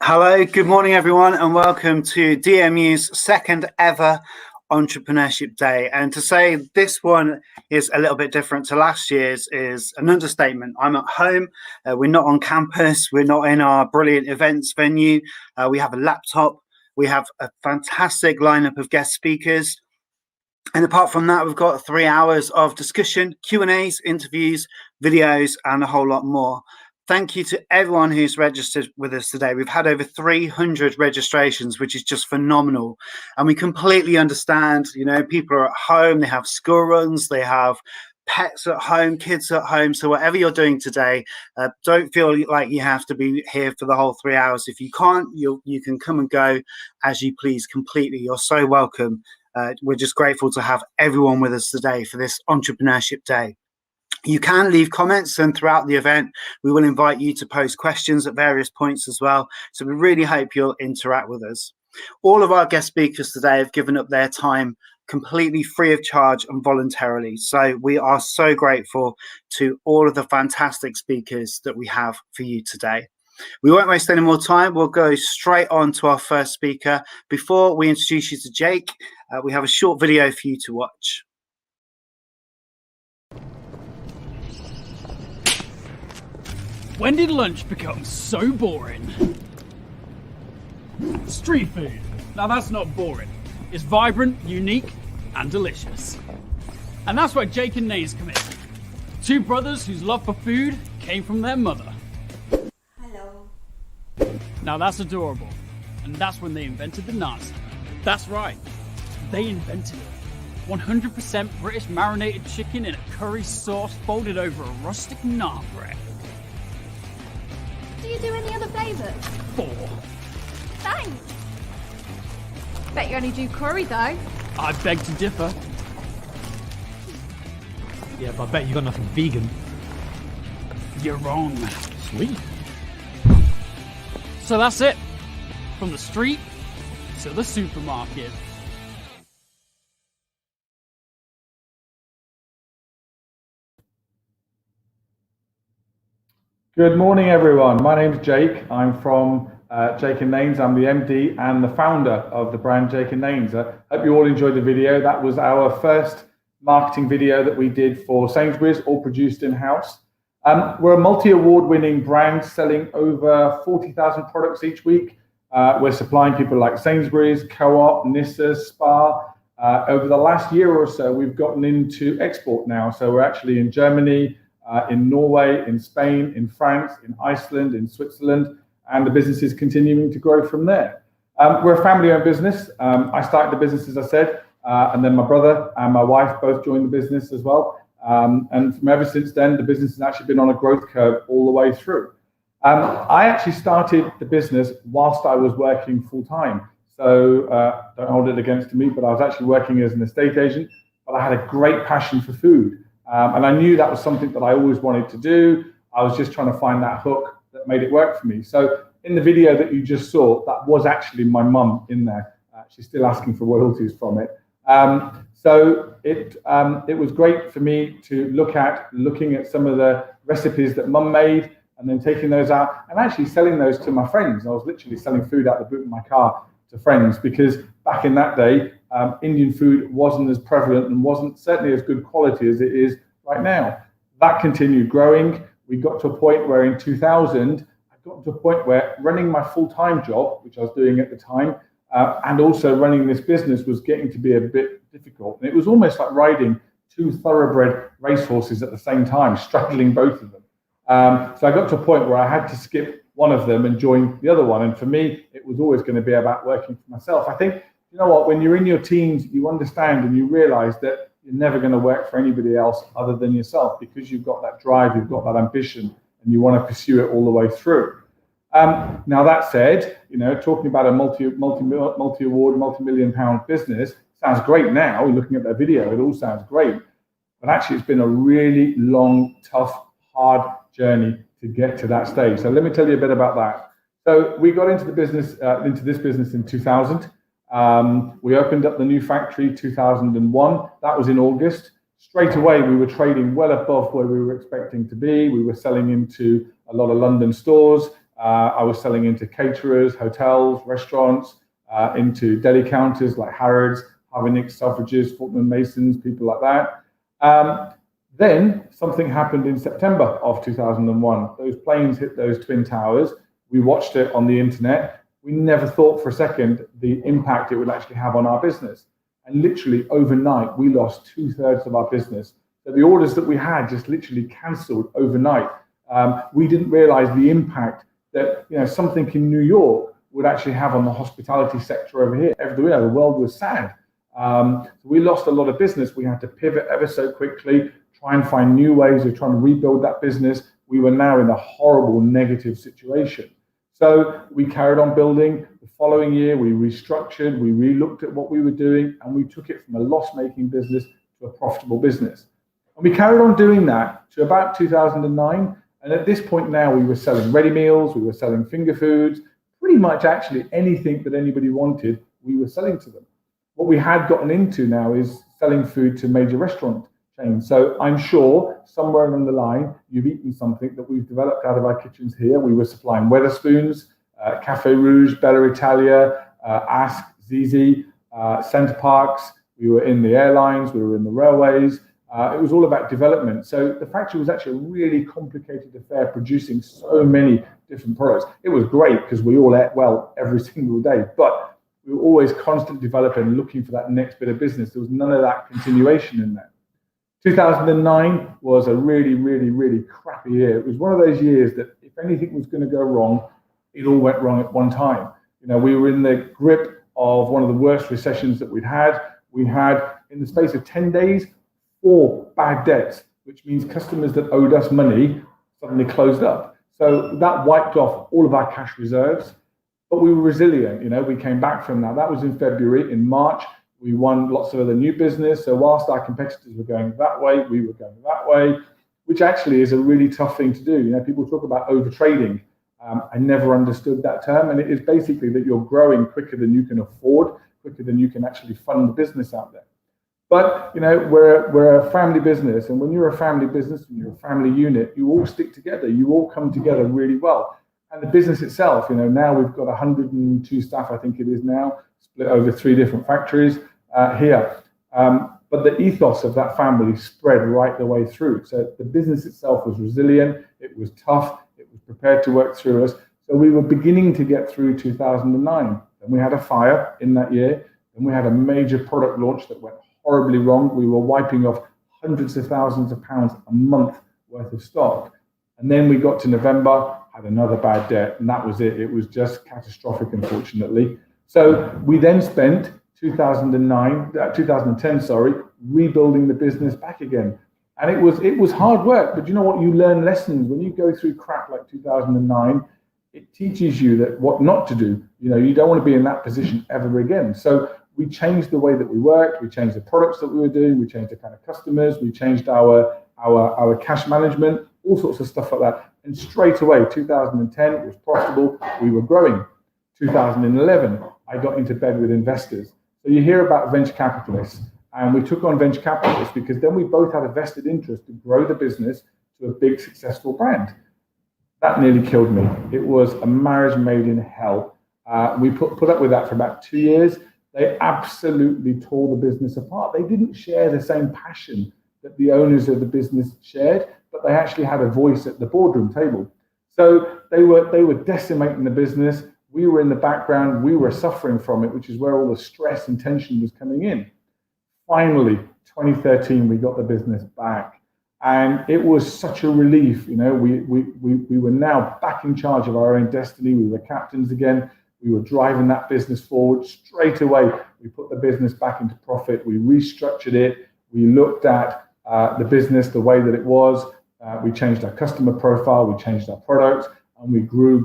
Hello, good morning everyone, and welcome to DMU's second ever Entrepreneurship Day. And to say this one is a little bit different to last year's is an understatement. I'm at home, we're not on campus, we're not in our brilliant events venue, we have a laptop, we have a fantastic lineup of guest speakers. And apart from that, we've got 3 hours of discussion, Q&As, interviews, videos, and a whole lot more. Thank you to everyone who's registered with us today. We've had over 300 registrations, which is just phenomenal. And we completely understand, you know, people are at home, they have school runs, they have pets at home, kids at home. So whatever you're doing today, don't feel like you have to be here for the whole 3 hours. If you can't, you can come and go as you please completely. You're so welcome. We're just grateful to have everyone with us today for this Entrepreneurship Day. You can leave comments, and throughout the event, we will invite you to post questions at various points as well. So we really hope you'll interact with us. All of our guest speakers today have given up their time completely free of charge and voluntarily. So we are so grateful to all of the fantastic speakers that we have for you today. We won't waste any more time. We'll go straight on to our first speaker. Before we introduce you to Jake, we have a short video for you to watch. When did lunch become so boring? Street food. Now that's not boring. It's vibrant, unique, and delicious. And that's where Jake and Nays come in. Two brothers whose love for food came from their mother. Hello. Now that's adorable. And that's when they invented the nasi. That's right. They invented it. 100% British marinated chicken in a curry sauce folded over a rustic naan bread. Do you do any other flavours? 4. Thanks. Bet you only do curry though. I beg to differ. Yeah, but I bet you got nothing vegan. You're wrong. Sweet. So that's it. From the street to the supermarket. Good morning, everyone. My name's Jake. I'm from Jake and Nains. I'm the MD and the founder of the brand Jake and Nains. I hope you all enjoyed the video. That was our first marketing video that we did for Sainsbury's, all produced in-house. We're a multi-award winning brand selling over 40,000 products each week. We're supplying people like Sainsbury's, Co-op, Nissa, Spar. Over the last year or so, we've gotten into export now. So we're actually in Germany, in Norway, in Spain, in France, in Iceland, in Switzerland, and the business is continuing to grow from there. We're a family-owned business. I started the business, as I said, and then my brother and my wife both joined the business as well. And from ever since then, the business has actually been on a growth curve all the way through. I actually started the business whilst I was working full-time. So don't hold it against me, but I was actually working as an estate agent, but I had a great passion for food. And I knew that was something that I always wanted to do. I was just trying to find that hook that made it work for me. So in the video that you just saw, that was actually my mum in there. She's still asking for royalties from it. So it was great for me to looking at some of the recipes that mum made, and then taking those out and actually selling those to my friends. I was literally selling food out the boot of my car to friends, because back in that day, Indian food wasn't as prevalent and wasn't certainly as good quality as it is right now. That continued growing. We got to a point where in 2000, I got to a point where running my full-time job, which I was doing at the time, and also running this business was getting to be a bit difficult. And it was almost like riding two thoroughbred racehorses at the same time, straddling both of them. So I got to a point where I had to skip one of them and join the other one. And for me, it was always going to be about working for myself. I think, you know what, when you're in your teens, you understand and you realize that you're never going to work for anybody else other than yourself, because you've got that drive, you've got that ambition, and you want to pursue it all the way through. Now that said, you know, talking about a multi-award, multi-million pound business sounds great now. Looking at that video, it all sounds great. But actually, it's been a really long, tough, hard journey to get to that stage. So let me tell you a bit about that. So we got into the business, into this business in 2000. We opened up the new factory 2001. That was in August. Straight away, we were trading well above where we were expecting to be. We were selling into a lot of London stores. I was selling into caterers, hotels, restaurants, into deli counters like Harrods, Harvey Selfridges, Fortnum Masons, people like that. Then something happened in September of 2001. Those planes hit those twin towers. We watched it on the internet. We never thought for a second the impact it would actually have on our business. And literally overnight, we lost 2/3 of our business. So the orders that we had just literally cancelled overnight. We didn't realize the impact that, you know, something in New York would actually have on the hospitality sector over here. Everywhere, the world was sad. So we lost a lot of business. We had to pivot ever so quickly, try and find new ways of trying to rebuild that business. We were now in a horrible negative situation. So we carried on building. The following year, we restructured, we re-looked at what we were doing, and we took it from a loss-making business to a profitable business. And we carried on doing that to about 2009. And at this point now, we were selling ready meals, we were selling finger foods, pretty much actually anything that anybody wanted, we were selling to them. What we had gotten into now is selling food to major restaurant chains. So I'm sure somewhere along the line, you've eaten something that we've developed out of our kitchens here. We were supplying Wetherspoons, Cafe Rouge, Bella Italia, Ask, Zizi, Center Parks. We were in the airlines, we were in the railways. It was all about development. So the factory was actually a really complicated affair, producing so many different products. It was great because we all ate well every single day, but we were always constantly developing and looking for that next bit of business. There was none of that continuation in there. 2009 was a really, really, really crappy year. It was one of those years that if anything was going to go wrong, it all went wrong at one time. You know, we were in the grip of one of the worst recessions that we'd had. We had, in the space of 10 days, 4 bad debts, which means customers that owed us money suddenly closed up. So that wiped off all of our cash reserves, but we were resilient. You know, we came back from that. That was in February. In March, we won lots of other new business. So whilst our competitors were going that way, we were going that way, which actually is a really tough thing to do. You know, people talk about over trading. I never understood that term. And it is basically that you're growing quicker than you can afford, quicker than you can actually fund the business out there. But, you know, we're a family business. And when you're a family business, and you're a family unit, you all stick together. You all come together really well. And the business itself, you know, now we've got 102 staff, I think it is now, split over 3 different factories here. But the ethos of that family spread right the way through. So the business itself was resilient. It was tough. It was prepared to work through us. So we were beginning to get through 2009. And we had a fire in that year. And we had a major product launch that went horribly wrong. We were wiping off hundreds of thousands of pounds a month worth of stock. And then we got to November, had another bad debt, and that was it. It was just catastrophic, unfortunately. So we then spent 2010, rebuilding the business back again. And it was hard work, but you know what? You learn lessons when you go through crap like 2009. It teaches you that what not to do. You know, you don't want to be in that position ever again. So we changed the way that we worked. We changed the products that we were doing. We changed the kind of customers. We changed our cash management, all sorts of stuff like that. And straight away, 2010, it was profitable. We were growing. 2011, I got into bed with investors. So you hear about venture capitalists, and we took on venture capitalists because then we both had a vested interest to grow the business to a big, successful brand. That nearly killed me. It was a marriage made in hell. We put up with that for about 2 years. They absolutely tore the business apart. They didn't share the same passion that the owners of the business shared, but they actually had a voice at the boardroom table. So they were decimating the business. We were in the background. We were suffering from it, which is where all the stress and tension was coming in. Finally, 2013, we got the business back, and it was such a relief. You know, we were now back in charge of our own destiny. We were captains again. We were driving that business forward straight away. We put the business back into profit. We restructured it. We looked at the business the way that it was. We changed our customer profile. We changed our products, and we grew.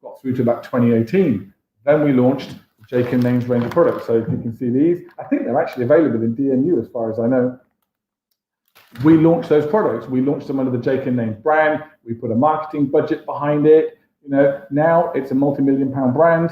Got through to about 2018. Then we launched Jake and Names range of products. So if you can see these, I think they're actually available in DMU as far as I know. We launched those products. We launched them under the Jake and Names brand. We put a marketing budget behind it. You know, now it's a multi-million-pound brand.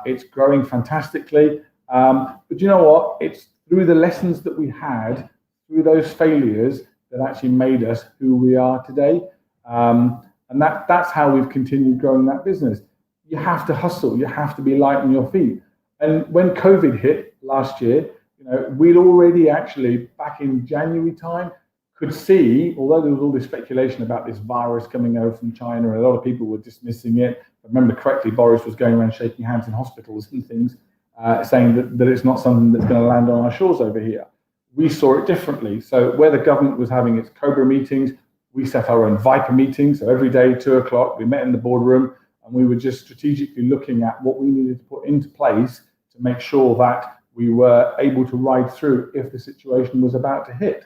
It's growing fantastically. But you know what? It's through the lessons that we had, through those failures, that actually made us who we are today. And that's how we've continued growing that business. You have to hustle. You have to be light on your feet. And when COVID hit last year, you know, we'd already actually, back in January time, could see, although there was all this speculation about this virus coming over from China, and a lot of people were dismissing it. If I remember correctly, Boris was going around shaking hands in hospitals and things, saying that it's not something that's going to land on our shores over here. We saw it differently. So where the government was having its COBRA meetings, we set our own Viper meetings. So every day, 2 o'clock, we met in the boardroom, and we were just strategically looking at what we needed to put into place to make sure that we were able to ride through if the situation was about to hit.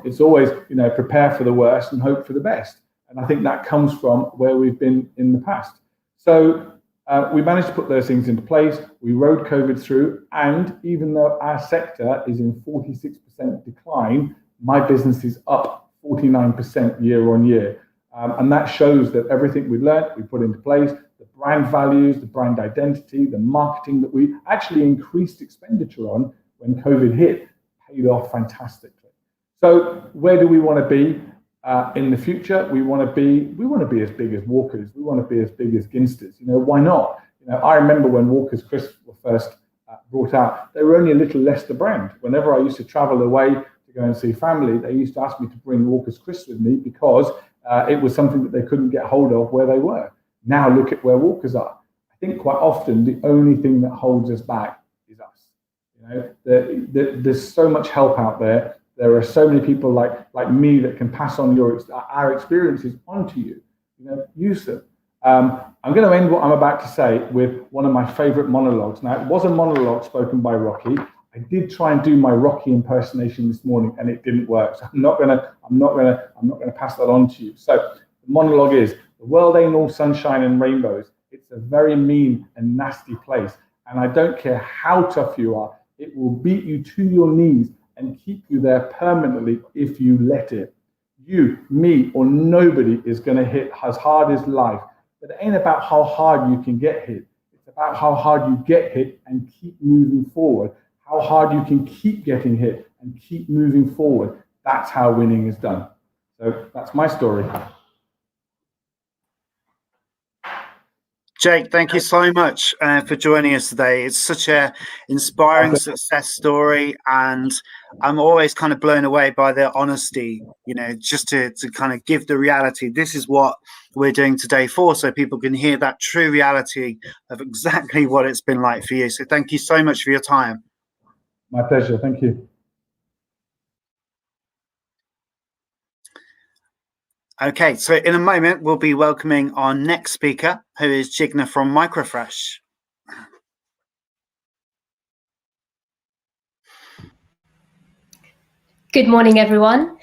It's always, you know, prepare for the worst and hope for the best. And I think that comes from where we've been in the past. So we managed to put those things into place. We rode COVID through. And even though our sector is in 46% decline, my business is up 49% year on year. And that shows that everything we learned, we put into place, the brand values, the brand identity, the marketing that we actually increased expenditure on when COVID hit, paid off fantastically. So where do we want to be in the future? We want to be as big as Walkers. We want to be as big as Ginsters. You know, why not? You know, I remember when Walkers Crisps were first brought out, they were only a little less the brand. Whenever I used to travel away to go and see family, they used to ask me to bring Walkers Crisps with me because it was something that they couldn't get hold of where they were. Now look at where Walkers are. I think quite often the only thing that holds us back is us. You know, there's so much help out there. There are so many people like me that can pass on our experiences onto you. You know, use them. I'm going to end what I'm about to say with one of my favorite monologues. Now, it was a monologue spoken by Rocky. I did try and do my Rocky impersonation this morning, and it didn't work. So I'm not gonna pass that on to you. So the monologue is: the world ain't all sunshine and rainbows. It's a very mean and nasty place. And I don't care how tough you are, it will beat you to your knees and keep you there permanently if you let it. You, me, or nobody is going to hit as hard as life. But it ain't about how hard you can get hit. It's about how hard you get hit and keep moving forward. How hard you can keep getting hit and keep moving forward. That's how winning is done. So that's my story. Jake, thank you so much for joining us today. It's such an inspiring success story, and I'm always kind of blown away by the honesty, you know, just to kind of give the reality. This is what we're doing today so people can hear that true reality of exactly what it's been like for you. So thank you so much for your time. My pleasure. Thank you. Okay, so in a moment, we'll be welcoming our next speaker, who is Jigna from Microfresh. Good morning, everyone.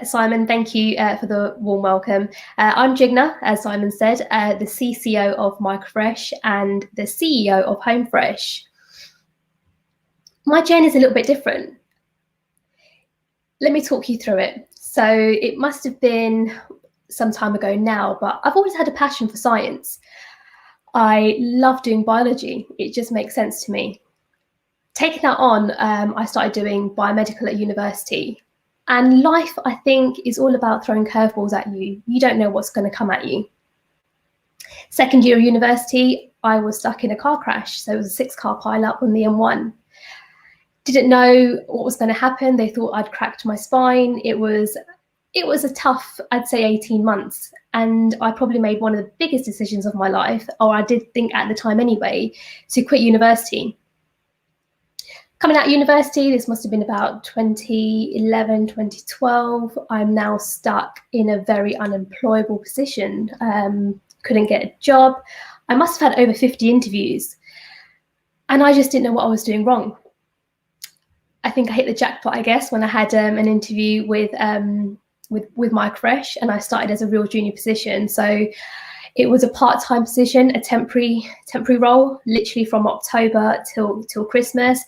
Simon, thank you for the warm welcome. I'm Jigna, as Simon said, the CCO of Microfresh and the CEO of HomeFresh. My journey is a little bit different. Let me talk you through it. So it must have been some time ago now, but I've always had a passion for science. I love doing biology. It just makes sense to me. Taking that on, I started doing biomedical at university. And life, I think, is all about throwing curveballs at you. You don't know what's going to come at you. Second year of university, I was stuck in a car crash. So it was a 6-car pile-up on the M1. Didn't know what was going to happen. They thought I'd cracked my spine. It was a tough, I'd say, 18 months. And I probably made one of the biggest decisions of my life, or I did think at the time anyway, to quit university. Coming out of university, this must have been about 2011, 2012. I'm now stuck in a very unemployable position. Couldn't get a job. I must have had over 50 interviews. And I just didn't know what I was doing wrong. I think I hit the jackpot, I guess, when I had an interview with Microfresh, and I started as a real junior position. So it was a part-time position, a temporary role, literally from October till Christmas.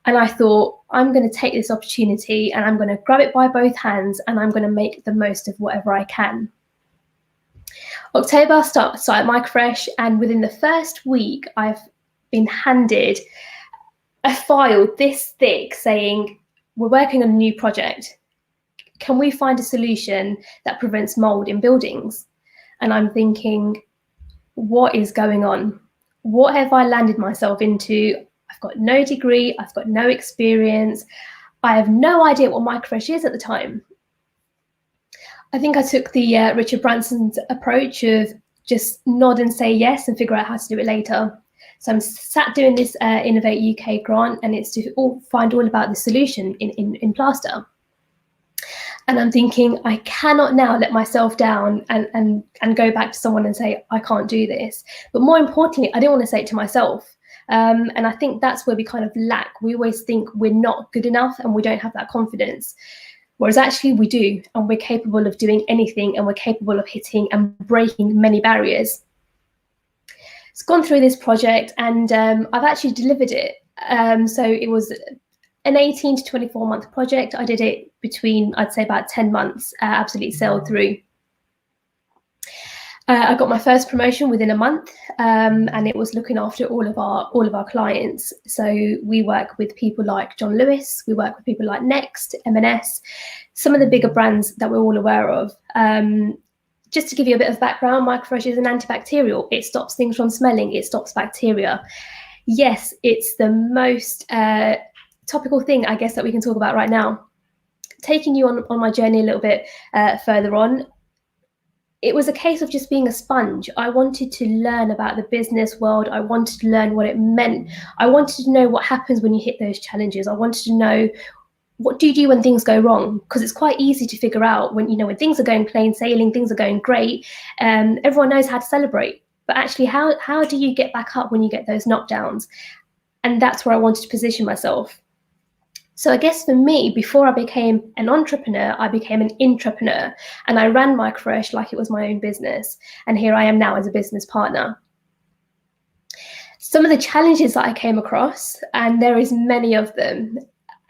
And I thought, I'm going to take this opportunity and I'm going to grab it by both hands and I'm going to make the most of whatever I can. October, started Microfresh, and within the first week, I've been handed a file this thick saying, we're working on a new project. Can we find a solution that prevents mold in buildings? And I'm thinking, what is going on? What have I landed myself into? I've got no degree, I've got no experience. I have no idea what Microfresh is at the time. I think I took the Richard Branson's approach of just nod and say yes and figure out how to do it later. So I'm sat doing this Innovate UK grant, and it's to find all about the solution in plaster. And I'm thinking, I cannot now let myself down and go back to someone and say, I can't do this. But more importantly, I didn't want to say it to myself. And I think that's where we kind of lack. We always think we're not good enough and we don't have that confidence. Whereas actually we do, and we're capable of doing anything, and we're capable of hitting and breaking many barriers. It's gone through this project, and I've actually delivered it. So it was an 18 to 24 month project. I did it between, I'd say, about 10 months, absolutely sailed through. I got my first promotion within a month, and it was looking after all of our clients. So we work with people like John Lewis, we work with people like Next, M&S, some of the bigger brands that we're all aware of. Just to give you a bit of background, Microfresh is an antibacterial. It stops things from smelling, it stops bacteria. Yes, it's the most topical thing, I guess, that we can talk about right now. Taking you on my journey a little bit further on, it was a case of just being a sponge. I wanted to learn about the business world. I wanted to learn what it meant. I wanted to know what happens when you hit those challenges. I wanted to know, what do you do when things go wrong? Because it's quite easy to figure out when things are going plain sailing, things are going great, everyone knows how to celebrate. But actually, how do you get back up when you get those knockdowns? And that's where I wanted to position myself. So I guess for me, before I became an entrepreneur, I became an intrapreneur, and I ran Microfresh like it was my own business. And here I am now as a business partner. Some of the challenges that I came across, and there is many of them,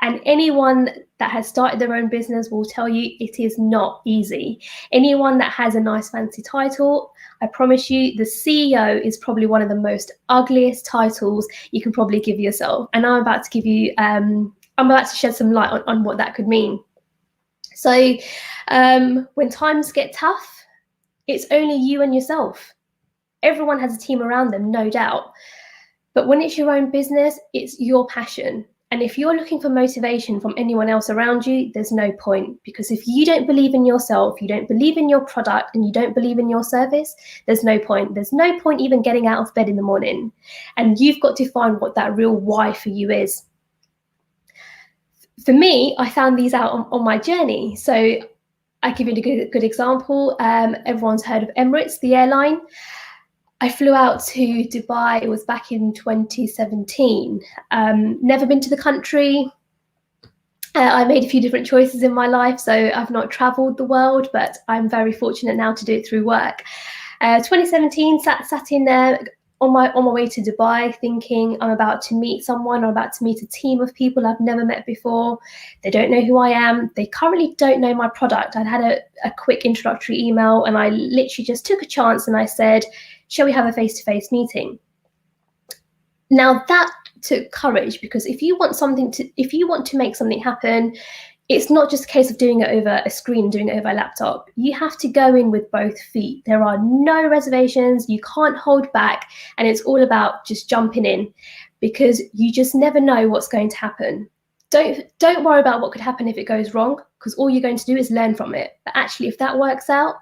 and anyone that has started their own business will tell you it is not easy. Anyone that has a nice fancy title, I promise you, the CEO is probably one of the most ugliest titles you can probably give yourself. And I'm about to give you, I'm about to shed some light on what that could mean. So when times get tough, it's only you and yourself. Everyone has a team around them, no doubt. But when it's your own business, it's your passion. And if you're looking for motivation from anyone else around you, there's no point. Because if you don't believe in yourself, you don't believe in your product, and you don't believe in your service, there's no point. There's no point even getting out of bed in the morning. And you've got to find what that real why for you is. For me, I found these out on my journey. So I give you a good example. Everyone's heard of Emirates, the airline. I flew out to Dubai. It was back in 2017. Never been to the country. I made a few different choices in my life, so I've not traveled the world, but I'm very fortunate now to do it through work. 2017, sat in there on my way to Dubai, thinking I'm about to meet someone, I'm about to meet a team of people I've never met before. They don't know who I am. They currently don't know my product. I'd had a quick introductory email, and I literally just took a chance and I said, shall we have a face-to-face meeting? Now that took courage, because if you want to make something happen, it's not just a case of doing it over a screen, doing it over a laptop. You have to go in with both feet. There are no reservations. You can't hold back. And it's all about just jumping in, because you just never know what's going to happen. Don't worry about what could happen if it goes wrong, because all you're going to do is learn from it. But actually, if that works out,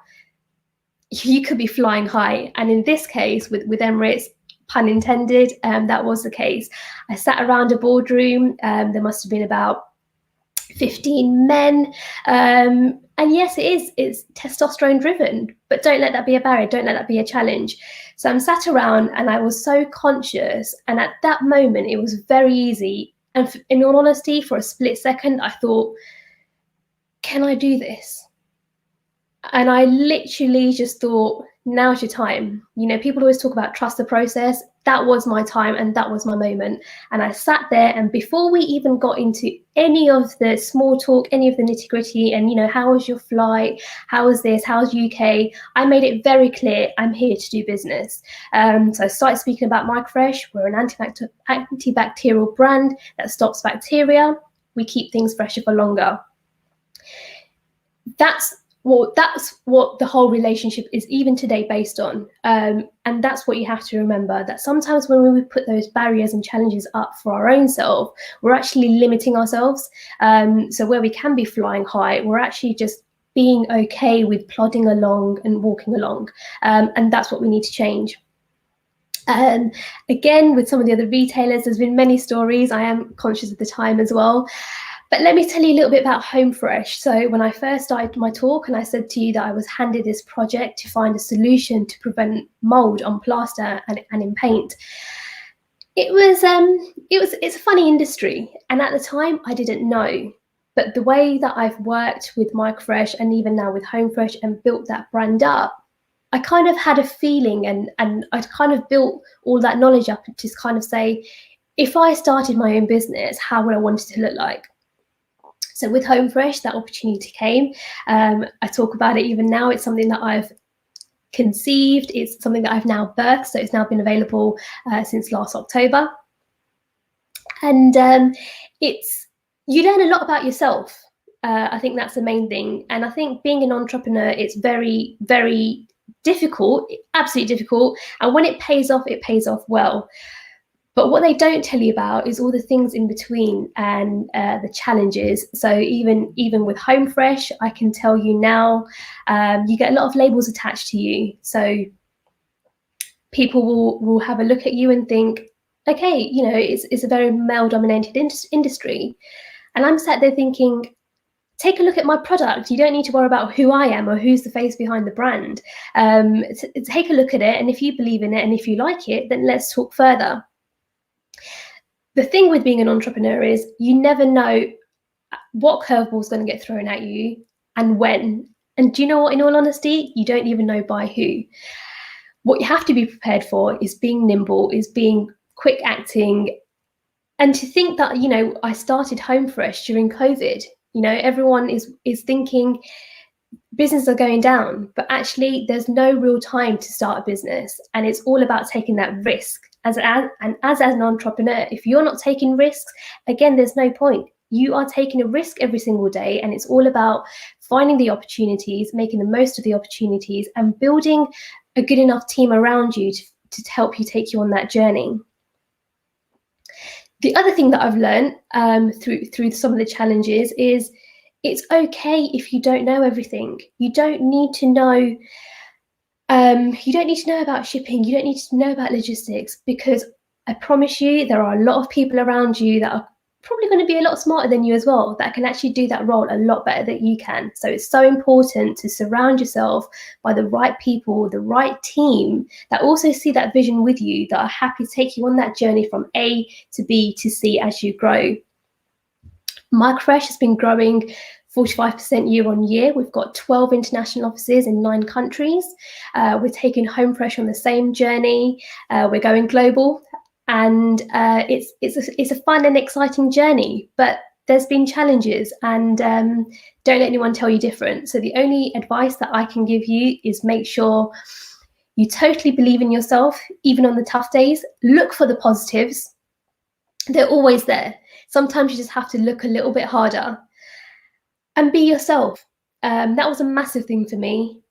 you could be flying high. And in this case, with Emirates, pun intended, that was the case. I sat around a boardroom. There must have been about 15 men. And yes, it's testosterone driven, but don't let that be a barrier. Don't let that be a challenge. So I'm sat around and I was so conscious. And at that moment, it was very easy. And in all honesty, for a split second, I thought, can I do this? And I literally just thought, now's your time. You know, people always talk about trust the process. That was my time and that was my moment. And I sat there, and before we even got into any of the small talk, any of the nitty gritty, and, you know, how was your flight? How was this? How's UK? I made it very clear, I'm here to do business. So I started speaking about Microfresh. We're an antibacterial brand that stops bacteria. We keep things fresher for longer. That's what the whole relationship is even today based on. And that's what you have to remember, that sometimes when we put those barriers and challenges up for our own self, we're actually limiting ourselves. So where we can be flying high, we're actually just being okay with plodding along and walking along. And that's what we need to change. Again, with some of the other retailers, there's been many stories. I am conscious of the time as well. But let me tell you a little bit about HomeFresh. So when I first started my talk and I said to you that I was handed this project to find a solution to prevent mold on plaster and in paint, it's a funny industry. And at the time I didn't know. But the way that I've worked with Microfresh and even now with HomeFresh and built that brand up, I kind of had a feeling and I'd kind of built all that knowledge up to kind of say, if I started my own business, how would I want it to look like? So with HomeFresh, that opportunity came. I talk about it even now. It's something that I've conceived. It's something that I've now birthed. So it's now been available since last October. And you learn a lot about yourself. I think that's the main thing. And I think being an entrepreneur, it's very, very difficult, absolutely difficult. And when it pays off well. But what they don't tell you about is all the things in between and the challenges. So even with HomeFresh, I can tell you now, you get a lot of labels attached to you. So people will have a look at you and think, okay, you know, it's a very male-dominated industry. And I'm sat there thinking, take a look at my product. You don't need to worry about who I am or who's the face behind the brand. Take a look at it, and if you believe in it and if you like it, then let's talk further. The thing with being an entrepreneur is you never know what curveball is going to get thrown at you and when. And do you know what, in all honesty, you don't even know by who. What you have to be prepared for is being nimble, is being quick acting. And to think that, you know, I started HomeFresh during COVID, you know, everyone is thinking businesses are going down, but actually there's no real time to start a business. And it's all about taking that risk. As an entrepreneur, if you're not taking risks, again, there's no point. You are taking a risk every single day, and it's all about finding the opportunities, making the most of the opportunities, and building a good enough team around you to help you take you on that journey. The other thing that I've learned through some of the challenges is it's okay if you don't know everything. You don't need to know. You don't need to know about shipping. You don't need to know about logistics, because I promise you there are a lot of people around you that are probably going to be a lot smarter than you as well, that can actually do that role a lot better than you can. So it's so important to surround yourself by the right people, the right team that also see that vision with you, that are happy to take you on that journey from A to B to C as you grow. Microfresh has been growing 45% year on year. We've got 12 international offices in 9 countries. We're taking HomeFresh on the same journey. We're going global, and it's a fun and exciting journey. But there's been challenges, and don't let anyone tell you different. So the only advice that I can give you is make sure you totally believe in yourself, even on the tough days. Look for the positives. They're always there. Sometimes you just have to look a little bit harder. And be yourself. That was a massive thing for me.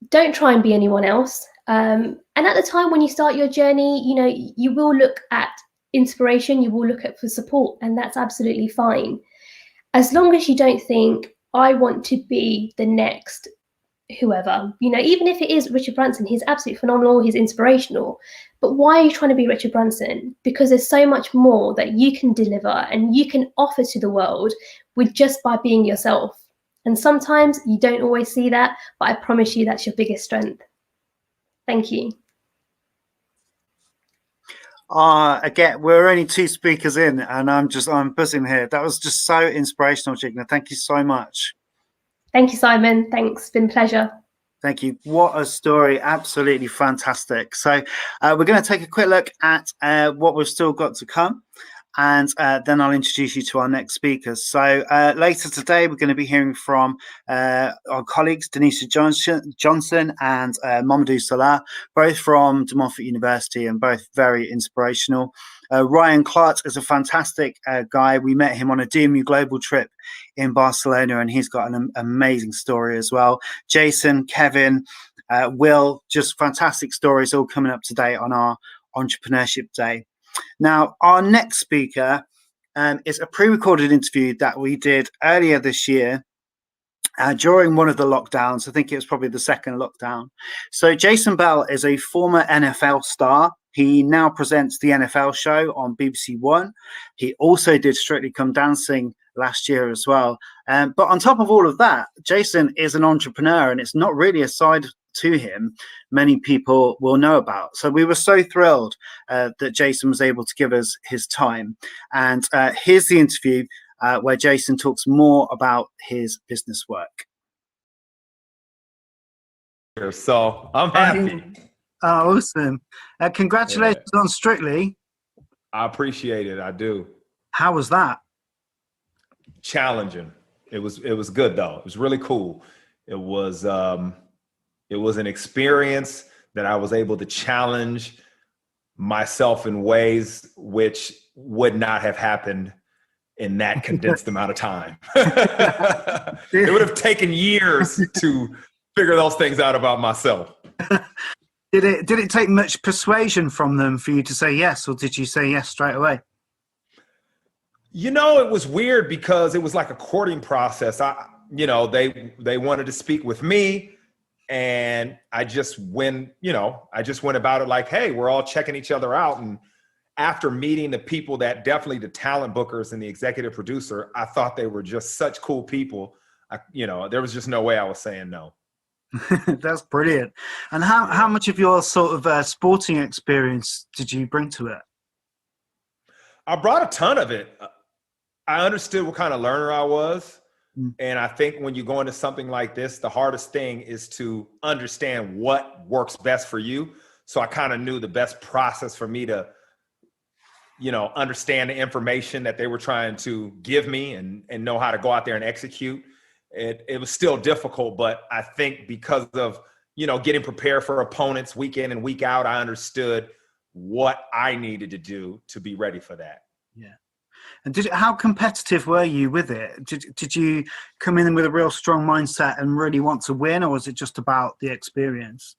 Don't try and be anyone else. And at the time when you start your journey, you know, you will look at inspiration, you will look at for support, and that's absolutely fine. As long as you don't think, I want to be the next whoever, you know, even if it is Richard Branson, he's absolutely phenomenal, he's inspirational. But why are you trying to be Richard Branson? Because there's so much more that you can deliver and you can offer to the world with just by being yourself. And sometimes you don't always see that, but I promise you that's your biggest strength. Thank you. Again, we're only 2 speakers in and I'm buzzing here. That was just so inspirational, Jigna. Thank you so much. Thank you, Simon. Thanks. It's been a pleasure. Thank you. What a story. Absolutely fantastic. So we're going to take a quick look at what we've still got to come. And then I'll introduce you to our next speakers. So later today, we're going to be hearing from our colleagues, Denisha Johnson and Mamadou Salah, both from De Montfort University and both very inspirational. Ryan Clark is a fantastic guy. We met him on a DMU Global trip in Barcelona, and he's got an amazing story as well. Jason, Kevin, Will, just fantastic stories all coming up today on our Entrepreneurship Day. Now, our next speaker is a pre-recorded interview that we did earlier this year during one of the lockdowns. I think it was probably the second lockdown. So Jason Bell is a former NFL star. He now presents the NFL show on BBC One. He also did Strictly Come Dancing last year as well. But on top of all of that, Jason is an entrepreneur, and it's not really a side to him many people will know about. So we were so thrilled that Jason was able to give us his time. And here's the interview where Jason talks more about his business work. So I'm happy. Awesome. Congratulations on Strictly. I appreciate it. I do. How was that? Challenging. It was good though. It was really cool. It was an experience that I was able to challenge myself in ways which would not have happened in that condensed amount of time. It would have taken years to figure those things out about myself. Did it take much persuasion from them for you to say yes, or did you say yes straight away? You know, it was weird because it was like a courting process. They wanted to speak with me. And I just went about it like, hey, we're all checking each other out. And after meeting the people the talent bookers and the executive producer, I thought they were just such cool people. There was just no way I was saying no. That's brilliant. And how much of your sort of sporting experience did you bring to it? I brought a ton of it. I understood what kind of learner I was. And I think when you go into something like this, the hardest thing is to understand what works best for you. So I kind of knew the best process for me to, understand the information that they were trying to give me and know how to go out there and execute. It was still difficult, but I think because of, getting prepared for opponents week in and week out, I understood what I needed to do to be ready for that. Yeah. And how competitive were you with it? Did you come in with a real strong mindset and really want to win, or was it just about the experience?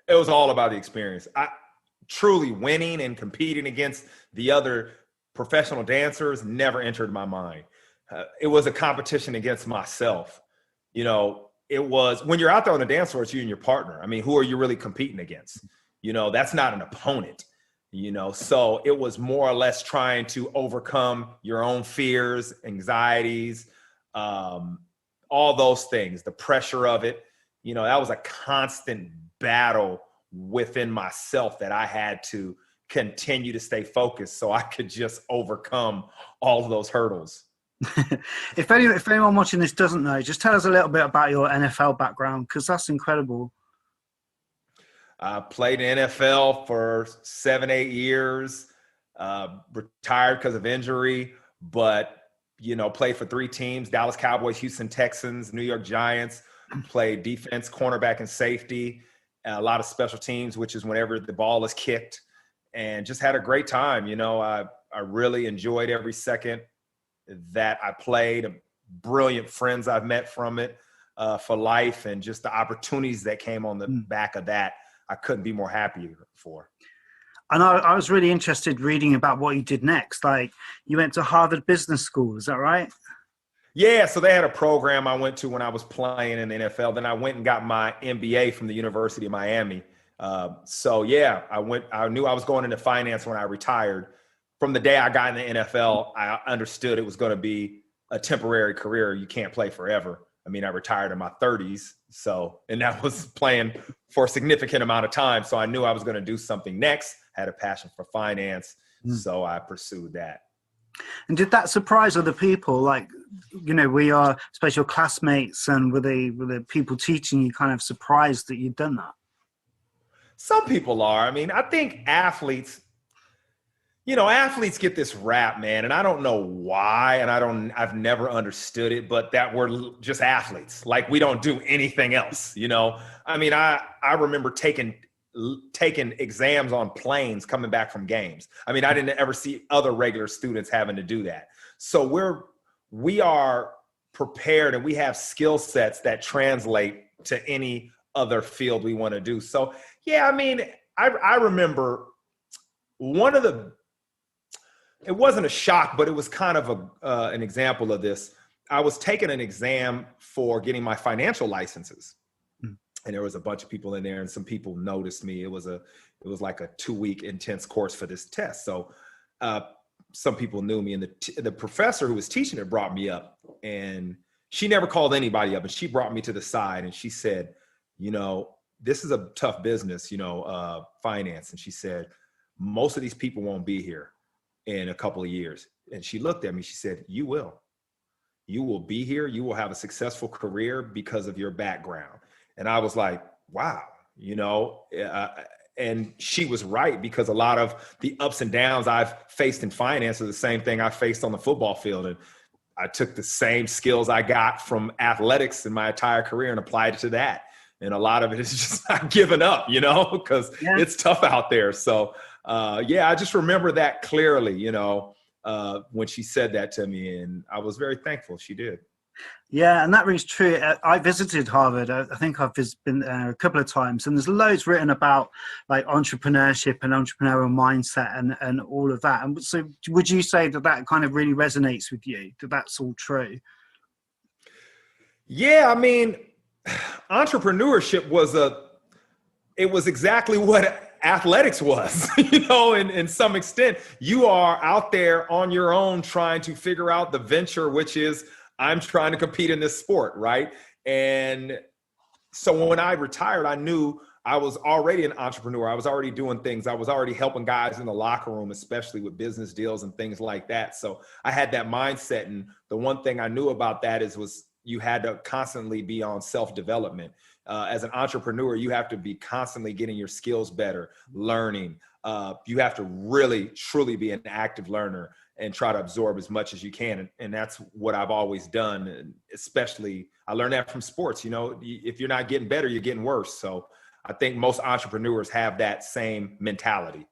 It was all about the experience. Truly winning and competing against the other professional dancers never entered my mind. It was a competition against myself. It was when you're out there on the dance floor, it's you and your partner. I mean, who are you really competing against? That's not an opponent. So it was more or less trying to overcome your own fears, anxieties, all those things, the pressure of it. That was a constant battle within myself that I had to continue to stay focused so I could just overcome all of those hurdles. If anyone watching this doesn't know, just tell us a little bit about your NFL background, because that's incredible. I played in NFL for 7-8 years, retired because of injury, but, played for 3 teams: Dallas Cowboys, Houston Texans, New York Giants, played defense, cornerback, and safety, and a lot of special teams, which is whenever the ball is kicked, and just had a great time. I really enjoyed every second that I played. brilliant friends I've met from it for life, and just the opportunities that came on the back of that, I couldn't be more happy for. And I was really interested reading about what you did next. Like, you went to Harvard Business School, is that right? Yeah, so they had a program I went to when I was playing in the NFL. Then I went and got my MBA from the University of Miami. So yeah, I knew I was going into finance when I retired. From the day I got in the NFL, I understood it was going to be a temporary career. You can't play forever. I mean, I retired in my 30s. And that was playing for a significant amount of time. So I knew I was going to do something next, had a passion for finance. So I pursued that. And did that surprise other people? Like, you know, we are, especially your classmates and with the people teaching you, kind of surprised that you'd done that? Some people are. I mean, I think athletes get this rap, man, and I don't know why, and I've never understood it, but that we're just athletes. Like, we don't do anything else, you know? I mean, I remember taking exams on planes coming back from games. I mean, I didn't ever see other regular students having to do that. So we are prepared, and we have skill sets that translate to any other field we want to do. So yeah, I mean, I remember it wasn't a shock, but it was kind of an example of this. I was taking an exam for getting my financial licenses. And there was a bunch of people in there, and some people noticed me. It was like a 2-week intense course for this test. So some people knew me, and the professor who was teaching it brought me up, and she never called anybody up. And she brought me to the side, and she said, you know, this is a tough business, you know, finance. And she said, most of these people won't be here in a couple of years. And she looked at me, she said, you will be here. You will have a successful career because of your background. And I was like, wow, you know, and she was right, because a lot of the ups and downs I've faced in finance are the same thing I faced on the football field. And I took the same skills I got from athletics in my entire career and applied it to that. And a lot of it is just not giving up, you know, because it's tough out there. So yeah, I just remember that clearly, you know, when she said that to me, and I was very thankful she did. Yeah, and that rings true. I visited Harvard. I think I've been there a couple of times, and there's loads written about like entrepreneurship and entrepreneurial mindset and all of that. And so would you say that kind of really resonates with you, that that's all true? Yeah, I mean, entrepreneurship was exactly what athletics was, you know, in some extent. You are out there on your own trying to figure out the venture, which is, I'm trying to compete in this sport, right? And so when I retired, I knew I was already an entrepreneur. I was already doing things. I was already helping guys in the locker room, especially with business deals and things like that. So I had that mindset. And the one thing I knew about that was you had to constantly be on self-development. As an entrepreneur, you have to be constantly getting your skills better, learning. You have to really, truly be an active learner and try to absorb as much as you can. And that's what I've always done. And especially, I learned that from sports. You know, if you're not getting better, you're getting worse. So I think most entrepreneurs have that same mentality.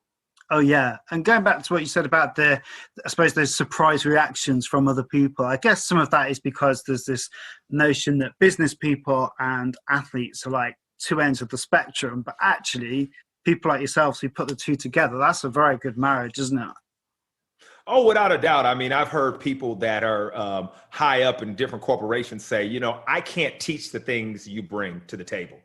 Oh, yeah. And going back to what you said about I suppose those surprise reactions from other people, I guess some of that is because there's this notion that business people and athletes are like two ends of the spectrum. But actually, people like yourselves who put the two together, that's a very good marriage, isn't it? Oh, without a doubt. I mean, I've heard people that are high up in different corporations say, you know, I can't teach the things you bring to the table.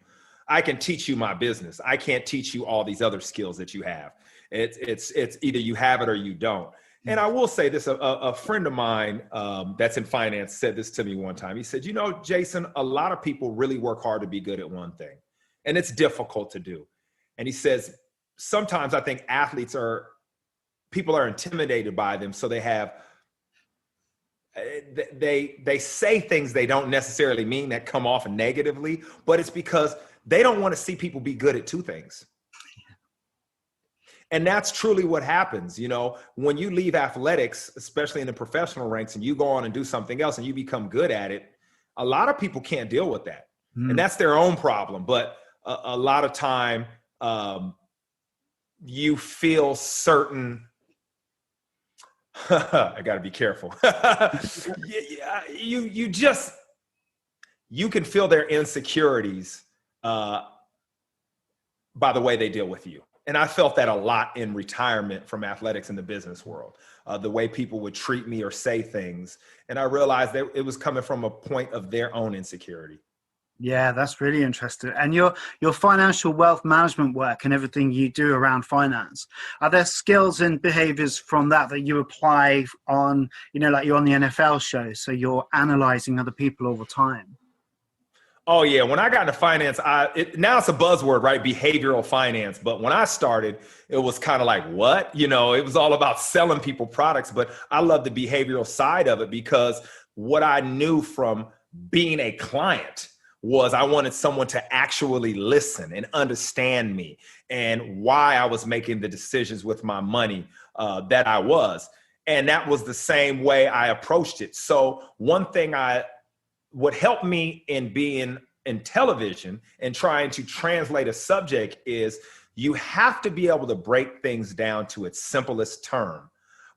I can teach you my business. I can't teach you all these other skills that you have. It's either you have it or you don't. And I will say this, a friend of mine that's in finance said this to me one time. He said, you know, Jason, a lot of people really work hard to be good at one thing, and it's difficult to do. And he says, sometimes I think people are intimidated by them. So they say things they don't necessarily mean that come off negatively, but it's because they don't want to see people be good at two things. And that's truly what happens. You know, when you leave athletics, especially in the professional ranks, and you go on and do something else and you become good at it, a lot of people can't deal with that. And that's their own problem. But a lot of time you feel certain, I got to be careful. You can feel their insecurities by the way they deal with you. And I felt that a lot in retirement from athletics in the business world, the way people would treat me or say things. And I realized that it was coming from a point of their own insecurity. Yeah, that's really interesting. And your financial wealth management work and everything you do around finance, are there skills and behaviors from that you apply on, like you're on the NFL show, so you're analyzing other people all the time? Oh yeah, when I got into finance, now it's a buzzword, right? Behavioral finance. But when I started, it was kind of like, what? It was all about selling people products. But I love the behavioral side of it, because what I knew from being a client was I wanted someone to actually listen and understand me and why I was making the decisions with my money that I was. And that was the same way I approached it. So one thing what helped me in being in television and trying to translate a subject is you have to be able to break things down to its simplest term,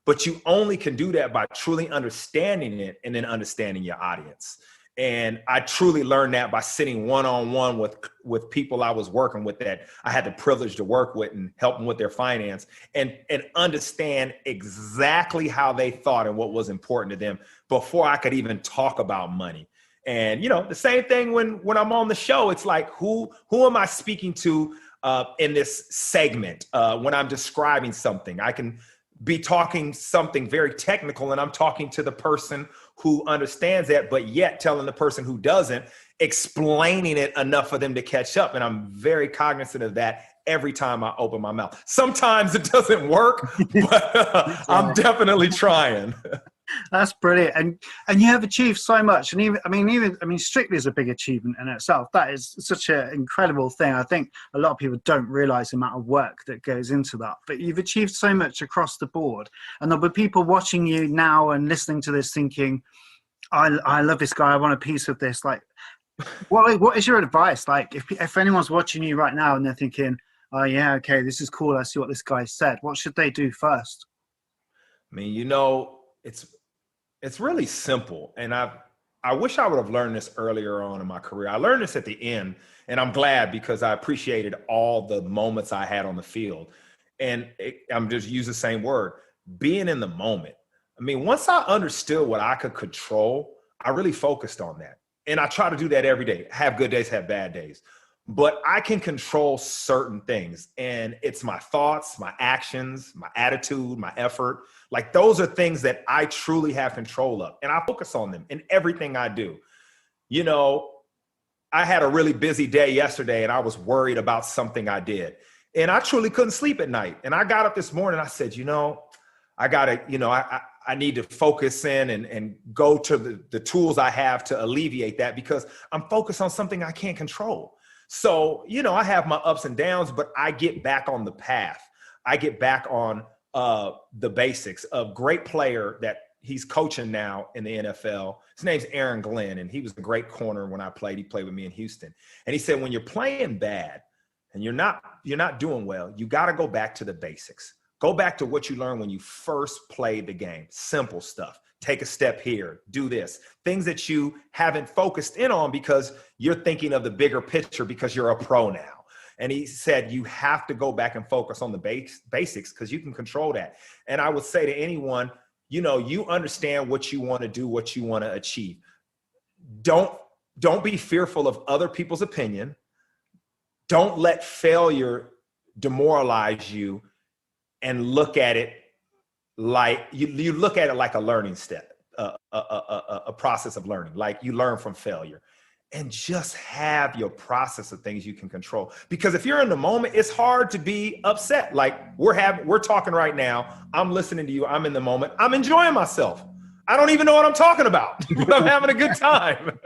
but you only can do that by truly understanding it and then understanding your audience. And I truly learned that by sitting one-on-one with people I was working with that I had the privilege to work with and help them with their finance and understand exactly how they thought and what was important to them before I could even talk about money. And, the same thing when I'm on the show, it's like, who am I speaking to in this segment when I'm describing something? I can be talking something very technical and I'm talking to the person who understands that, but yet telling the person who doesn't, explaining it enough for them to catch up. And I'm very cognizant of that every time I open my mouth. Sometimes it doesn't work, but I'm definitely trying. That's brilliant, and you have achieved so much, and even Strictly is a big achievement in itself. That is such an incredible thing. I think a lot of people don't realize the amount of work that goes into that. But you've achieved so much across the board, and there'll be people watching you now and listening to this thinking, "I love this guy. I want a piece of this." Like, what is your advice? Like, if anyone's watching you right now and they're thinking, "Oh yeah, okay, this is cool. I see what this guy said." What should they do first? I mean, it's really simple. And I wish I would have learned this earlier on in my career. I learned this at the end, and I'm glad because I appreciated all the moments I had on the field. And I'm just use the same word, being in the moment. I mean, once I understood what I could control, I really focused on that. And I try to do that every day. Have good days, have bad days. But I can control certain things, and it's my thoughts, my actions, my attitude, my effort. Like, those are things that I truly have control of, and I focus on them in everything I do. I had a really busy day yesterday, and I was worried about something I did, and I truly couldn't sleep at night. And I got up this morning, I said, I gotta, I need to focus in and go to the tools I have to alleviate that, because I'm focused on something I can't control. So, I have my ups and downs, but I get back on the path. I get back on the basics. A great player that he's coaching now in the NFL, his name's Aaron Glenn, and he was a great corner when I played. He played with me in Houston. And he said, when you're playing bad and you're not doing well, you got to go back to the basics. Go back to what you learned when you first played the game. Simple stuff. Take a step here, do this. Things that you haven't focused in on because you're thinking of the bigger picture because you're a pro now. And he said, you have to go back and focus on the basics because you can control that. And I would say to anyone, you understand what you want to do, what you want to achieve. Don't be fearful of other people's opinion. Don't let failure demoralize you, and look at it like you look at it like a learning step, a process of learning, like you learn from failure, and just have your process of things you can control. Because if you're in the moment, it's hard to be upset. Like we're talking right now. I'm listening to you. I'm in the moment. I'm enjoying myself. I don't even know what I'm talking about, but I'm having a good time.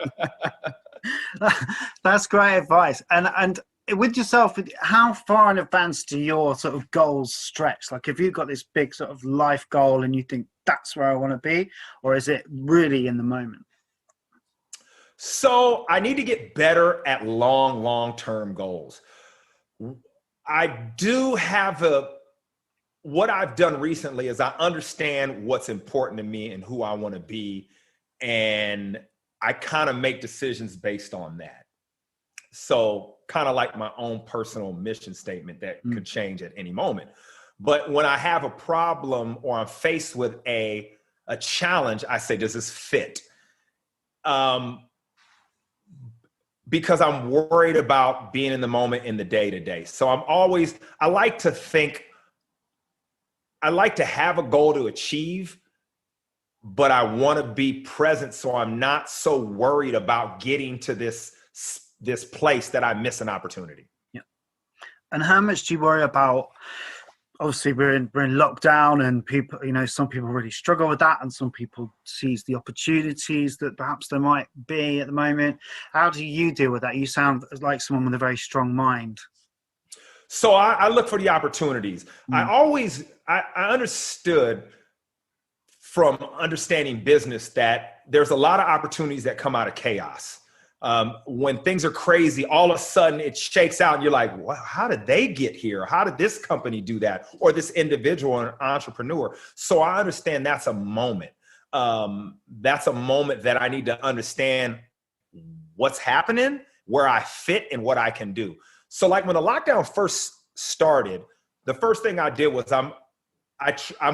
That's great advice. And with yourself, how far in advance do your sort of goals stretch? Like, if you've got this big sort of life goal and you think that's where I want to be, or is it really in the moment? So I need to get better at long-term goals. I do have what I've done recently is I understand what's important to me and who I want to be. And I kind of make decisions based on that. So kind of like my own personal mission statement that could change at any moment. But when I have a problem or I'm faced with a challenge, I say, does this fit? Because I'm worried about being in the moment in the day to day. So I like to have a goal to achieve, but I want to be present. So I'm not so worried about getting to this place that I miss an opportunity. Yeah. And how much do you worry about? Obviously, we're in lockdown, and people, some people really struggle with that, and some people seize the opportunities that perhaps there might be at the moment. How do you deal with that? You sound like someone with a very strong mind. So I look for the opportunities. I understood from understanding business that there's a lot of opportunities that come out of chaos. When things are crazy, all of a sudden it shakes out and you're like, wow, how did they get here? How did this company do that? Or this individual or entrepreneur? So I understand that's a moment. That's a moment that I need to understand what's happening, where I fit, and what I can do. So like when the lockdown first started, the first thing I did was I'm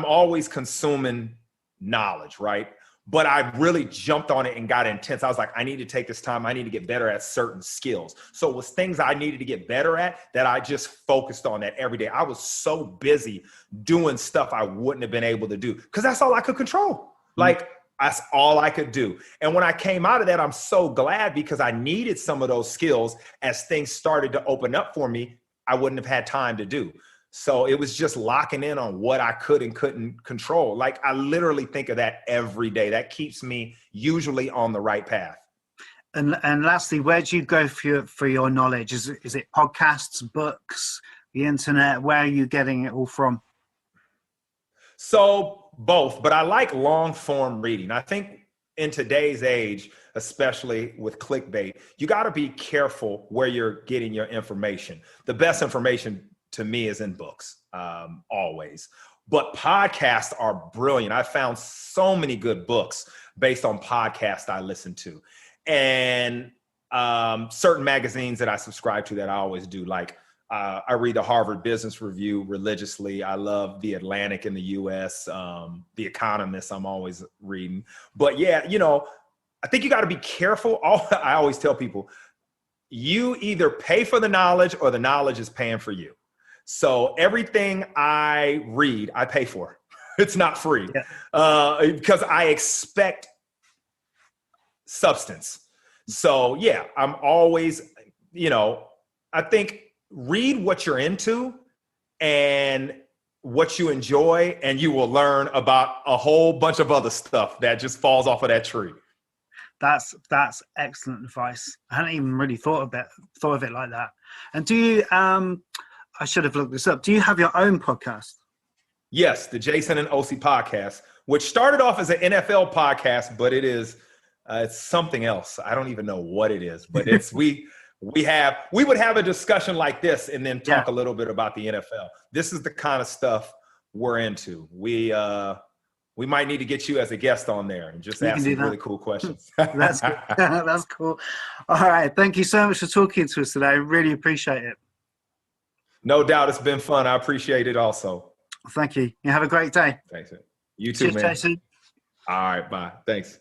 always consuming knowledge, right? But I really jumped on it and got intense. I was like, I need to take this time. I need to get better at certain skills. So it was things I needed to get better at that I just focused on that every day. I was so busy doing stuff I wouldn't have been able to do because that's all I could control. Like that's all I could do. And when I came out of that, I'm so glad because I needed some of those skills as things started to open up for me. I wouldn't have had time to do. So it was just locking in on what I could and couldn't control. Like I literally think of that every day. That keeps me usually on the right path. And lastly, where do you go for your knowledge? Is it podcasts, books, the internet? Where are you getting it all from? So both, but I like long form reading. I think in today's age, especially with clickbait, you got to be careful where you're getting your information. The best information to me is in books, always. But podcasts are brilliant. I found so many good books based on podcasts I listen to. And certain magazines that I subscribe to that I always do. Like I read the Harvard Business Review religiously. I love The Atlantic in the US, The Economist I'm always reading. But yeah, I think you got to be careful. I always tell people, you either pay for the knowledge or the knowledge is paying for you. So everything I read, I pay for. It's not free because I expect substance. So yeah, I'm always, I think read what you're into and what you enjoy, and you will learn about a whole bunch of other stuff that just falls off of that tree. That's excellent advice. I hadn't even really thought of it like that. And do you, I should have looked this up. Do you have your own podcast? Yes, the Jason and OC podcast, which started off as an NFL podcast, but it's something else. I don't even know what it is, but it's we would have a discussion like this and then talk a little bit about the NFL. This is the kind of stuff we're into. We might need to get you as a guest on there and just ask some really cool questions. That's cool. That's cool. All right. Thank you so much for talking to us today. I really appreciate it. No doubt. It's been fun. I appreciate it also. Thank you. You have a great day. Thanks. You too, man. Jason. All right. Bye. Thanks.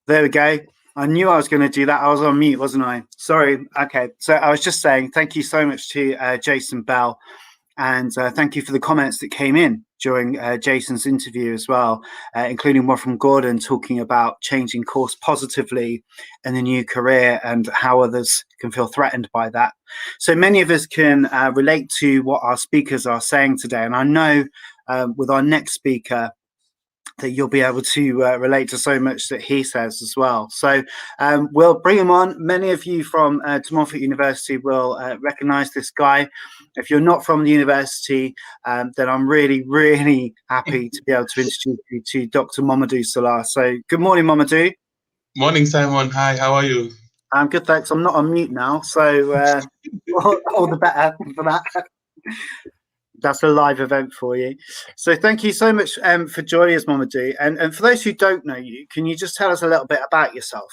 There we go. I knew I was going to do that. I was on mute, wasn't I? Sorry. Okay. So I was just saying thank you so much to Jason Bell And thank you for the comments that came in during Jason's interview as well, including one from Gordon talking about changing course positively in the new career and how others can feel threatened by that. So many of us can relate to what our speakers are saying today. And I know with our next speaker, that you'll be able to relate to so much that he says as well. So we'll bring him on. Many of you from De Montfort University will recognise this guy. If you're not from the university, then I'm really, really happy to be able to introduce you to Dr. Mamadou Salah. So good morning, Mamadou. Morning, Simon. Hi, how are you? I'm good, thanks. I'm not on mute now, so all the better for that. That's a live event for you. So thank you so much for joining us, Mamadou. And for those who don't know you, can you just tell us a little bit about yourself?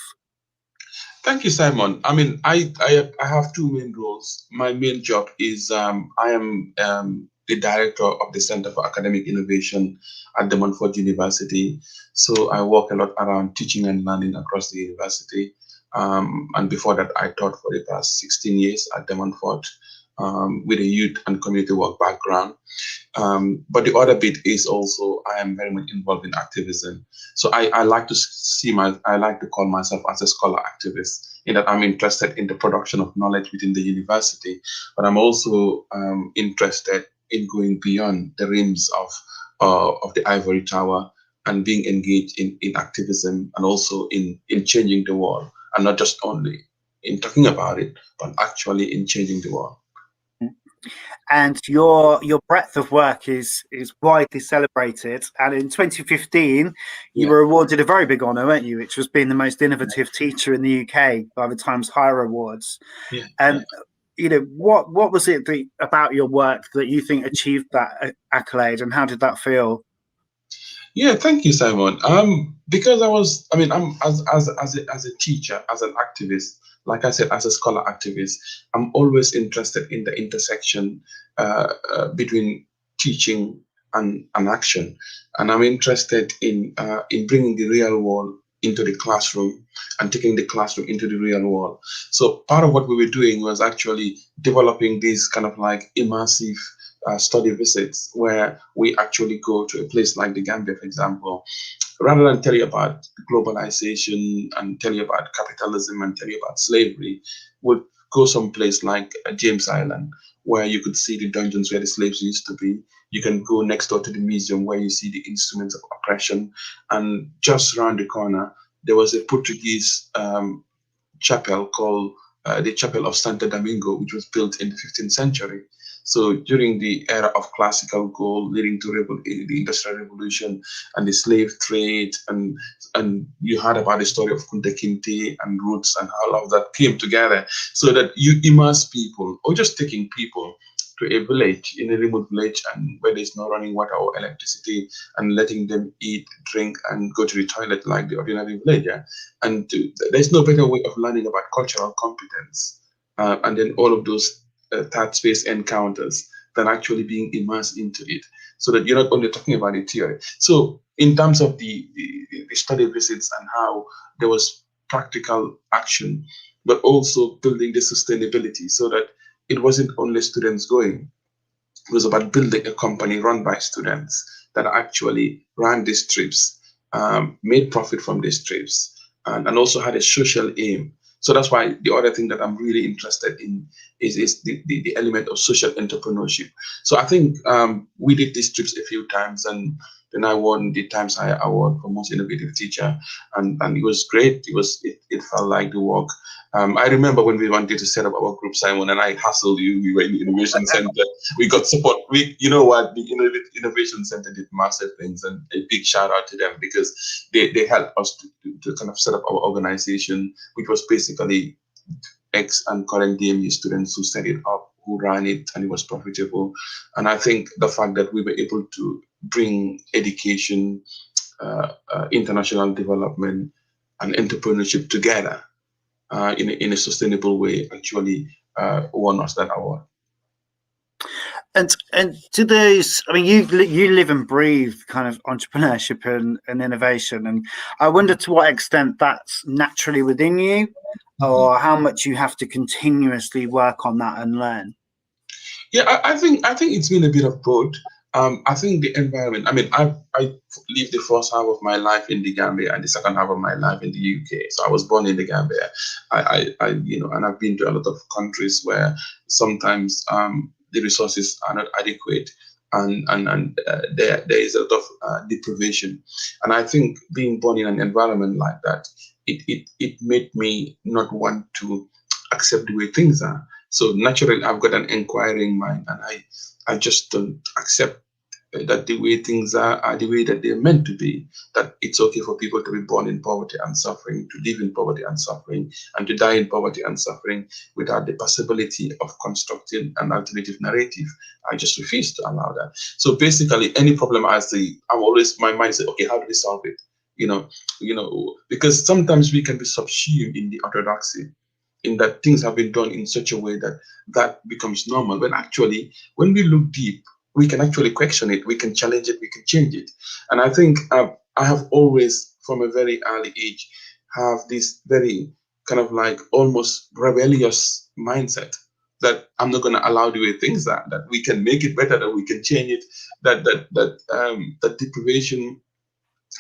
Thank you, Simon. I mean, I have two main roles. My main job is I am the director of the Center for Academic Innovation at De Montfort University. So I work a lot around teaching and learning across the university. And before that, I taught for the past 16 years at De Montfort with a youth and community work background. But the other bit is also I am very much involved in activism. So I like to call myself as a scholar activist, in that I'm interested in the production of knowledge within the university, but I'm also interested in going beyond the rims of the ivory tower and being engaged in activism and also in changing the world, and not just only in talking about it, but actually in changing the world. And your breadth of work is widely celebrated. And in 2015, you were awarded a very big honour, weren't you? Which was being the most innovative teacher in the UK by the Times Higher Awards. And you know, what was it about your work that you think achieved that accolade, and how did that feel? Yeah, thank you, Simon. Because I'm as a teacher, as an activist, like I said, as a scholar activist, I'm always interested in the intersection between teaching and action, and I'm interested in bringing the real world into the classroom and taking the classroom into the real world. So part of what we were doing was actually developing these kind of like immersive study visits, where we actually go to a place like the Gambia, for example, rather than tell you about globalization and tell you about capitalism and tell you about slavery, would go someplace like James Island, where you could see the dungeons where the slaves used to be. You can go next door to the museum where you see the instruments of oppression. And just around the corner, there was a Portuguese chapel called the Chapel of Santo Domingo, which was built in the 15th century. So during the era of classical gold, leading to the Industrial Revolution and the slave trade, and you heard about the story of Kunta Kinte and Roots, and all of that came together so that you immerse people, or just taking people to a village, in a remote village, and where there's no running water or electricity, and letting them eat, drink, and go to the toilet like the ordinary villager. And there's no better way of learning about cultural competence. And then all of those third space encounters than actually being immersed into it, so that you're not only talking about the theory. So in terms of the study visits and how there was practical action, but also building the sustainability, so that it wasn't only students going. It was about building a company run by students that actually ran these trips, made profit from these trips, and also had a social aim. So that's why the other thing that I'm really interested in is the element of social entrepreneurship. So I think we did these trips a few times, and then I won the Times Higher Award for Most Innovative Teacher, and it was great. It felt like the work. I remember when we wanted to set up our group, Simon, and I hassled you. We were in the Innovation Center. We got support. You know what? The Innovation Center did massive things, and a big shout out to them, because they helped us to kind of set up our organization, which was basically ex and current DMU students who set it up, who ran it, and it was profitable. And I think the fact that we were able to bring education, international development, and entrepreneurship together in a sustainable way actually won us that award. And to those, I mean, you live and breathe kind of entrepreneurship and innovation, and I wonder to what extent that's naturally within you, or how much you have to continuously work on that and learn. Yeah, I think it's been a bit of both. I think the environment. I mean, I lived the first half of my life in the Gambia and the second half of my life in the UK. So I was born in the Gambia. You know, and I've been to a lot of countries where sometimes the resources are not adequate, and there is a lot of deprivation. And I think being born in an environment like that, it made me not want to accept the way things are. So naturally, I've got an inquiring mind, and I just don't accept that the way things are the way that they're meant to be. That it's okay for people to be born in poverty and suffering, to live in poverty and suffering, and to die in poverty and suffering without the possibility of constructing an alternative narrative. I just refuse to allow that. So basically, any problem I see, I'm always my mind says, okay, how do we solve it? Because sometimes we can be subsumed in the orthodoxy, in that things have been done in such a way that that becomes normal. When actually, when we look deep, we can actually question it, we can challenge it, we can change it. And I think I have always, from a very early age, have this very kind of like almost rebellious mindset that I'm not going to allow the way things are, that we can make it better, that we can change it, that deprivation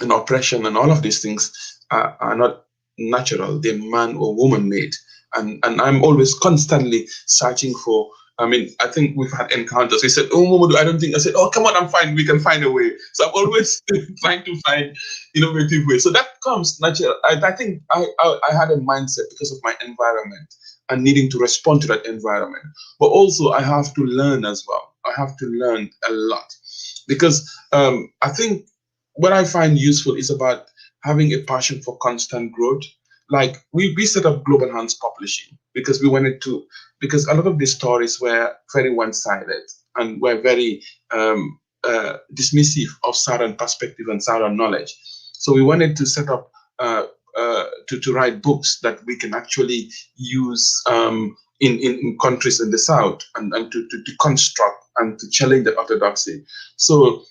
and oppression and all of these things are not natural, they're man or woman made. And I'm always constantly searching for, I mean, I think we've had encounters. He said, "Oh, Momodu, I don't think." I said, "Oh, come on, I'm fine. We can find a way." So I'm always trying to find innovative ways. So that comes natural. I think I had a mindset because of my environment and needing to respond to that environment. But also, I have to learn as well. I have to learn a lot because I think what I find useful is about having a passion for constant growth. Like we set up Global Hands Publishing because we wanted to, because a lot of these stories were very one-sided and were very dismissive of Southern perspective and Southern knowledge. So we wanted to set up to write books that we can actually use in countries in the South and to deconstruct and to challenge the orthodoxy. So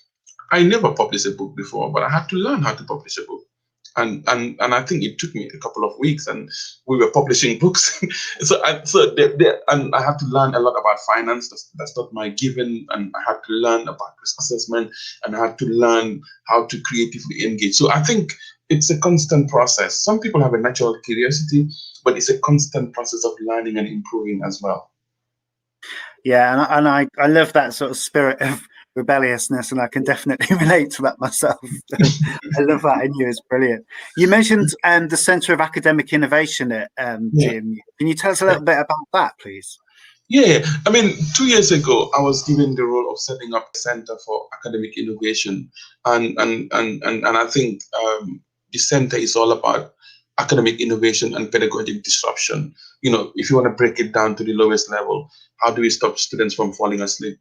I never published a book before, but I had to learn how to publish a book. And I think it took me a couple of weeks, and we were publishing books. And I had to learn a lot about finance. That's not my given. And I had to learn about risk assessment, and I had to learn how to creatively engage. So I think it's a constant process. Some people have a natural curiosity, but it's a constant process of learning and improving as well. Yeah, and I love that sort of spirit of rebelliousness, and I can definitely relate to that myself. I love that in you. It's brilliant. You mentioned the Centre of Academic Innovation at DMU. Can you tell us a little bit about that, please? Yeah, I mean, 2 years ago, I was given the role of setting up a Center for Academic Innovation, and I think the center is all about academic innovation and pedagogic disruption. You know, if you want to break it down to the lowest level, how do we stop students from falling asleep?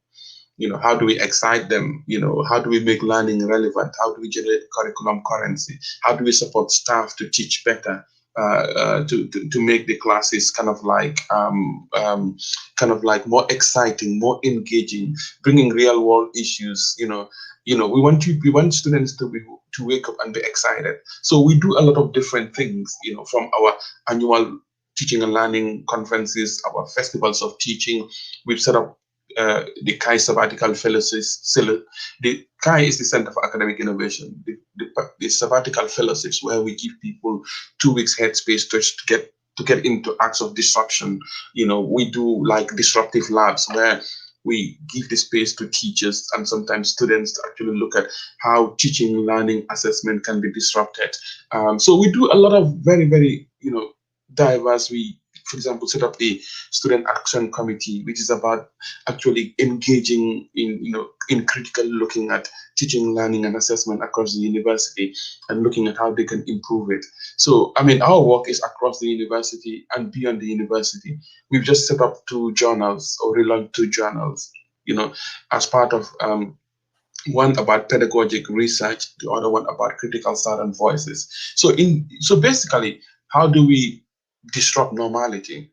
You know, how do we excite them? You know, how do we make learning relevant? How do we generate curriculum currency? How do we support staff to teach better? To make the classes kind of like more exciting, more engaging, bringing real world issues. We want students to wake up and be excited. So we do a lot of different things. You know, from our annual teaching and learning conferences, our festivals of teaching. We've set up the KAI sabbatical fellowships. The KAI is the Center for Academic Innovation. The sabbatical fellowships, where we give people 2 weeks headspace to get into acts of disruption. You know, we do like disruptive labs where we give the space to teachers and sometimes students to actually look at how teaching, learning, assessment can be disrupted. So we do a lot of very, very, diverse. We, for example, set up the Student Action Committee, which is about actually engaging in critically looking at teaching, learning, and assessment across the university and looking at how they can improve it. So, I mean, our work is across the university and beyond the university. We've just set up 2 journals, or relaunched 2 journals, as part of one about pedagogic research, the other one about critical Southern voices. So basically, how do we disrupt normality?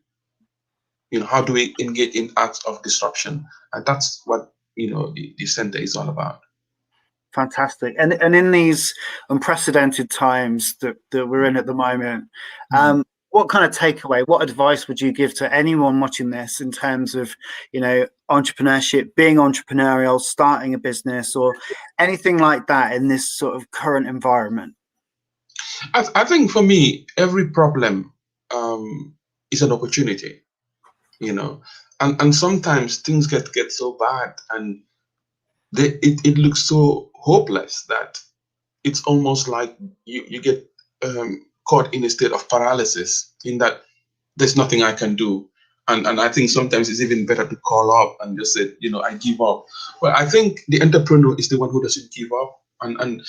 How do we engage in acts of disruption? And that's what the center is all about. Fantastic. And in these unprecedented times that we're in at the moment, what kind of takeaway, what advice would you give to anyone watching this in terms of, you know, entrepreneurship, being entrepreneurial, starting a business, or anything like that in this sort of current environment? I think for me, every problem is an opportunity, you know, and sometimes things get so bad and it looks so hopeless that it's almost like you get caught in a state of paralysis, in that there's nothing I can do. And I think sometimes it's even better to call up and just say, you know, I give up. Well, I think the entrepreneur is the one who doesn't give up, and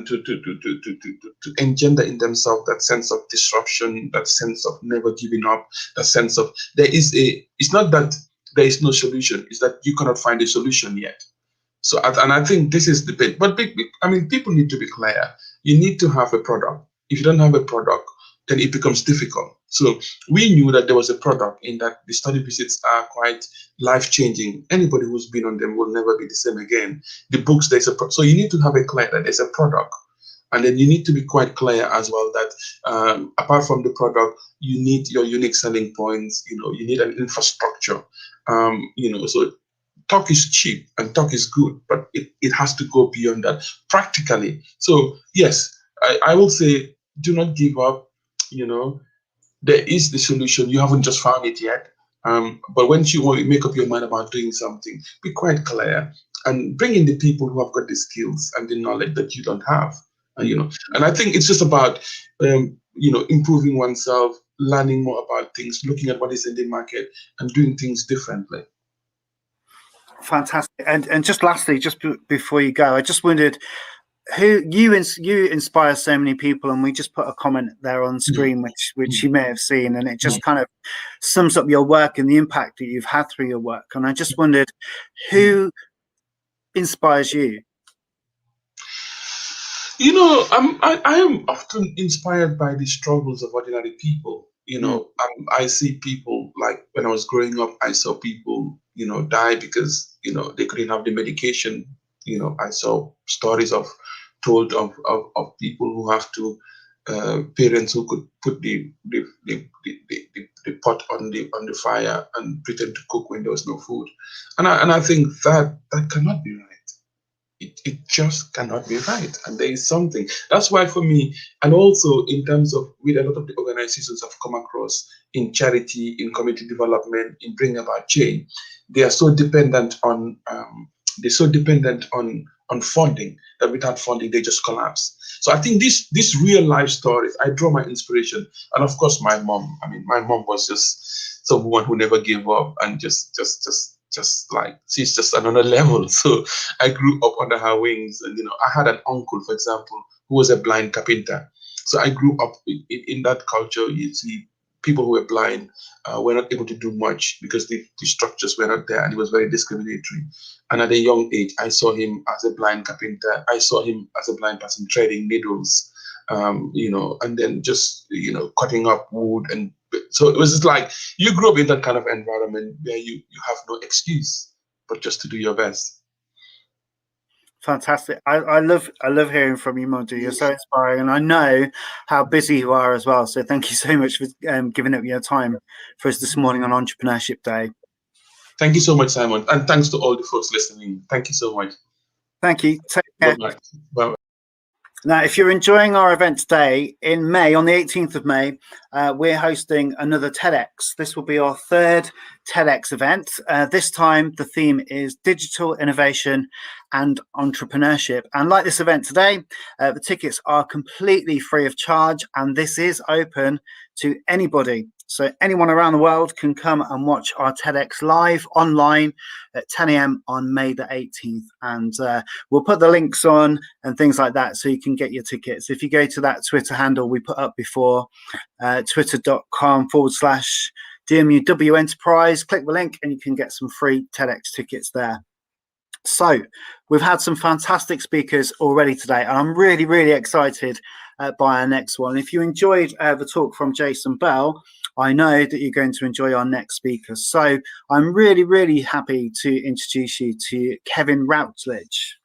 to engender in themselves that sense of disruption, that sense of never giving up, that sense of it's not that there is no solution, it's that you cannot find a solution yet. So, and I think this is the bit, but I mean, people need to be clear. You need to have a product. If you don't have a product, then it becomes difficult. So we knew that there was a product, in that the study visits are quite life-changing. Anybody who's been on them will never be the same again. The books, so you need to have a clear that there's a product. And then you need to be quite clear as well that apart from the product, you need your unique selling points. You know, you need an infrastructure. You know, so talk is cheap and talk is good, but it has to go beyond that practically. So yes, I will say, do not give up. You know, there is the solution. You haven't just found it yet. But once you want to make up your mind about doing something, be quite clear and bring in the people who have got the skills and the knowledge that you don't have. You know, and I think it's just about you know, improving oneself, learning more about things, looking at what is in the market, and doing things differently. Fantastic. And just lastly, just before you go, I just wondered, who you inspire so many people, and we just put a comment there on screen which you may have seen, and it just kind of sums up your work and the impact that you've had through your work. And I just wondered, who inspires you? You know, I am often inspired by the struggles of ordinary people. You know, I see people, like when I was growing up, I saw people, you know, die because, you know, they couldn't have the medication. You know, I saw stories told of people who have to parents who could put the pot on the fire and pretend to cook when there was no food, and I think that cannot be right. It just cannot be right, and there is something. That's why for me, and also in terms of with a lot of the organizations I've come across in charity, in community development, in bringing about change, they are so dependent on funding that without funding they just collapse. So I think these real life stories, I draw my inspiration, and of course my mom. I mean, my mom was just someone who never gave up, and just like, she's just another level. So I grew up under her wings, and you know, I had an uncle, for example, who was a blind carpenter. So I grew up in that culture. You see, people who were blind were not able to do much because the structures were not there, and it was very discriminatory. And at a young age, I saw him as a blind carpenter. I saw him as a blind person threading needles, you know, and then just, you know, cutting up wood. And so it was just like, you grew up in that kind of environment where you have no excuse but just to do your best. Fantastic. I love hearing from you, Modu. You're so inspiring, and I know how busy you are as well. So thank you so much for giving up your time for us this morning on Entrepreneurship Day. Thank you so much, Simon, and thanks to all the folks listening. Thank you so much. Thank you. Take care. Bye. Now, if you're enjoying our event today, in May, on the 18th of May, we're hosting another TEDx. This will be our third TEDx event. This time, the theme is digital innovation and entrepreneurship. And like this event today, the tickets are completely free of charge, and this is open to anybody. So anyone around the world can come and watch our TEDx live online at 10 a.m. on May the 18th. And we'll put the links on and things like that so you can get your tickets. If you go to that Twitter handle we put up before, twitter.com/DMU Enterprise, click the link and you can get some free TEDx tickets there. So we've had some fantastic speakers already today, and I'm really, really excited by our next one. If you enjoyed the talk from Jason Bell, I know that you're going to enjoy our next speaker. So I'm really, really happy to introduce you to Kevin Routledge.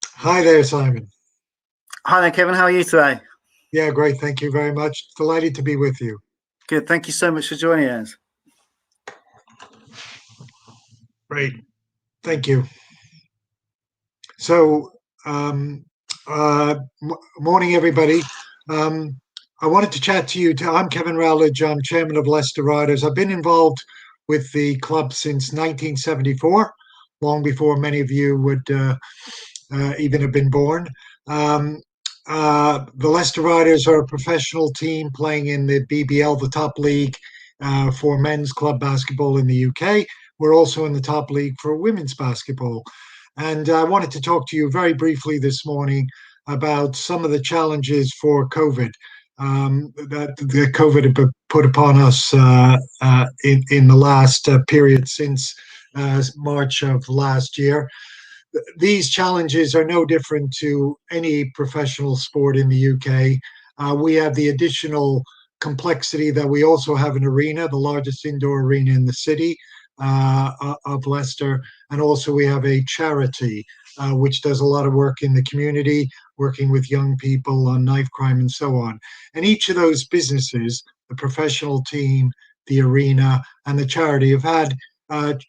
Hi there, Simon. Hi there, Kevin. How are you today? Yeah, great. Thank you very much. Delighted to be with you. Good. Thank you so much for joining us. Great. Thank you. So, morning, everybody. I wanted to chat to you. I'm Kevin Rowledge. I'm chairman of Leicester Riders. I've been involved with the club since 1974, long before many of you would even have been born. The Leicester Riders are a professional team playing in the BBL, the top league for men's club basketball in the UK. We're also in the top league for women's basketball. And I wanted to talk to you very briefly this morning about some of the challenges for COVID that the COVID had put upon us in the last period since March of last year. These challenges are no different to any professional sport in the UK. We have the additional complexity that we also have an arena, the largest indoor arena in the city of Leicester. And also we have a charity which does a lot of work in the community, working with young people on knife crime and so on. And each of those businesses, the professional team, the arena, and the charity have had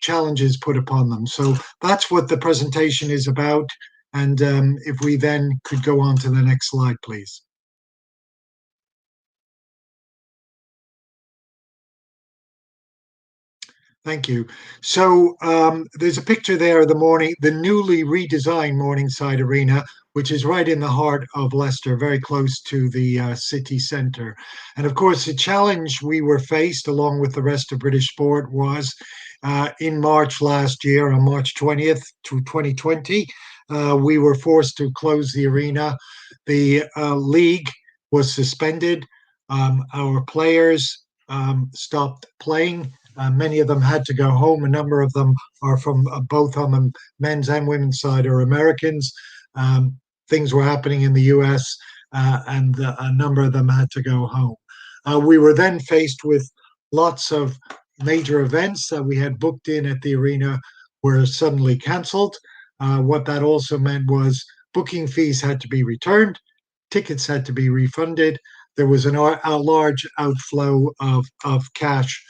challenges put upon them. So that's what the presentation is about. And if we then could go on to the next slide, please. Thank you. So there's a picture there of the newly redesigned Morningside Arena, which is right in the heart of Leicester, very close to the city centre. And of course, the challenge we were faced, along with the rest of British sport, was in March last year, on March 20th to 2020, we were forced to close the arena. The league was suspended. Our players stopped playing. Many of them had to go home. A number of them are from both on the men's and women's side are Americans. Things were happening in the US and a number of them had to go home. We were then faced with lots of major events that we had booked in at the arena were suddenly cancelled. What that also meant was booking fees had to be returned, tickets had to be refunded. There was a large outflow of cash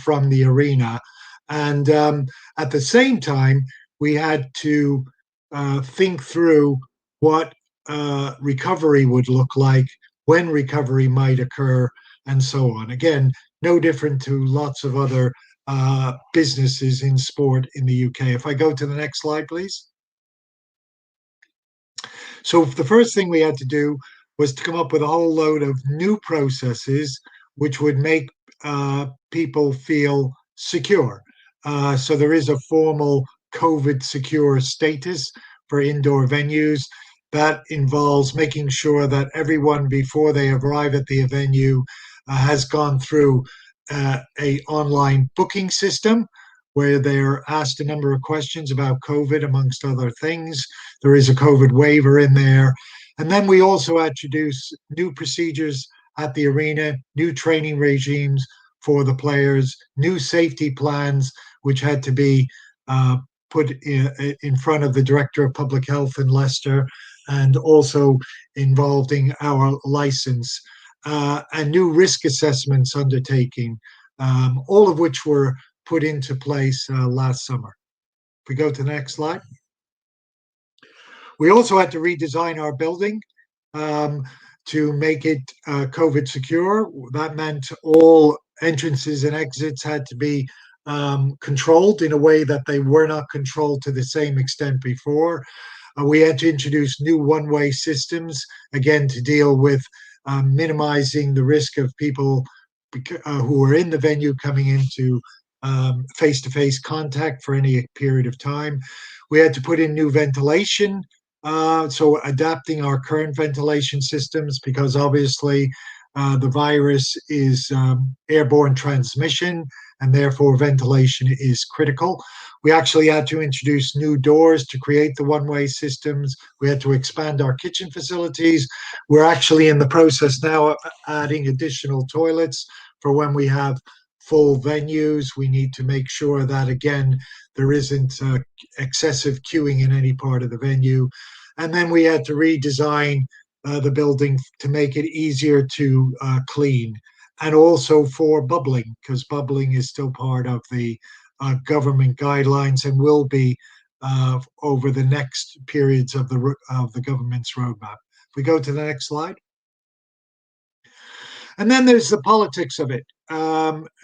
from the arena. And at the same time, we had to think through what recovery would look like, when recovery might occur, and so on. Again, no different to lots of other businesses in sport in the UK. If I go to the next slide, please. So the first thing we had to do was to come up with a whole load of new processes which would make people feel secure. So there is a formal COVID secure status for indoor venues that involves making sure that everyone before they arrive at the venue has gone through a online booking system where they're asked a number of questions about COVID, amongst other things. There is a COVID waiver in there. And then we also introduce new procedures at the arena, new training regimes for the players, new safety plans, which had to be put in front of the Director of Public Health in Leicester, and also involving our license, and new risk assessments undertaking, all of which were put into place last summer. If we go to the next slide. We also had to redesign our building to make it COVID secure. That meant all entrances and exits had to be controlled in a way that they were not controlled to the same extent before. We had to introduce new one-way systems, again, to deal with minimizing the risk of people who are in the venue coming into face-to-face contact for any period of time. We had to put in new ventilation, so adapting our current ventilation systems, because obviously the virus is airborne transmission, and therefore ventilation is critical. We actually had to introduce new doors to create the one-way systems. We had to expand our kitchen facilities. We're actually in the process now of adding additional toilets for when we have full venues. We need to make sure that, again, there isn't excessive queuing in any part of the venue. And then we had to redesign the building to make it easier to clean, and also for bubbling, because bubbling is still part of the government guidelines and will be over the next periods of the government's roadmap. If we go to the next slide. And then there's the politics of it,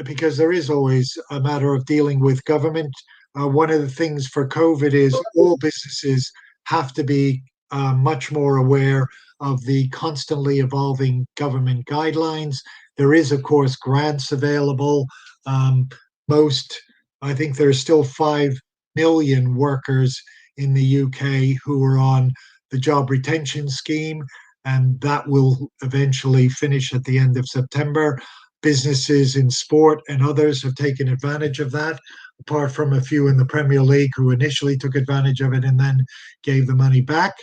because there is always a matter of dealing with government. One of the things for COVID is all businesses have to be much more aware of the constantly evolving government guidelines. There is, of course, grants available. I think there's still 5 million workers in the UK who are on the job retention scheme, and that will eventually finish at the end of September. Businesses in sport and others have taken advantage of that, apart from a few in the Premier League who initially took advantage of it and then gave the money back.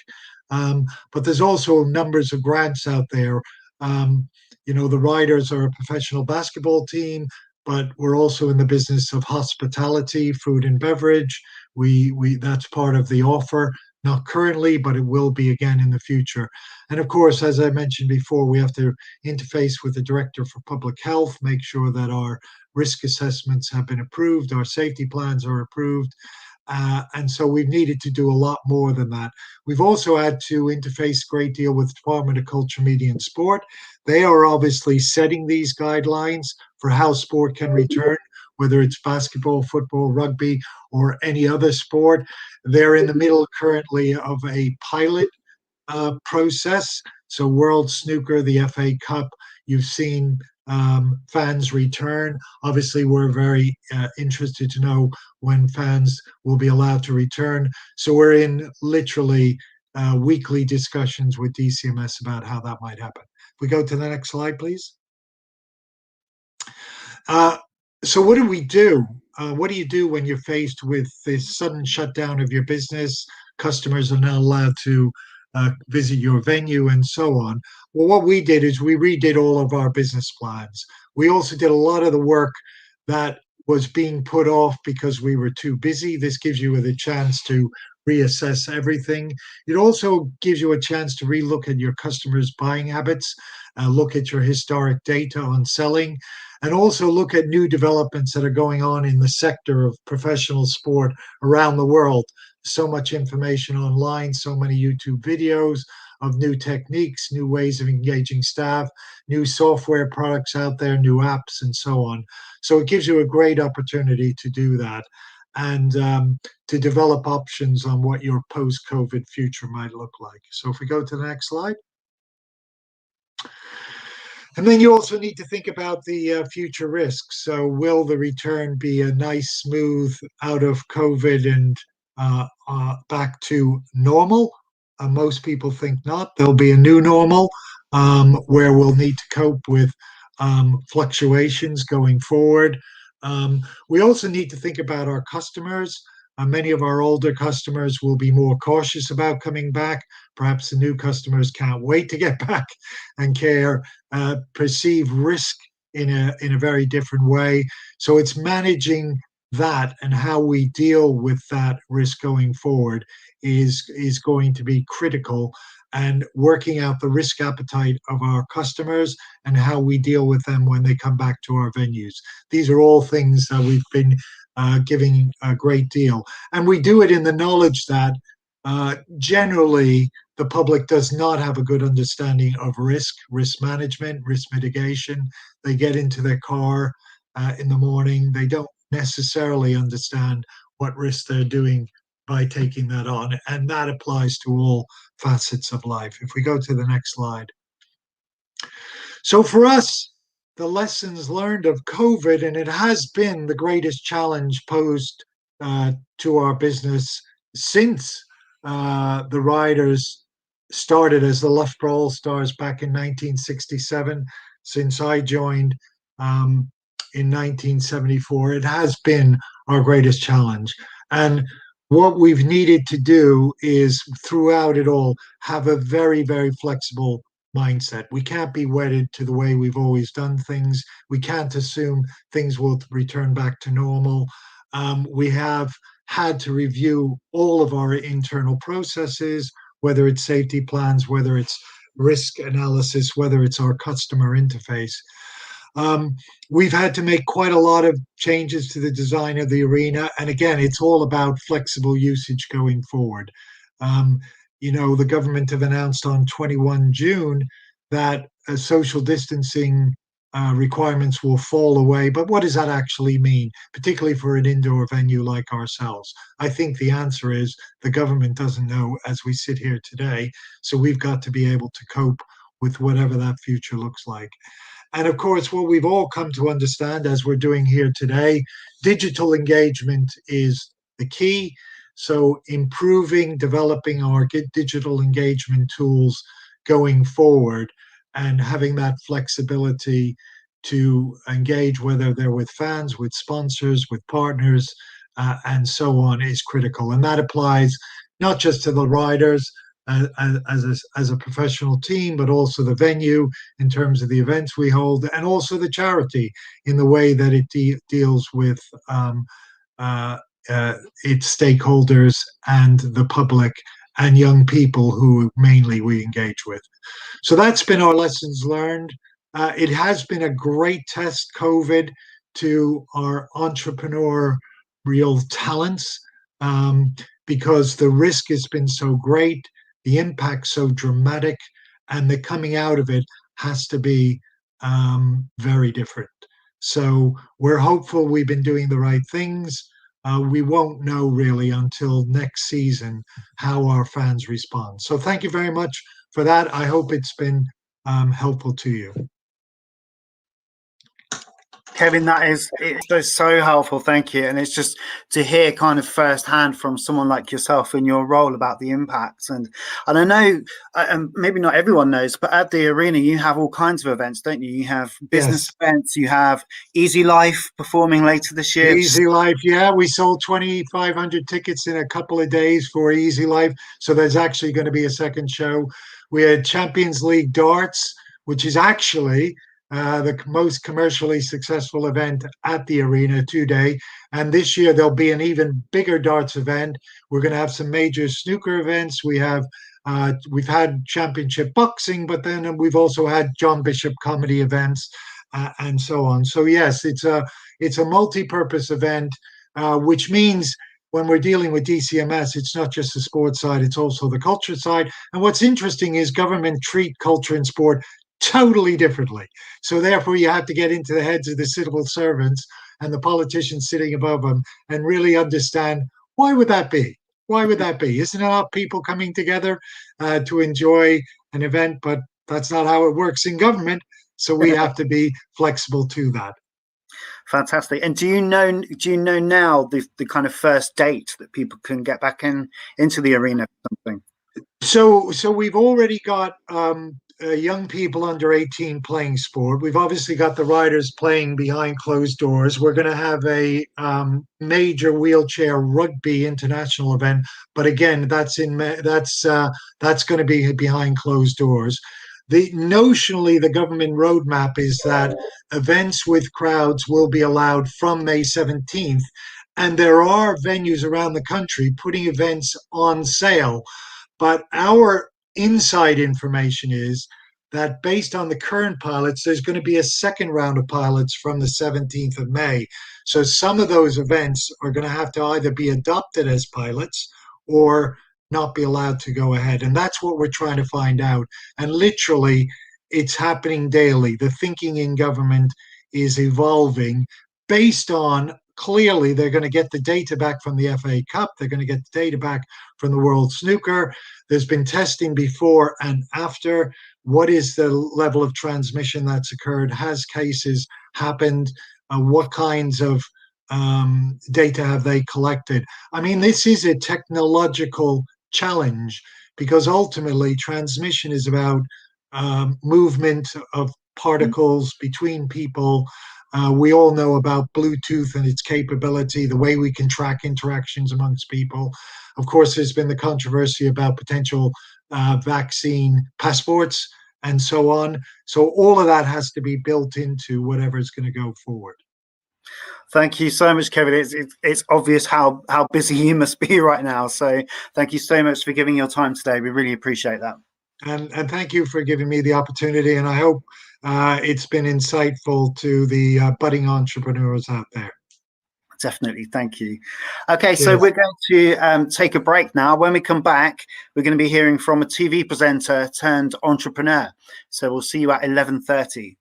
But there's also numbers of grants out there. The Riders are a professional basketball team, but we're also in the business of hospitality, food and beverage. That's part of the offer. Not currently, but it will be again in the future. And of course, as I mentioned before, we have to interface with the Director for Public Health, make sure that our risk assessments have been approved, our safety plans are approved. And so we've needed to do a lot more than that. We've also had to interface a great deal with the Department of Culture, Media and Sport. They are obviously setting these guidelines for how sport can return, whether it's basketball, football, rugby, or any other sport. They're in the middle currently of a pilot process. So World Snooker, the FA Cup, you've seen fans return. Obviously, we're very interested to know when fans will be allowed to return. So we're in literally weekly discussions with DCMS about how that might happen. If we go to the next slide, please. So what do we do? What do you do when you're faced with this sudden shutdown of your business? Customers are not allowed to visit your venue and so on. Well, what we did is we redid all of our business plans. We also did a lot of the work that was being put off because we were too busy. This gives you the chance to reassess everything. It also gives you a chance to relook at your customers' buying habits, look at your historic data on selling, and also look at new developments that are going on in the sector of professional sport around the world. So much information online, so many YouTube videos of new techniques, new ways of engaging staff, new software products out there, new apps, and so on. So it gives you a great opportunity to do that and to develop options on what your post-COVID future might look like. So if we go to the next slide. And then you also need to think about the future risks. So will the return be a nice, smooth out of COVID and back to normal? Most people think not. There'll be a new normal where we'll need to cope with fluctuations going forward. We also need to think about our customers. Many of our older customers will be more cautious about coming back. Perhaps the new customers can't wait to get back and perceive risk in a very different way. So it's managing that, and how we deal with that risk going forward is going to be critical, and working out the risk appetite of our customers and how we deal with them when they come back to our venues. These are all things that we've been giving a great deal. And we do it in the knowledge that generally the public does not have a good understanding of risk management, risk mitigation. They get into their car in the morning. They don't necessarily understand what risk they're doing by taking that on. And that applies to all facets of life. If we go to the next slide. So for us, the lessons learned of COVID, and it has been the greatest challenge posed to our business since the Riders started as the Loughborough All-Stars back in 1967, since I joined in 1974, it has been our greatest challenge. And what we've needed to do is, throughout it all, have a very, very flexible mindset. We can't be wedded to the way we've always done things. We can't assume things will return back to normal. We have had to review all of our internal processes, whether it's safety plans, whether it's risk analysis, whether it's our customer interface. We've had to make quite a lot of changes to the design of the arena. And again, it's all about flexible usage going forward. The government have announced on 21 June that social distancing requirements will fall away. But what does that actually mean, particularly for an indoor venue like ourselves? I think the answer is the government doesn't know as we sit here today. So we've got to be able to cope with whatever that future looks like. And of course, what we've all come to understand as we're doing here today, digital engagement is the key. So improving, developing our digital engagement tools going forward and having that flexibility to engage, whether they're with fans, with sponsors, with partners, and so on, is critical. And that applies not just to the riders as a professional team, but also the venue in terms of the events we hold, and also the charity in the way that it deals with its stakeholders and the public and young people who mainly we engage with. So that's been our lessons learned. It has been a great test, COVID, to our entrepreneurial talents, because the risk has been so great, the impact so dramatic, and the coming out of it has to be very different. So we're hopeful we've been doing the right things. We won't know really until next season how our fans respond. So thank you very much for that. I hope it's been helpful to you. Kevin, it's so helpful. Thank you. And it's just to hear kind of firsthand from someone like yourself in your role about the impacts. And I know, and maybe not everyone knows, but at the arena, you have all kinds of events, don't you? You have business events, you have Easy Life performing later this year. Easy Life, yeah. We sold 2,500 tickets in a couple of days for Easy Life. So there's actually going to be a second show. We had Champions League darts, which is actually the most commercially successful event at the arena today. And this year there'll be an even bigger darts event. We're going to have some major snooker events. We've had championship boxing, but then we've also had John Bishop comedy events and so on. So yes, it's a multi-purpose event, which means when we're dealing with DCMS, it's not just the sports side, it's also the culture side. And what's interesting is government treat culture and sport totally differently. So therefore, you have to get into the heads of the civil servants and the politicians sitting above them and really understand, why would that be? Why would that be? Isn't it enough people coming together to enjoy an event? But that's not how it works in government. So we have to be flexible to that. Fantastic. And do you know now the kind of first date that people can get back into the arena for something? So we've already got young people under 18 playing sport. We've obviously got the riders playing behind closed doors. We're going to have a major wheelchair rugby international event, but again, that's going to be behind closed doors. Notionally, the government roadmap is that events with crowds will be allowed from May 17th, and there are venues around the country putting events on sale. But our inside information is that based on the current pilots, there's going to be a second round of pilots from the 17th of May. So some of those events are going to have to either be adopted as pilots or not be allowed to go ahead. And that's what we're trying to find out. And literally, it's happening daily. The thinking in government is evolving based on, clearly, they're going to get the data back from the FA Cup. They're going to get the data back from the World Snooker. There's been testing before and after. What is the level of transmission that's occurred? Has cases happened? What kinds of data have they collected? I mean, this is a technological challenge because ultimately transmission is about movement of particles between people. We all know about Bluetooth and its capability, the way we can track interactions amongst people. Of course, there's been the controversy about potential vaccine passports and so on. So all of that has to be built into whatever is going to go forward. Thank you so much, Kevin. It's obvious how busy you must be right now. So thank you so much for giving your time today. We really appreciate that. And thank you for giving me the opportunity. And I hope it's been insightful to the budding entrepreneurs out there. Definitely. Thank you. Okay, so Cheers. we're going to take a break now. When we come back, we're going to be hearing from a TV presenter turned entrepreneur. So we'll see you at 11:30.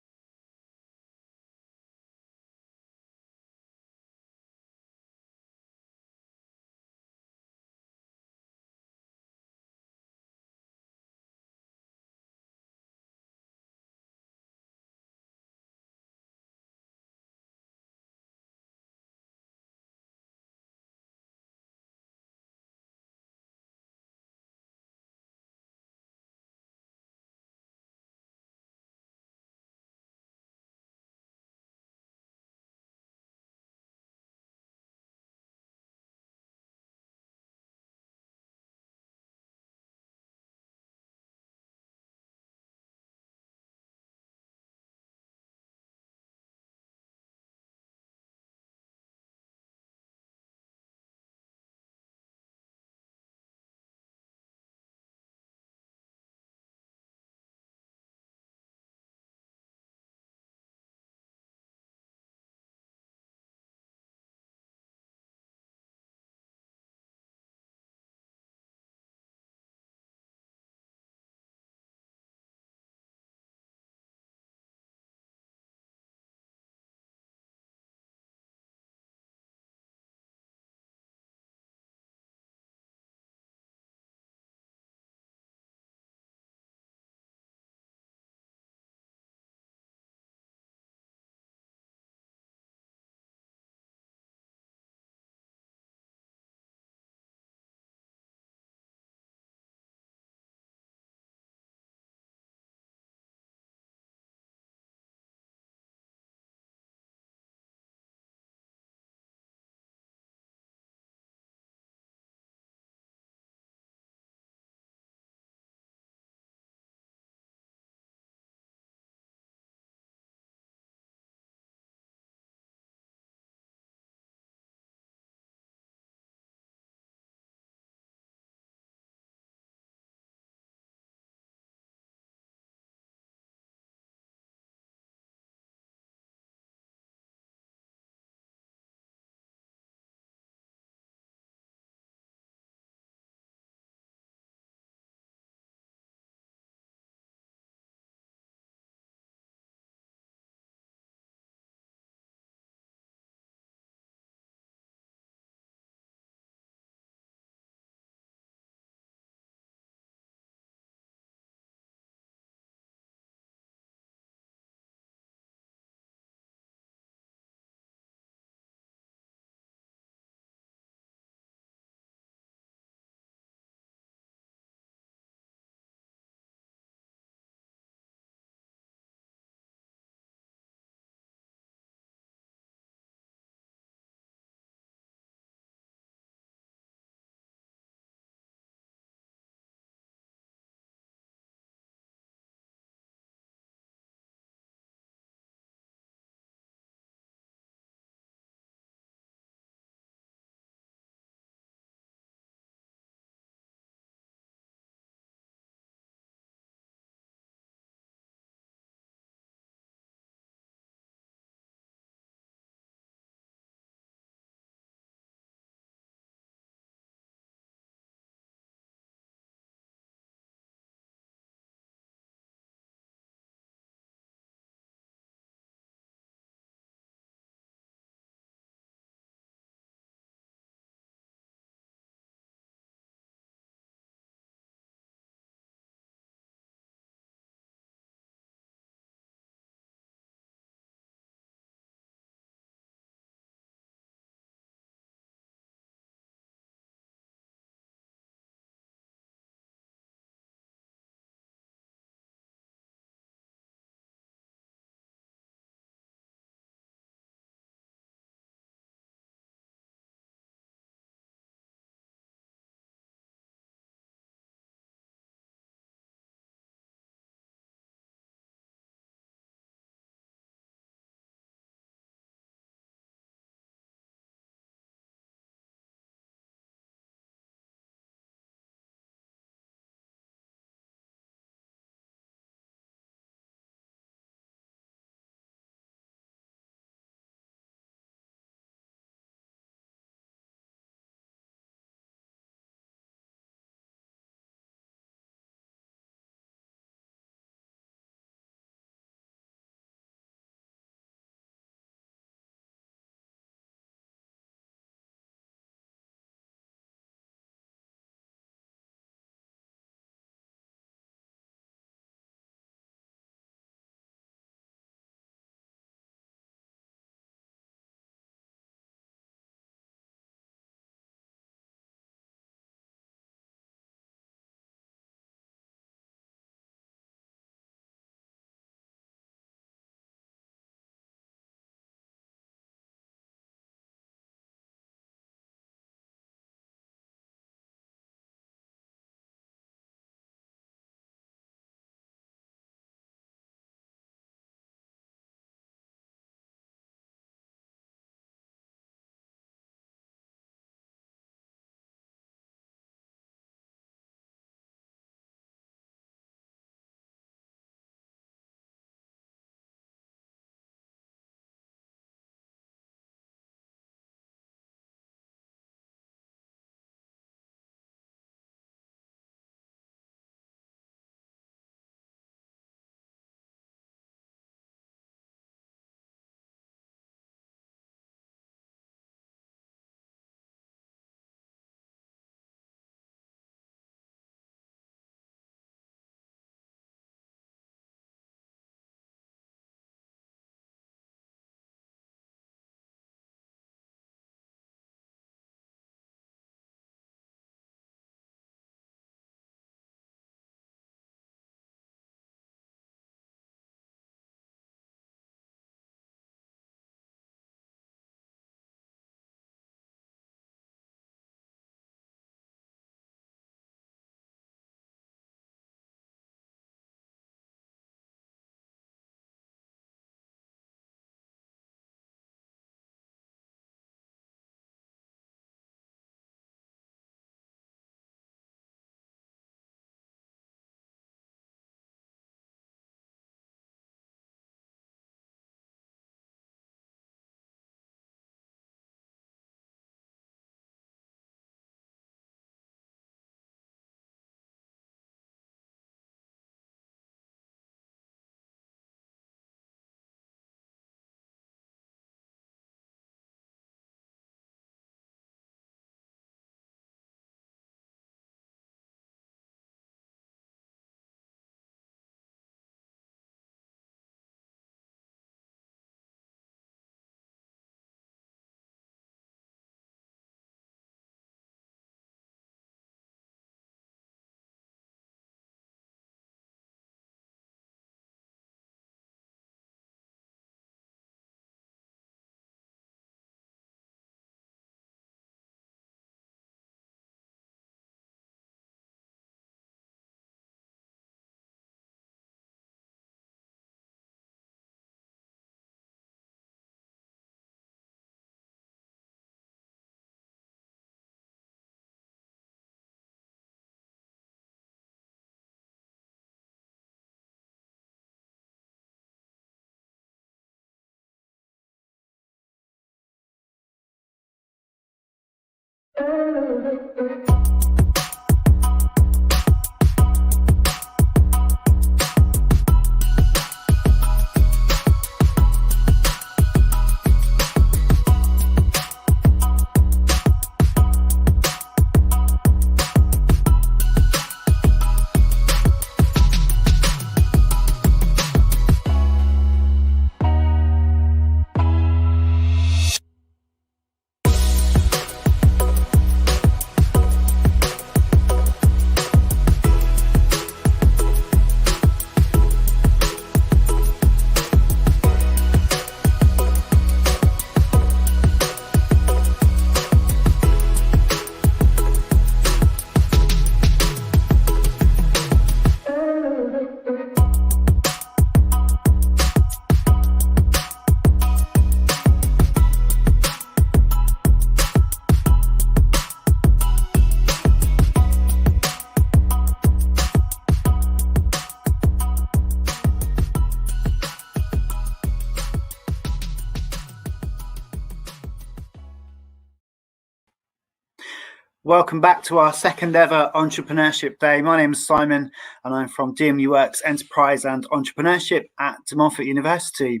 Welcome back to our second ever Entrepreneurship Day. My name is Simon and I'm from DMU Works Enterprise and Entrepreneurship at De Montfort University.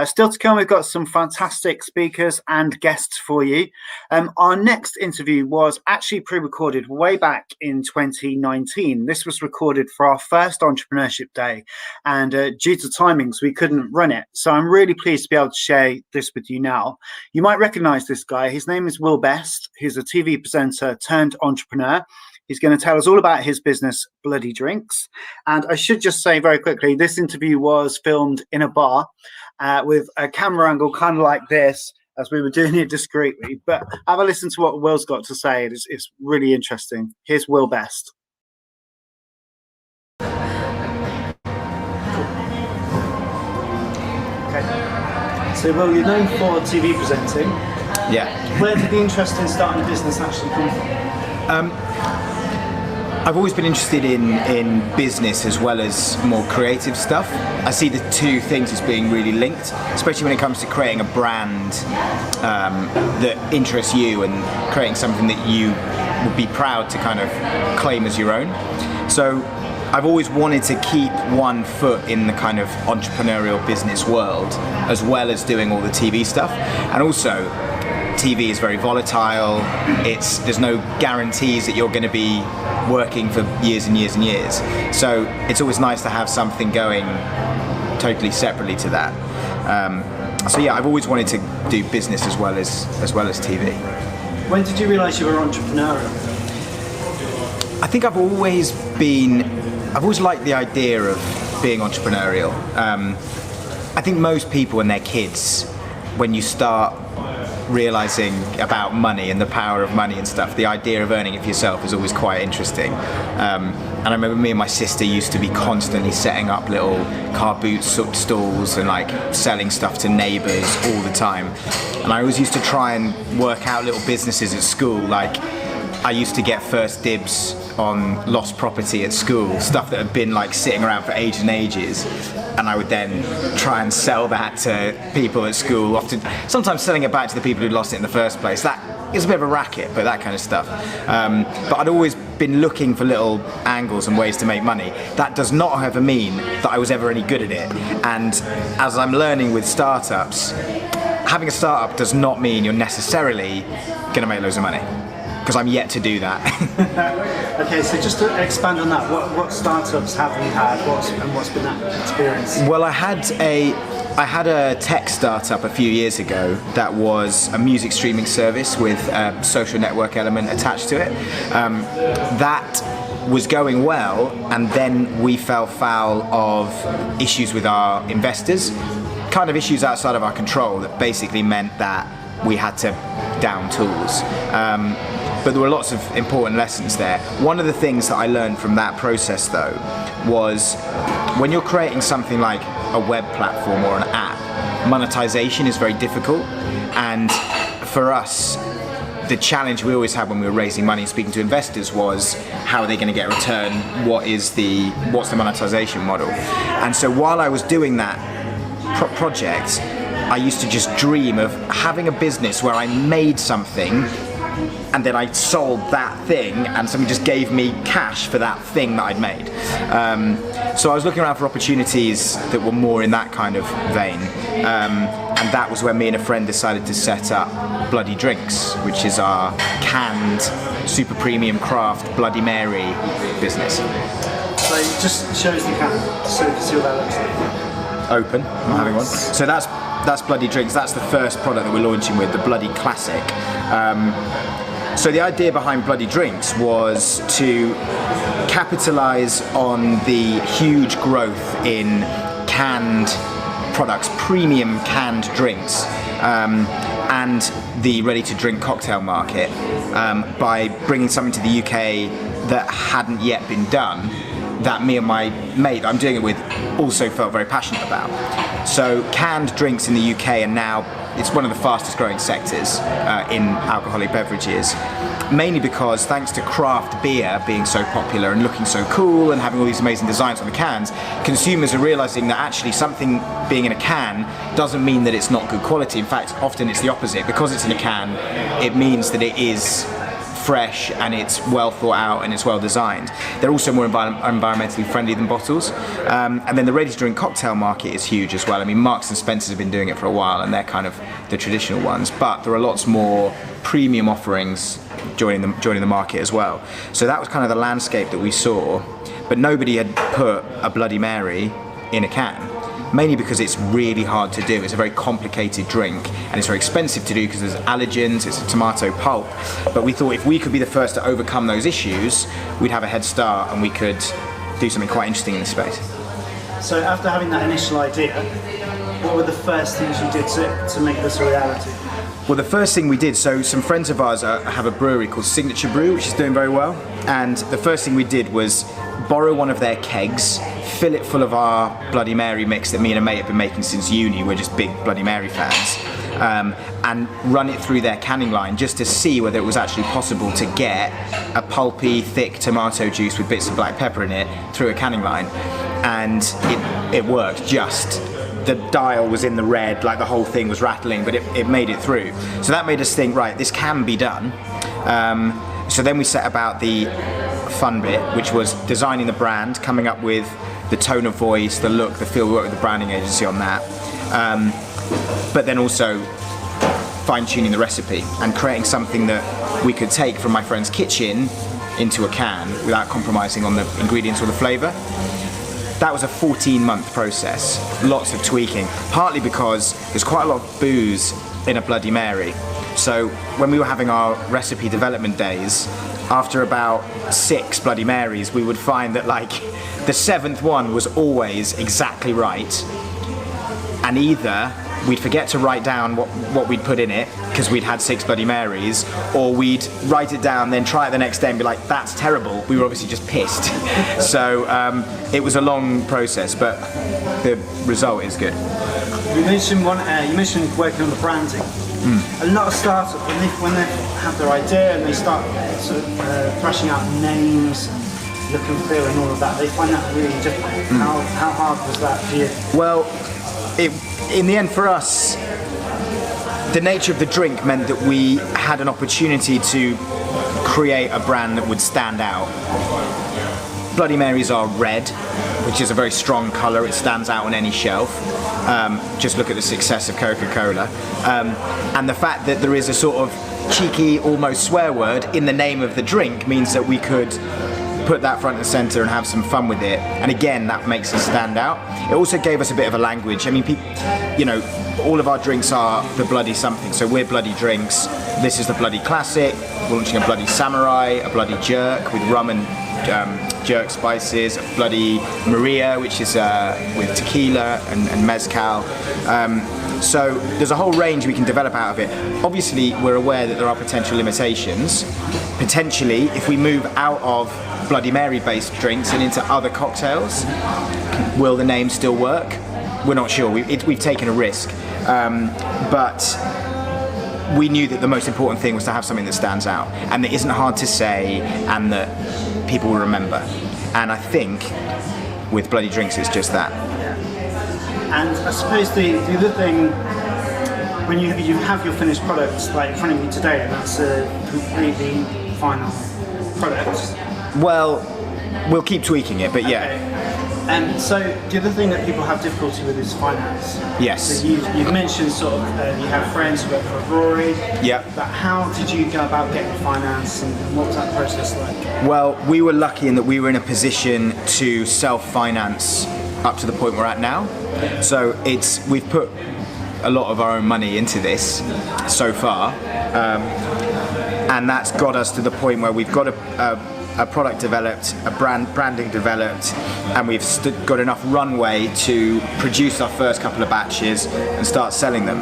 Still to come, we've got some fantastic speakers and guests for you. Our next interview was actually pre-recorded way back in 2019. This was recorded for our first Entrepreneurship Day, and due to timings, we couldn't run it. So I'm really pleased to be able to share this with you now. You might recognize this guy. His name is Will Best. He's a TV presenter turned entrepreneur. He's going to tell us all about his business, Bloody Drinks. And I should just say very quickly, this interview was filmed in a bar with a camera angle kind of like this, as we were doing it discreetly. But have a listen to what Will's got to say. It's really interesting. Here's Will Best. Okay. So, Will, you're known for TV presenting. Yeah. Where did the interest in starting a business actually come from? I've always been interested in business as well as more creative stuff. I see the two things as being really linked, especially when it comes to creating a brand that interests you and creating something that you would be proud to kind of claim as your own. So I've always wanted to keep one foot in the kind of entrepreneurial business world as well as doing all the TV stuff. And also, TV is very volatile. There's no guarantees that you're going to be working for years and years and years. So it's always nice to have something going totally separately to that. So yeah, I've always wanted to do business as well as TV. When did you realise you were entrepreneurial? I think I've always liked the idea of being entrepreneurial. I think most people when they're kids, when you start realizing about money and the power of money and stuff, the idea of earning it for yourself is always quite interesting. And I remember me and my sister used to be constantly setting up little car boot stalls and like selling stuff to neighbors all the time. And I always used to try and work out little businesses at school. Like I used to get first dibs on lost property at school, stuff that had been like sitting around for ages and ages, and I would then try and sell that to people at school, often sometimes selling it back to the people who'd lost it in the first place. That is a bit of a racket, but that kind of stuff. But I'd always been looking for little angles and ways to make money. That does not however mean that I was ever any good at it. And as I'm learning with startups, having a startup does not mean you're necessarily going to make loads of money, because I'm yet to do that. Okay, so just to expand on that, what startups have you had, and what's been that experience? Well, I had a tech startup a few years ago that was a music streaming service with a social network element attached to it. That was going well, and then we fell foul of issues with our investors, kind of issues outside of our control that basically meant that we had to down tools. But there were lots of important lessons there. One of the things that I learned from that process though was when you're creating something like a web platform or an app, monetization is very difficult. And for us, the challenge we always had when we were raising money and speaking to investors was how are they going to get a return? What's the monetization model? And so while I was doing that project, I used to just dream of having a business where I made something and then I sold that thing, and somebody just gave me cash for that thing that I'd made. So I was looking around for opportunities that were more in that kind of vein, and that was when me and a friend decided to set up Bloody Drinks, which is our canned, super premium craft Bloody Mary business. So it just shows the can, so you can see what that looks like. Open, I'm having one. So that's Bloody Drinks. That's the first product that we're launching with, the Bloody Classic. So the idea behind Bloody Drinks was to capitalize on the huge growth in canned products, premium canned drinks, and the ready-to-drink cocktail market by bringing something to the UK that hadn't yet been done, that me and my mate I'm doing it with also felt very passionate about. So canned drinks in the UK are now, it's one of the fastest growing sectors in alcoholic beverages, mainly because thanks to craft beer being so popular and looking so cool and having all these amazing designs on the cans, consumers are realizing that actually something being in a can doesn't mean that it's not good quality. In fact, often it's the opposite. Because it's in a can, it means that it is fresh and it's well thought out and it's well designed. They're also more environmentally friendly than bottles. And then the ready-to-drink cocktail market is huge as well. I mean, Marks and Spencer's have been doing it for a while and they're kind of the traditional ones, but there are lots more premium offerings joining the market as well. So that was kind of the landscape that we saw, but nobody had put a Bloody Mary in a can. Mainly because it's really hard to do. It's a very complicated drink and it's very expensive to do because there's allergens, it's a tomato pulp. But we thought if we could be the first to overcome those issues, we'd have a head start and we could do something quite interesting in this space. So after having that initial idea, what were the first things you did to make this a reality? Well, the first thing we did, so some friends of ours have a brewery called Signature Brew, which is doing very well. And the first thing we did was borrow one of their kegs, fill it full of our Bloody Mary mix that me and a mate have been making since uni. We're just big Bloody Mary fans. And run it through their canning line just to see whether it was actually possible to get a pulpy, thick tomato juice with bits of black pepper in it through a canning line. And it worked just. The dial was in the red, like the whole thing was rattling, but it made it through. So that made us think, right, this can be done. So then we set about the fun bit, which was designing the brand, coming up with the tone of voice, the look, the feel. We worked with the branding agency on that. But then also fine-tuning the recipe and creating something that we could take from my friend's kitchen into a can without compromising on the ingredients or the flavour. That was a 14-month process, lots of tweaking, partly because there's quite a lot of booze in a Bloody Mary. So when we were having our recipe development days, after about 6 Bloody Marys, we would find that like the 7th one was always exactly right, and either we'd forget to write down what we'd put in it because we'd had 6 Bloody Marys, or we'd write it down, then try it the next day and be like, that's terrible. We were obviously just pissed. So it was a long process, but the result is good. You mentioned working on the branding. A lot of startups, when they have their idea and they start sort of thrashing out names, look and feel and all of that, they find that really difficult. How hard was that for you? Well, in the end for us, the nature of the drink meant that we had an opportunity to create a brand that would stand out. Bloody Marys are red, which is a very strong colour. It stands out on any shelf. Just look at the success of Coca-Cola. And the fact that there is a sort of cheeky, almost swear word in the name of the drink means that we could put that front and centre and have some fun with it. And again, that makes us stand out. It also gave us a bit of a language. I mean, all of our drinks are the bloody something. So we're Bloody Drinks. This is the Bloody Classic. We're launching a Bloody Samurai, a Bloody Jerk with rum and jerk spices, a Bloody Maria, which is with tequila and mezcal. So there's a whole range we can develop out of it. Obviously, we're aware that there are potential limitations. Potentially, if we move out of Bloody Mary-based drinks and into other cocktails, will the name still work? We're not sure. We've taken a risk, but we knew that the most important thing was to have something that stands out and that isn't hard to say and that people will remember. And I think with Bloody Drinks, it's just that. And I suppose the other thing when you have your finished products like in front of you today, and that's a completely final product. Well, we'll keep tweaking it, but yeah. Okay. And so the other thing that people have difficulty with is finance. Yes. So you've mentioned sort of you have friends who work for Rory. Yeah. But how did you go about getting finance, and what was that process like? Well, we were lucky in that we were in a position to self-finance up to the point we're at now. So we've put a lot of our own money into this so far, and that's got us to the point where we've got a product developed, a branding developed, and we've got enough runway to produce our first couple of batches and start selling them.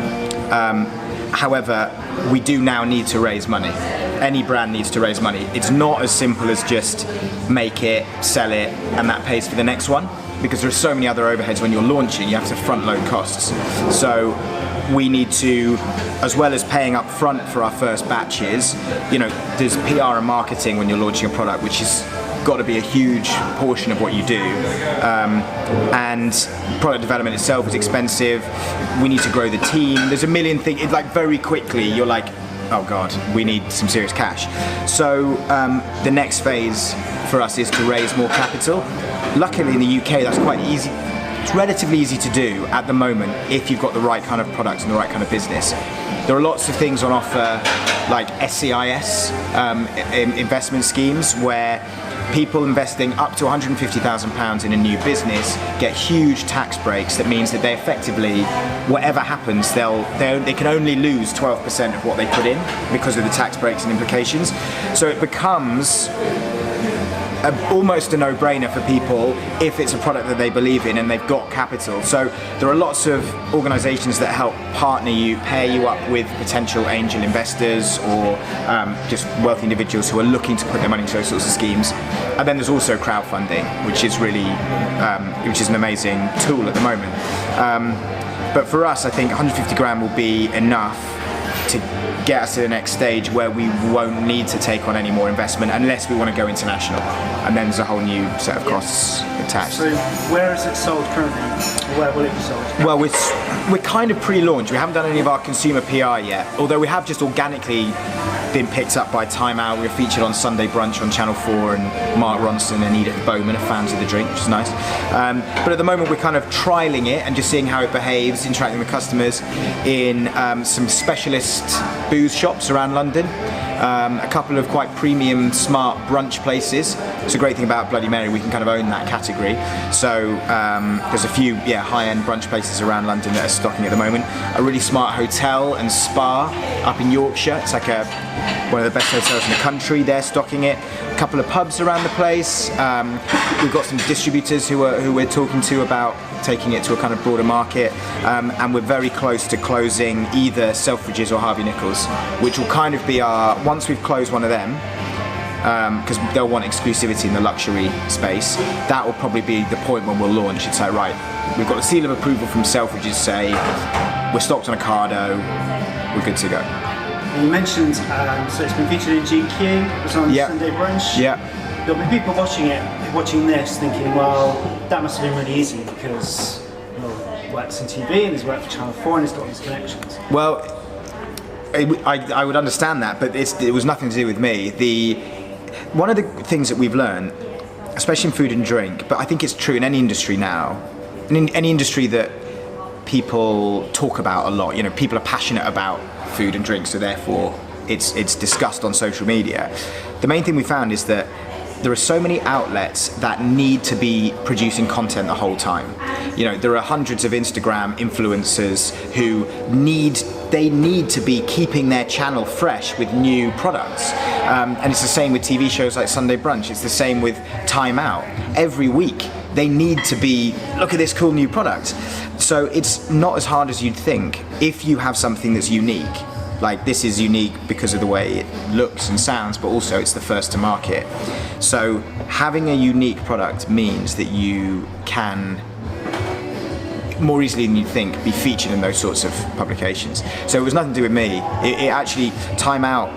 However, we do now need to raise money. Any brand needs to raise money. It's not as simple as just make it, sell it, and that pays for the next one, because there are so many other overheads when you're launching. You have to front load costs. So we need to, as well as paying up front for our first batches, there's PR and marketing when you're launching a product, which has got to be a huge portion of what you do. And product development itself is expensive. We need to grow the team. There's a million things. It's like very quickly you're like, oh God, we need some serious cash. So the next phase for us is to raise more capital. Luckily in the UK, that's quite easy. It's relatively easy to do at the moment if you've got the right kind of products and the right kind of business. There are lots of things on offer, like SCIS investment schemes, where people investing up to £150,000 in a new business get huge tax breaks. That means that they effectively, whatever happens, they can only lose 12% of what they put in because of the tax breaks and implications. So it becomes almost a no-brainer for people if it's a product that they believe in and they've got capital. So there are lots of organisations that help partner you, pair you up with potential angel investors or just wealthy individuals who are looking to put their money into those sorts of schemes. And then there's also crowdfunding, which is really, which is an amazing tool at the moment. But for us, I think 150 grand will be enough to get us to the next stage where we won't need to take on any more investment unless we want to go international, and then there's a whole new set of costs attached. So where is it sold currently? Where will it be sold? Well, we're kind of pre-launch. We haven't done any of our consumer PR yet, although we have just organically been picked up by Time Out. We were featured on Sunday Brunch on Channel 4, and Mark Ronson and Edith Bowman are fans of the drink, which is nice. But at the moment we're kind of trialling it and just seeing how it behaves, interacting with customers in some specialist booze shops around London. A couple of quite premium, smart brunch places. It's a great thing about Bloody Mary, we can kind of own that category. So there's a few high-end brunch places around London that are stocking at the moment. A really smart hotel and spa up in Yorkshire. It's like one of the best hotels in the country. They're stocking it. A couple of pubs around the place. We've got some distributors who we're talking to about taking it to a kind of broader market, and we're very close to closing either Selfridges or Harvey Nichols, which will kind of be our, once we've closed one of them, because they'll want exclusivity in the luxury space, that will probably be the point when we'll launch. It's like, right, we've got the seal of approval from Selfridges, say, we're stocked on Ocado, we're good to go. And you mentioned, so it's been featured in GQ, it was on Sunday Brunch. Yeah. There'll be people watching this thinking, well, that must have been really easy because he works in TV and he's worked for Channel 4 and he's got these connections. Well, I would understand that, but it was nothing to do with me. One of the things that we've learned, especially in food and drink, but I think it's true in any industry now, in any industry that people talk about a lot, people are passionate about food and drink, so therefore it's discussed on social media. The main thing we found is that there are so many outlets that need to be producing content the whole time. There are hundreds of Instagram influencers who need to be keeping their channel fresh with new products. And it's the same with TV shows like Sunday Brunch. It's the same with Time Out. Every week they need to be, look at this cool new product. So it's not as hard as you'd think if you have something that's unique. Like, this is unique because of the way it looks and sounds, but also it's the first to market. So having a unique product means that you can, more easily than you'd think, be featured in those sorts of publications. So it was nothing to do with me. It actually, Time Out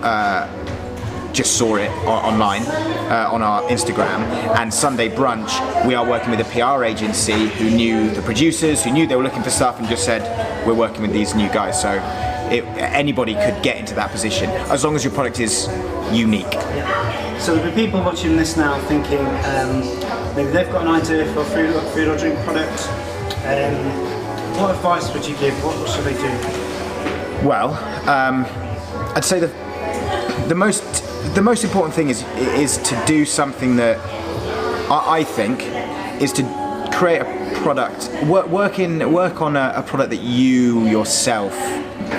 just saw it online on our Instagram, and Sunday Brunch, we are working with a PR agency who knew the producers, who knew they were looking for stuff, and just said, we're working with these new guys. So anybody could get into that position as long as your product is unique. So there'll be people watching this now thinking maybe they've got an idea for a food or drink product. What advice would you give? What should they do? Well, I'd say the most important thing is to do something that I think is to create a product, work on a product that you yourself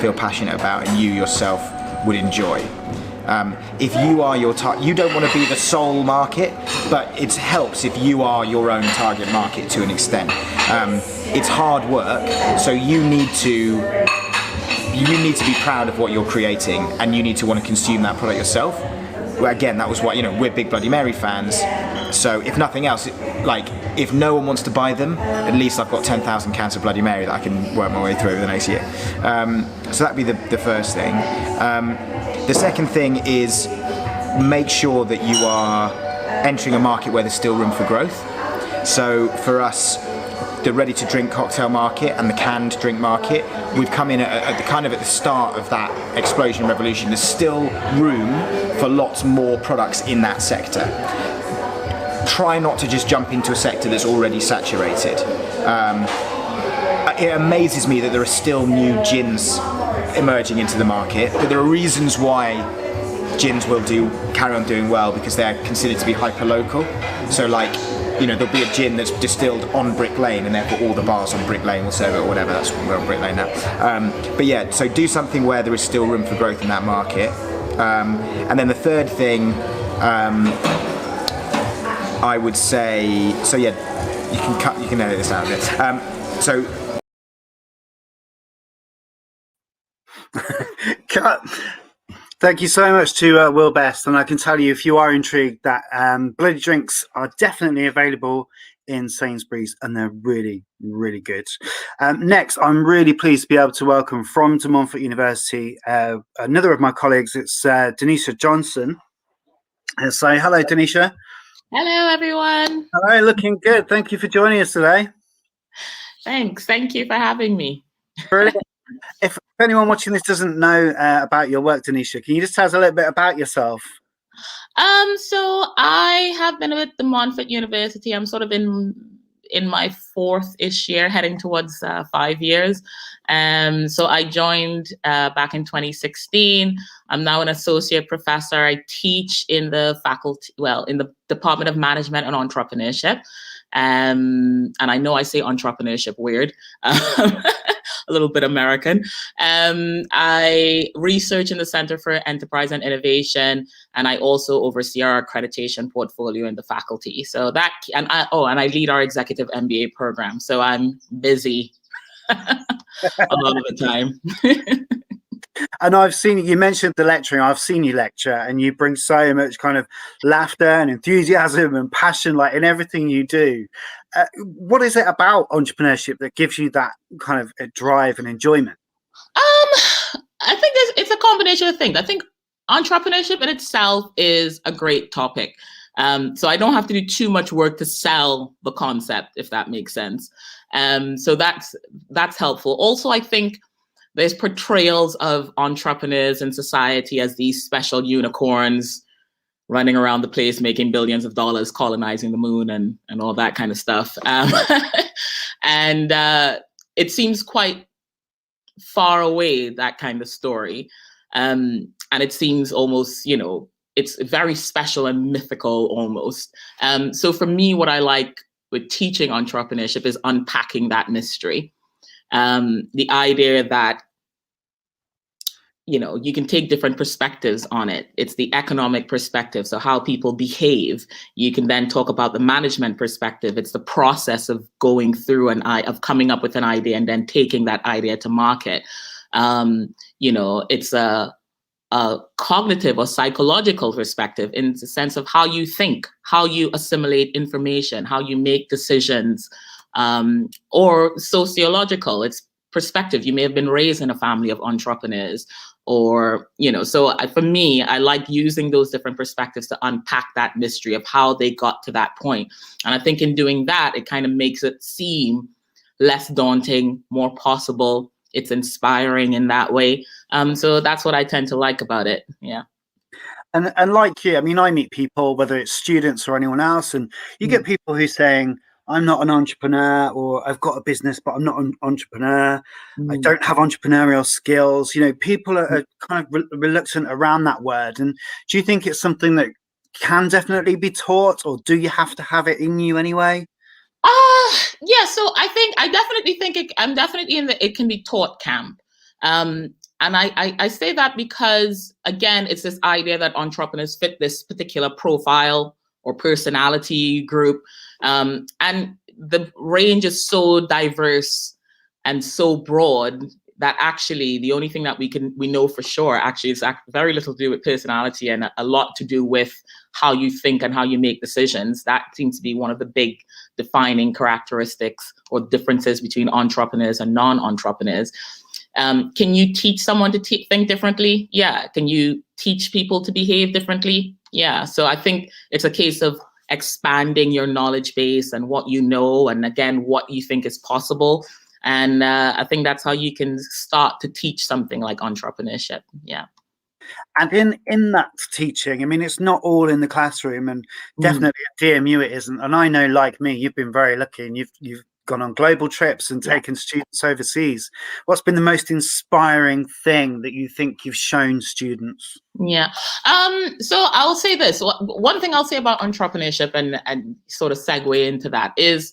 feel passionate about and you yourself would enjoy. If you are you don't want to be the sole market, but it helps if you are your own target market to an extent. It's hard work, so you need to be proud of what you're creating, and you need to want to consume that product yourself. Again, that was what, we're big Bloody Mary fans, so if nothing else, if no one wants to buy them, at least I've got 10,000 cans of Bloody Mary that I can work my way through over the next year. So that'd be the first thing. The second thing is make sure that you are entering a market where there's still room for growth. So for us, the ready-to-drink cocktail market and the canned drink market, we've come in at the start of that explosion revolution. There's still room for lots more products in that sector. Try not to just jump into a sector that's already saturated. It amazes me that there are still new gins emerging into the market, but there are reasons why gins will carry on doing well, because they're considered to be hyper-local. So there'll be a gin that's distilled on Brick Lane, and therefore all the bars on Brick Lane will serve it or whatever. We're on Brick Lane now. But yeah, so do something where there is still room for growth in that market. And then the third thing, I would say, so yeah, you can edit this out a bit. So Thank you so much to Will Best, and I can tell you, if you are intrigued, that bloody drinks are definitely available in Sainsbury's, and they're really, really good. Next, I'm really pleased to be able to welcome from De Montfort University another of my colleagues. It's Denisha Johnson. So hello, Denisha. Hello, everyone. Hello, looking good. Thank you for joining us today. Thanks. Thank you for having me. Brilliant. If anyone watching this doesn't know about your work, Denisha, can you just tell us a little bit about yourself? So I have been with De Montfort University. I'm sort of in my fourth-ish year, heading towards 5 years. So I joined back in 2016. I'm now an associate professor. I teach in the in the Department of Management and Entrepreneurship. And I know I say entrepreneurship weird. A little bit American. I research in the Center for Enterprise and Innovation, and I also oversee our accreditation portfolio in the faculty. So and I lead our executive MBA program. So I'm busy a lot of the time. And I've seen you mentioned the lecturing. I've seen you lecture, and you bring so much kind of laughter and enthusiasm and passion, in everything you do. What is it about entrepreneurship that gives you that kind of drive and enjoyment? I think it's a combination of things. I think entrepreneurship in itself is a great topic. So I don't have to do too much work to sell the concept, if that makes sense. So that's helpful. Also, I think there's portrayals of entrepreneurs in society as these special unicorns running around the place, making billions of dollars, colonizing the moon and all that kind of stuff. And it seems quite far away, that kind of story. And it seems almost, it's very special and mythical almost. So for me, what I like with teaching entrepreneurship is unpacking that mystery. The idea that, you can take different perspectives on it. It's the economic perspective, so how people behave. You can then talk about the management perspective. It's the process of going through of coming up with an idea and then taking that idea to market. It's a cognitive or psychological perspective in the sense of how you think, how you assimilate information, how you make decisions, or sociological. It's perspective. You may have been raised in a family of entrepreneurs, or, so for me, I like using those different perspectives to unpack that mystery of how they got to that point. And I think in doing that, it kind of makes it seem less daunting, more possible, it's inspiring in that way. So that's what I tend to like about it. Yeah. And like you, I mean, I meet people, whether it's students or anyone else, and you get people who saying, I'm not an entrepreneur, or I've got a business, but I'm not an entrepreneur. I don't have entrepreneurial skills. You know, people are kind of reluctant around that word. And do you think it's something that can definitely be taught, or do you have to have it in you anyway? Yeah, so I definitely think I'm definitely in the it can be taught camp. And I say that because, again, it's this idea that entrepreneurs fit this particular profile or personality group. And the range is so diverse and so broad that actually the only thing that we know for sure actually is very little to do with personality and a lot to do with how you think and how you make decisions. That seems to be one of the big defining characteristics or differences between entrepreneurs and non-entrepreneurs. Can you teach someone to think differently? Yeah. Can you teach people to behave differently? Yeah. So I think it's a case of expanding your knowledge base and what you know, and again, what you think is possible. And I think that's how you can start to teach something like entrepreneurship. Yeah. And in that teaching, I mean, it's not all in the classroom, and definitely at DMU it isn't. And I know, like me, you've been very lucky, and you've gone on global trips and taken students overseas. What's been the most inspiring thing that you think you've shown students? Yeah. So I'll say this. One thing I'll say about entrepreneurship and sort of segue into that is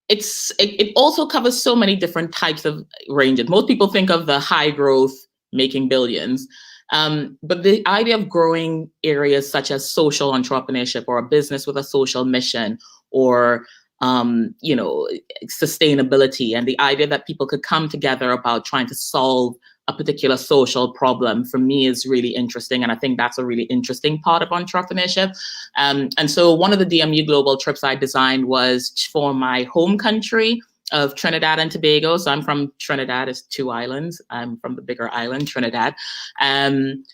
it also covers so many different types of ranges. Most people think of the high growth making billions. But the idea of growing areas such as social entrepreneurship or a business with a social mission or sustainability, and the idea that people could come together about trying to solve a particular social problem, for me is really interesting. And I think that's a really interesting part of entrepreneurship. And so one of the DMU global trips I designed was for my home country of Trinidad and Tobago. So I'm from Trinidad, it's 2 islands. I'm from the bigger island, Trinidad. And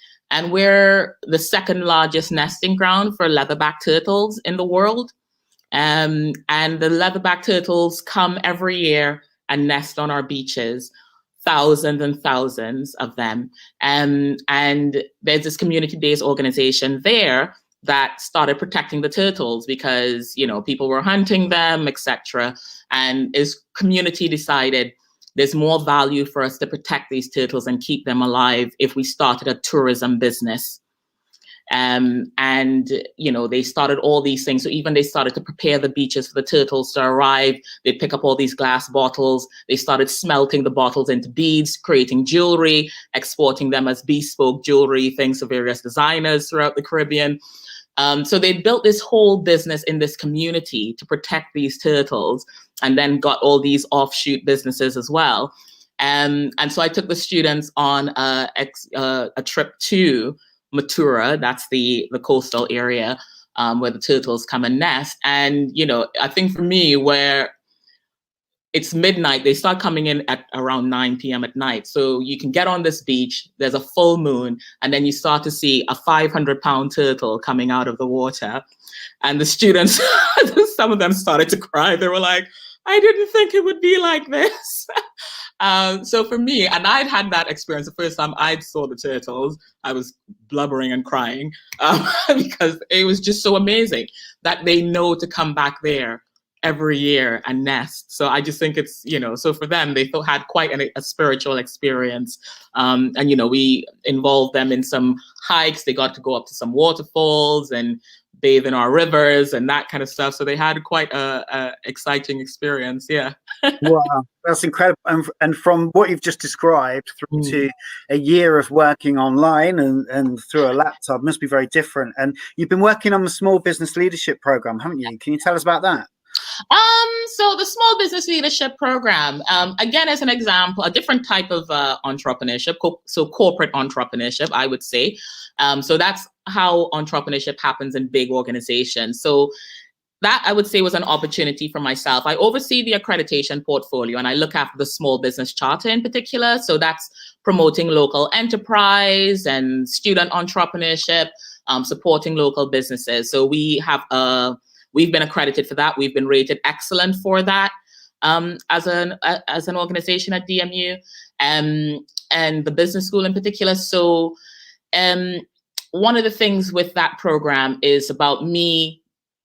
we're the second largest nesting ground for leatherback turtles in the world. And the leatherback turtles come every year and nest on our beaches, thousands and thousands of them. And there's this community-based organization there that started protecting the turtles because, people were hunting them, etc. And its community decided there's more value for us to protect these turtles and keep them alive if we started a tourism business. They started all these things. So even they started to prepare the beaches for the turtles to arrive. They pick up all these glass bottles. They started smelting the bottles into beads, creating jewelry, exporting them as bespoke jewelry, things for various designers throughout the Caribbean. So they built this whole business in this community to protect these turtles, and then got all these offshoot businesses as well. And so I took the students on a trip to Matura, that's the coastal area where the turtles come and nest. And, I think for me, where it's midnight, they start coming in at around 9 p.m. at night. So you can get on this beach, there's a full moon, and then you start to see a 500-pound turtle coming out of the water. And the students, some of them started to cry. They were like, I didn't think it would be like this. So for me, and I'd had that experience the first time I saw the turtles, I was blubbering and crying because it was just so amazing that they know to come back there every year and nest. So I just think it's, so for them, they had quite a spiritual experience. And, we involved them in some hikes. They got to go up to some waterfalls and bathe in our rivers and that kind of stuff. So they had quite a exciting experience. Yeah. Wow, that's incredible. And from what you've just described through to a year of working online and through a laptop must be very different. And you've been working on the Small Business Leadership Program, haven't you? Can you tell us about that? So the Small Business Leadership Program, again, as an example, a different type of entrepreneurship, so corporate entrepreneurship, I would say. So that's how entrepreneurship happens in big organizations. So that, I would say, was an opportunity for myself. I oversee the accreditation portfolio, and I look after the Small Business Charter in particular. So that's promoting local enterprise and student entrepreneurship, supporting local businesses. So we've been accredited for that. We've been rated excellent for that. as an organization at DMU, and the business school in particular. So one of the things with that program is about me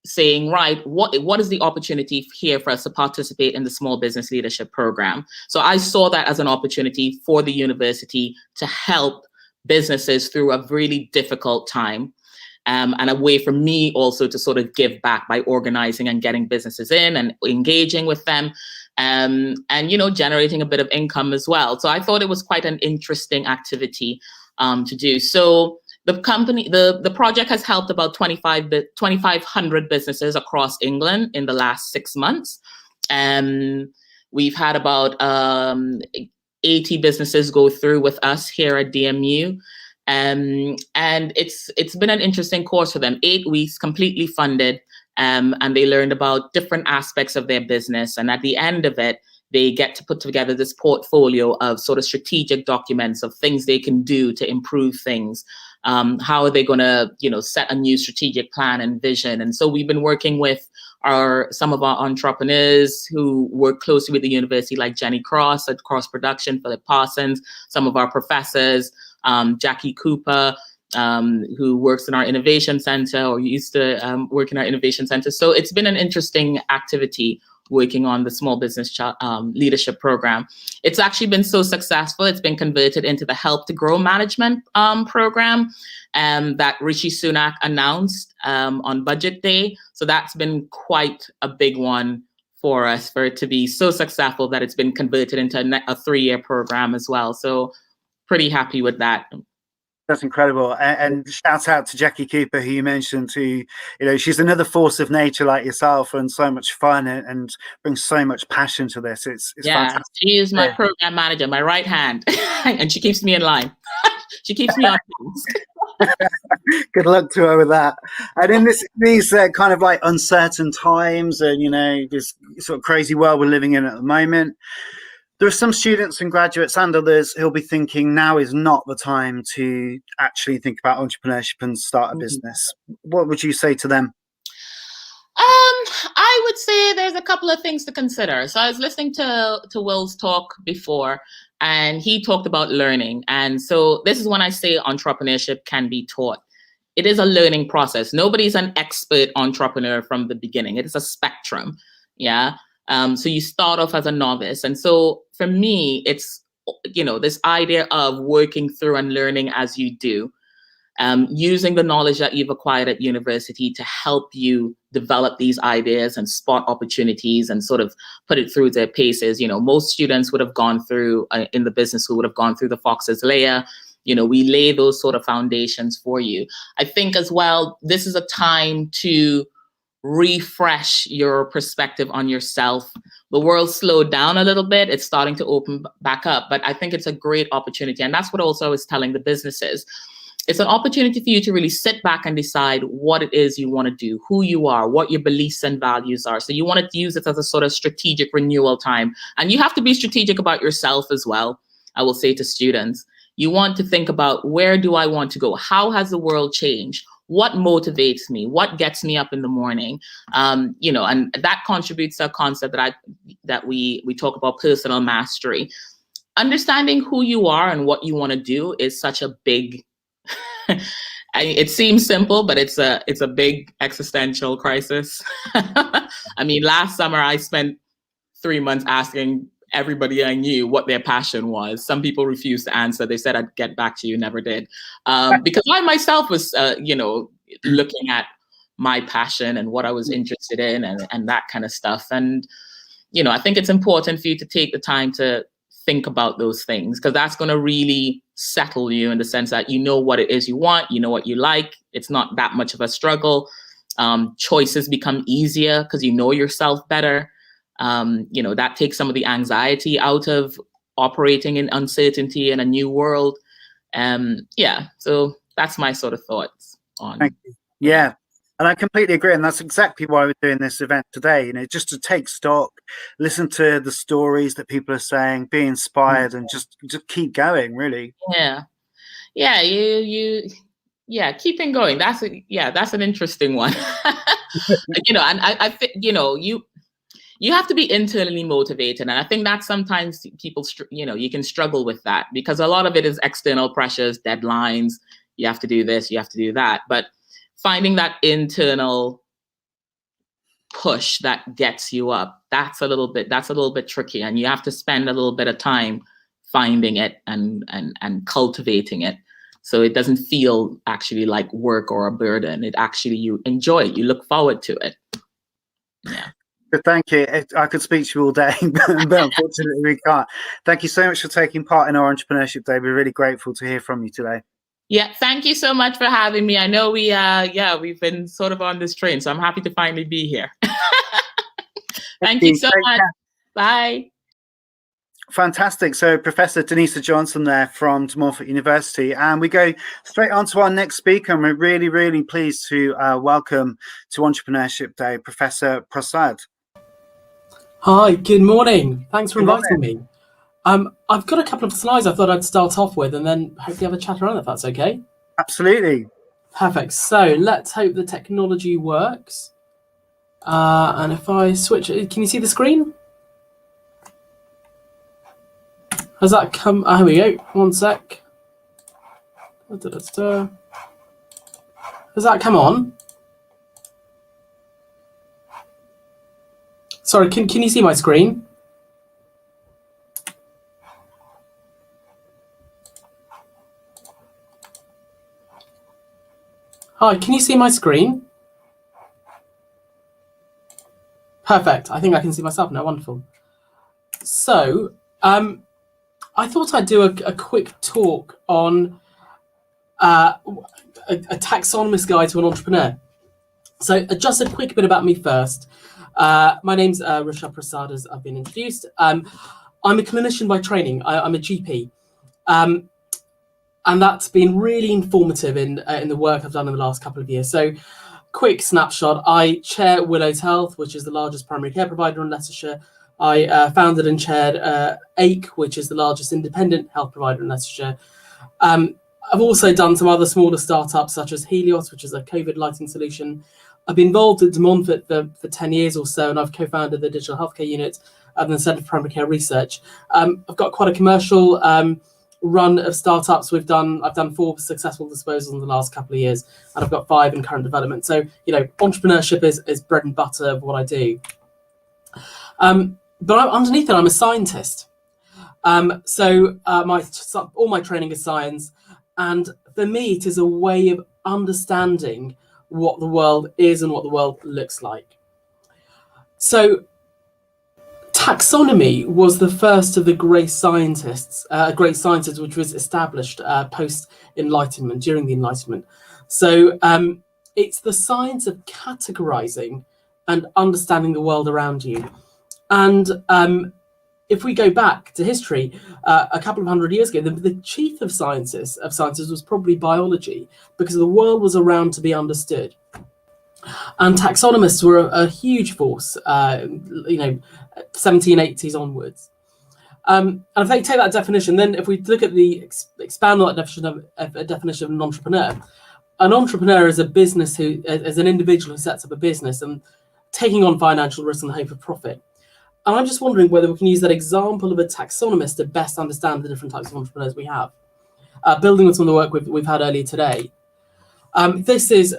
saying, right, what is the opportunity here for us to participate in the small business leadership program? So I saw that as an opportunity for the university to help businesses through a really difficult time, and a way for me also to sort of give back by organizing and getting businesses in and engaging with them, and generating a bit of income as well. So I thought it was quite an interesting activity to do. So the project has helped about 2,500 businesses across England in the last 6 months. We've had about 80 businesses go through with us here at DMU. And it's been an interesting course for them. 8 weeks, completely funded. And they learned about different aspects of their business. And at the end of it, they get to put together this portfolio of sort of strategic documents of things they can do to improve things. How are they going to, set a new strategic plan and vision? And so we've been working with some of our entrepreneurs who work closely with the university, like Jenny Cross at Cross Production, Philip Parsons, some of our professors, Jackie Cooper, who works in our innovation center or used to work in our innovation center. So it's been an interesting activity working on the small business leadership program. It's actually been so successful. It's been converted into the Help to Grow management program that Rishi Sunak announced on budget day. So that's been quite a big one for us, for it to be so successful that it's been converted into a 3-year program as well. So pretty happy with that. That's incredible. And shout out to Jackie Cooper, who you mentioned, who, she's another force of nature like yourself, and so much fun and brings so much passion to this. It's fantastic. She is my program manager, my right hand, and she keeps me in line. She keeps me on things. Good luck to her with that. And in these kind of like uncertain times and, this sort of crazy world we're living in at the moment, there are some students and graduates and others who'll be thinking now is not the time to actually think about entrepreneurship and start a business. What would you say to them? I would say there's a couple of things to consider. So I was listening to Will's talk before, and he talked about learning. And so this is when I say entrepreneurship can be taught. It is a learning process. Nobody's an expert entrepreneur from the beginning. It is a spectrum. Yeah. So you start off as a novice. And so for me, it's, this idea of working through and learning as you do, using the knowledge that you've acquired at university to help you develop these ideas and spot opportunities and sort of put it through their paces. Most students would have gone through in the business school, would have gone through the Fox's layer. We lay those sort of foundations for you. I think as well, this is a time to refresh your perspective on yourself. The world slowed down a little bit. It's starting to open back up, but I think it's a great opportunity. And that's what also I was telling the businesses. It's an opportunity for you to really sit back and decide what it is you want to do, who you are, what your beliefs and values are. So you want to use it as a sort of strategic renewal time. And you have to be strategic about yourself as well. I will say to students, you want to think about, where do I want to go? How has the world changed? What motivates me? What gets me up in the morning? And that contributes to a concept that we talk about, personal mastery. Understanding who you are and what you want to do is such a big, it seems simple, but it's a big existential crisis. I mean, last summer I spent 3 months asking everybody I knew what their passion was. Some people refused to answer. They said, I'd get back to you, never did. Because I myself was, looking at my passion and what I was interested in and that kind of stuff. And, I think it's important for you to take the time to think about those things, because that's going to really settle you in the sense that you know what it is you want, you know what you like. It's not that much of a struggle. Choices become easier because you know yourself better. That takes some of the anxiety out of operating in uncertainty in a new world. So that's my sort of thoughts on. Thank you. Yeah, and I completely agree. And that's exactly why we're doing this event today, just to take stock, listen to the stories that people are saying, be inspired, and just keep going, really. Yeah, keeping going. That's an interesting one. And I think, you have to be internally motivated. And I think that sometimes people, you can struggle with that because a lot of it is external pressures, deadlines. You have to do this, you have to do that. But finding that internal push that gets you up, that's a little bit tricky. And you have to spend a little bit of time finding it and cultivating it. So it doesn't feel actually like work or a burden. It actually, you enjoy it, you look forward to it. Yeah. Thank you. I could speak to you all day, but unfortunately we can't. Thank you so much for taking part in our Entrepreneurship Day. We're really grateful to hear from you today. Yeah, thank you so much for having me. I know we've been sort of on this train, so I'm happy to finally be here. Thank you so much. Bye. Fantastic. So Professor Denisa Johnson there from De Montfort University, and we go straight on to our next speaker, and we're really, really pleased to welcome to Entrepreneurship Day Professor Prasad. Hi, good morning. Thanks for inviting me. I've got a couple of slides I thought I'd start off with and then hopefully have a chat around if that's okay. Absolutely. Perfect. So let's hope the technology works. And if I switch, can you see the screen? Has that come? Here we go. One sec. Has that come on? Sorry, can you see my screen? Hi, can you see my screen? Perfect. I think I can see myself now. Wonderful. So, I thought I'd do a quick talk on a taxonomist guide to an entrepreneur. So just a quick bit about me first. My name's Rishabh Prasad, as I've been introduced. I'm a clinician by training. I'm a GP. And that's been really informative in the work I've done in the last couple of years. So quick snapshot, I chair Willows Health, which is the largest primary care provider in Leicestershire. I founded and chaired AIC, which is the largest independent health provider in Leicestershire. I've also done some other smaller startups such as Helios, which is a COVID lighting solution. I've been involved at De Montfort for 10 years or so, and I've co-founded the digital healthcare unit and the Centre for Primary Care Research. I've got quite a commercial run of startups. I've done 4 successful disposals in the last couple of years, and I've got 5 in current development. So, entrepreneurship is bread and butter of what I do. But underneath it, I'm a scientist. So all my training is science, and for me, it is a way of understanding what the world is and what the world looks like. So taxonomy was the first of the great sciences, which was established post-Enlightenment, during the Enlightenment. So it's the science of categorizing and understanding the world around you. And if we go back to history, a couple of hundred years ago, the chief of sciences was probably biology, because the world was around to be understood. And taxonomists were a huge force, 1780s onwards. And if they take that definition, then if we look at expand on that definition of an entrepreneur is a business as an individual who sets up a business and taking on financial risk in the hope of profit. And I'm just wondering whether we can use that example of a taxonomist to best understand the different types of entrepreneurs we have. Building on some of the work we've had earlier today. This is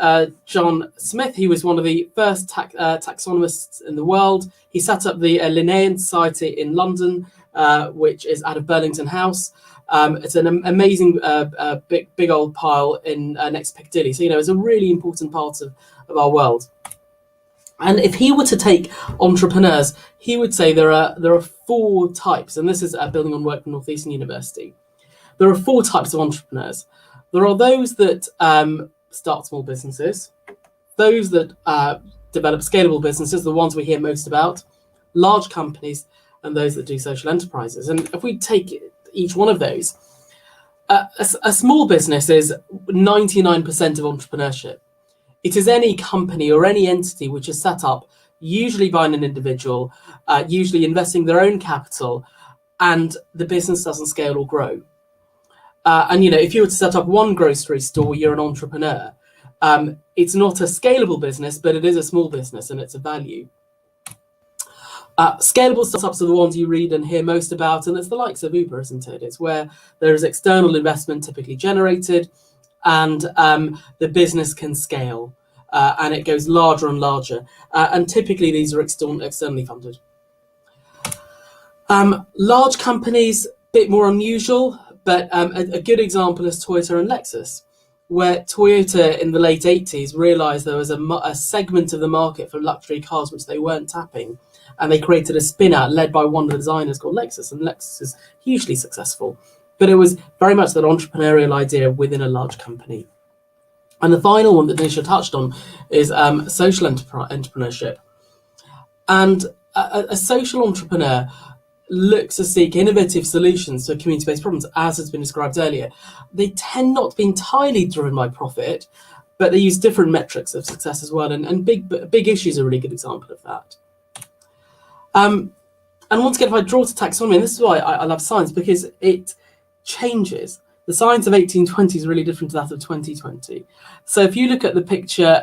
John Smith. He was one of the first taxonomists in the world. He set up the Linnaean Society in London, which is out of Burlington House. It's an amazing big old pile in next to Piccadilly. So, it's a really important part of our world. And if he were to take entrepreneurs, he would say there are 4 types, and this is building on work from Northeastern University. There are 4 types of entrepreneurs. There are those that start small businesses, those that develop scalable businesses, the ones we hear most about, large companies, and those that do social enterprises. And if we take each one of those, a small business is 99% of entrepreneurship. It is any company or any entity which is set up, usually by an individual, usually investing their own capital, and the business doesn't scale or grow. And if you were to set up one grocery store, you're an entrepreneur. It's not a scalable business, but it is a small business and it's a value. Scalable startups are the ones you read and hear most about, and it's the likes of Uber, isn't it? It's where there is external investment typically generated, and the business can scale, and it goes larger and larger. And typically these are externally funded. Large companies, bit more unusual, but a good example is Toyota and Lexus, where Toyota in the late 80s realized there was a segment of the market for luxury cars which they weren't tapping, and they created a spin-out led by one of the designers called Lexus, and Lexus is hugely successful. But it was very much that entrepreneurial idea within a large company. And the final one that Nisha touched on is social entrepreneurship. And a social entrepreneur looks to seek innovative solutions to community-based problems, as has been described earlier. They tend not to be entirely driven by profit, but they use different metrics of success as well. And big issues are a really good example of that. And once again, if I draw to taxonomy, and this is why I love science, because it changes. The science of 1820 is really different to that of 2020. So if you look at the picture,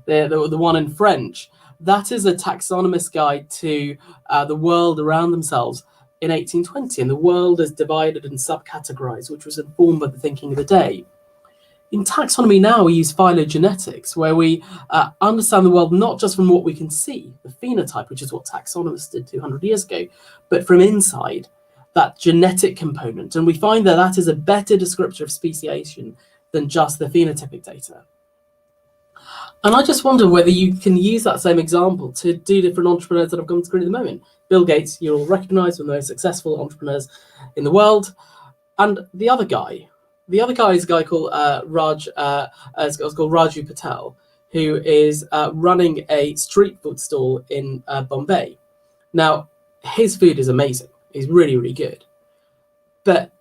the one in French, that is a taxonomist guide to the world around themselves in 1820, and the world is divided and subcategorized, which was informed by the thinking of the day. In taxonomy now, we use phylogenetics, where we understand the world not just from what we can see, the phenotype, which is what taxonomists did 200 years ago, but from inside, that genetic component. And we find that that is a better descriptor of speciation than just the phenotypic data. And I just wonder whether you can use that same example to do different entrepreneurs that have gone to screen at the moment. Bill Gates, you'll recognize, one of the most successful entrepreneurs in the world. And the other guy is a guy called Raju Patel, who is running a street food stall in Bombay. Now, his food is amazing. It's really, really good. But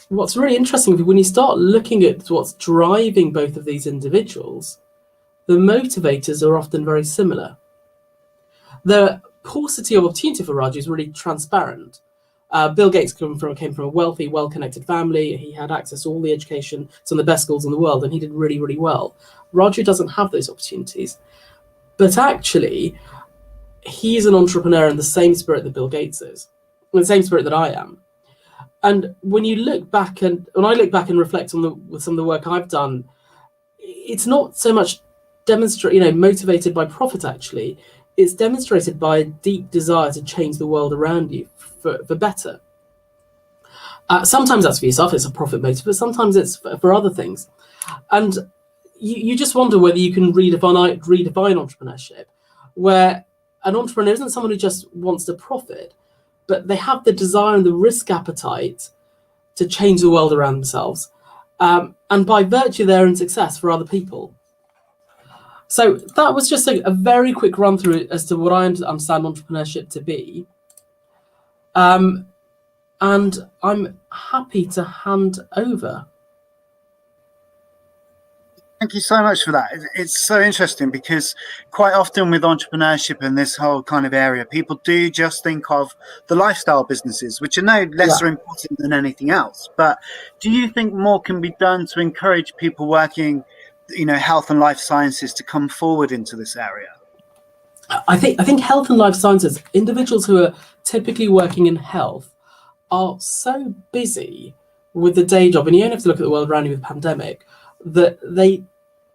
what's really interesting, when you start looking at what's driving both of these individuals, the motivators are often very similar. The paucity of opportunity for Raju is really transparent. Bill Gates came from a wealthy, well-connected family. He had access to all the education, some of the best schools in the world, and he did really, really well. Raju doesn't have those opportunities. But actually, he's an entrepreneur in the same spirit that Bill Gates is, in the same spirit that I am. And when you look back, and when I look back and reflect on with some of the work I've done, it's not so much motivated by profit. Actually, it's demonstrated by a deep desire to change the world around you for better. Sometimes that's for yourself, it's a profit motive, but sometimes it's for other things. And you just wonder whether you can redefine entrepreneurship, where an entrepreneur isn't someone who just wants to profit, but they have the desire and the risk appetite to change the world around themselves, and by virtue their own success for other people. So that was just a very quick run through as to what I understand entrepreneurship to be. And I'm happy to hand over. Thank you so much for that. It's so interesting because quite often with entrepreneurship and this whole kind of area, people do just think of the lifestyle businesses, which are no lesser important than anything else. But do you think more can be done to encourage people working, health and life sciences to come forward into this area? I think health and life sciences, individuals who are typically working in health are so busy with the day job, and you only have to look at the world around you with the pandemic, that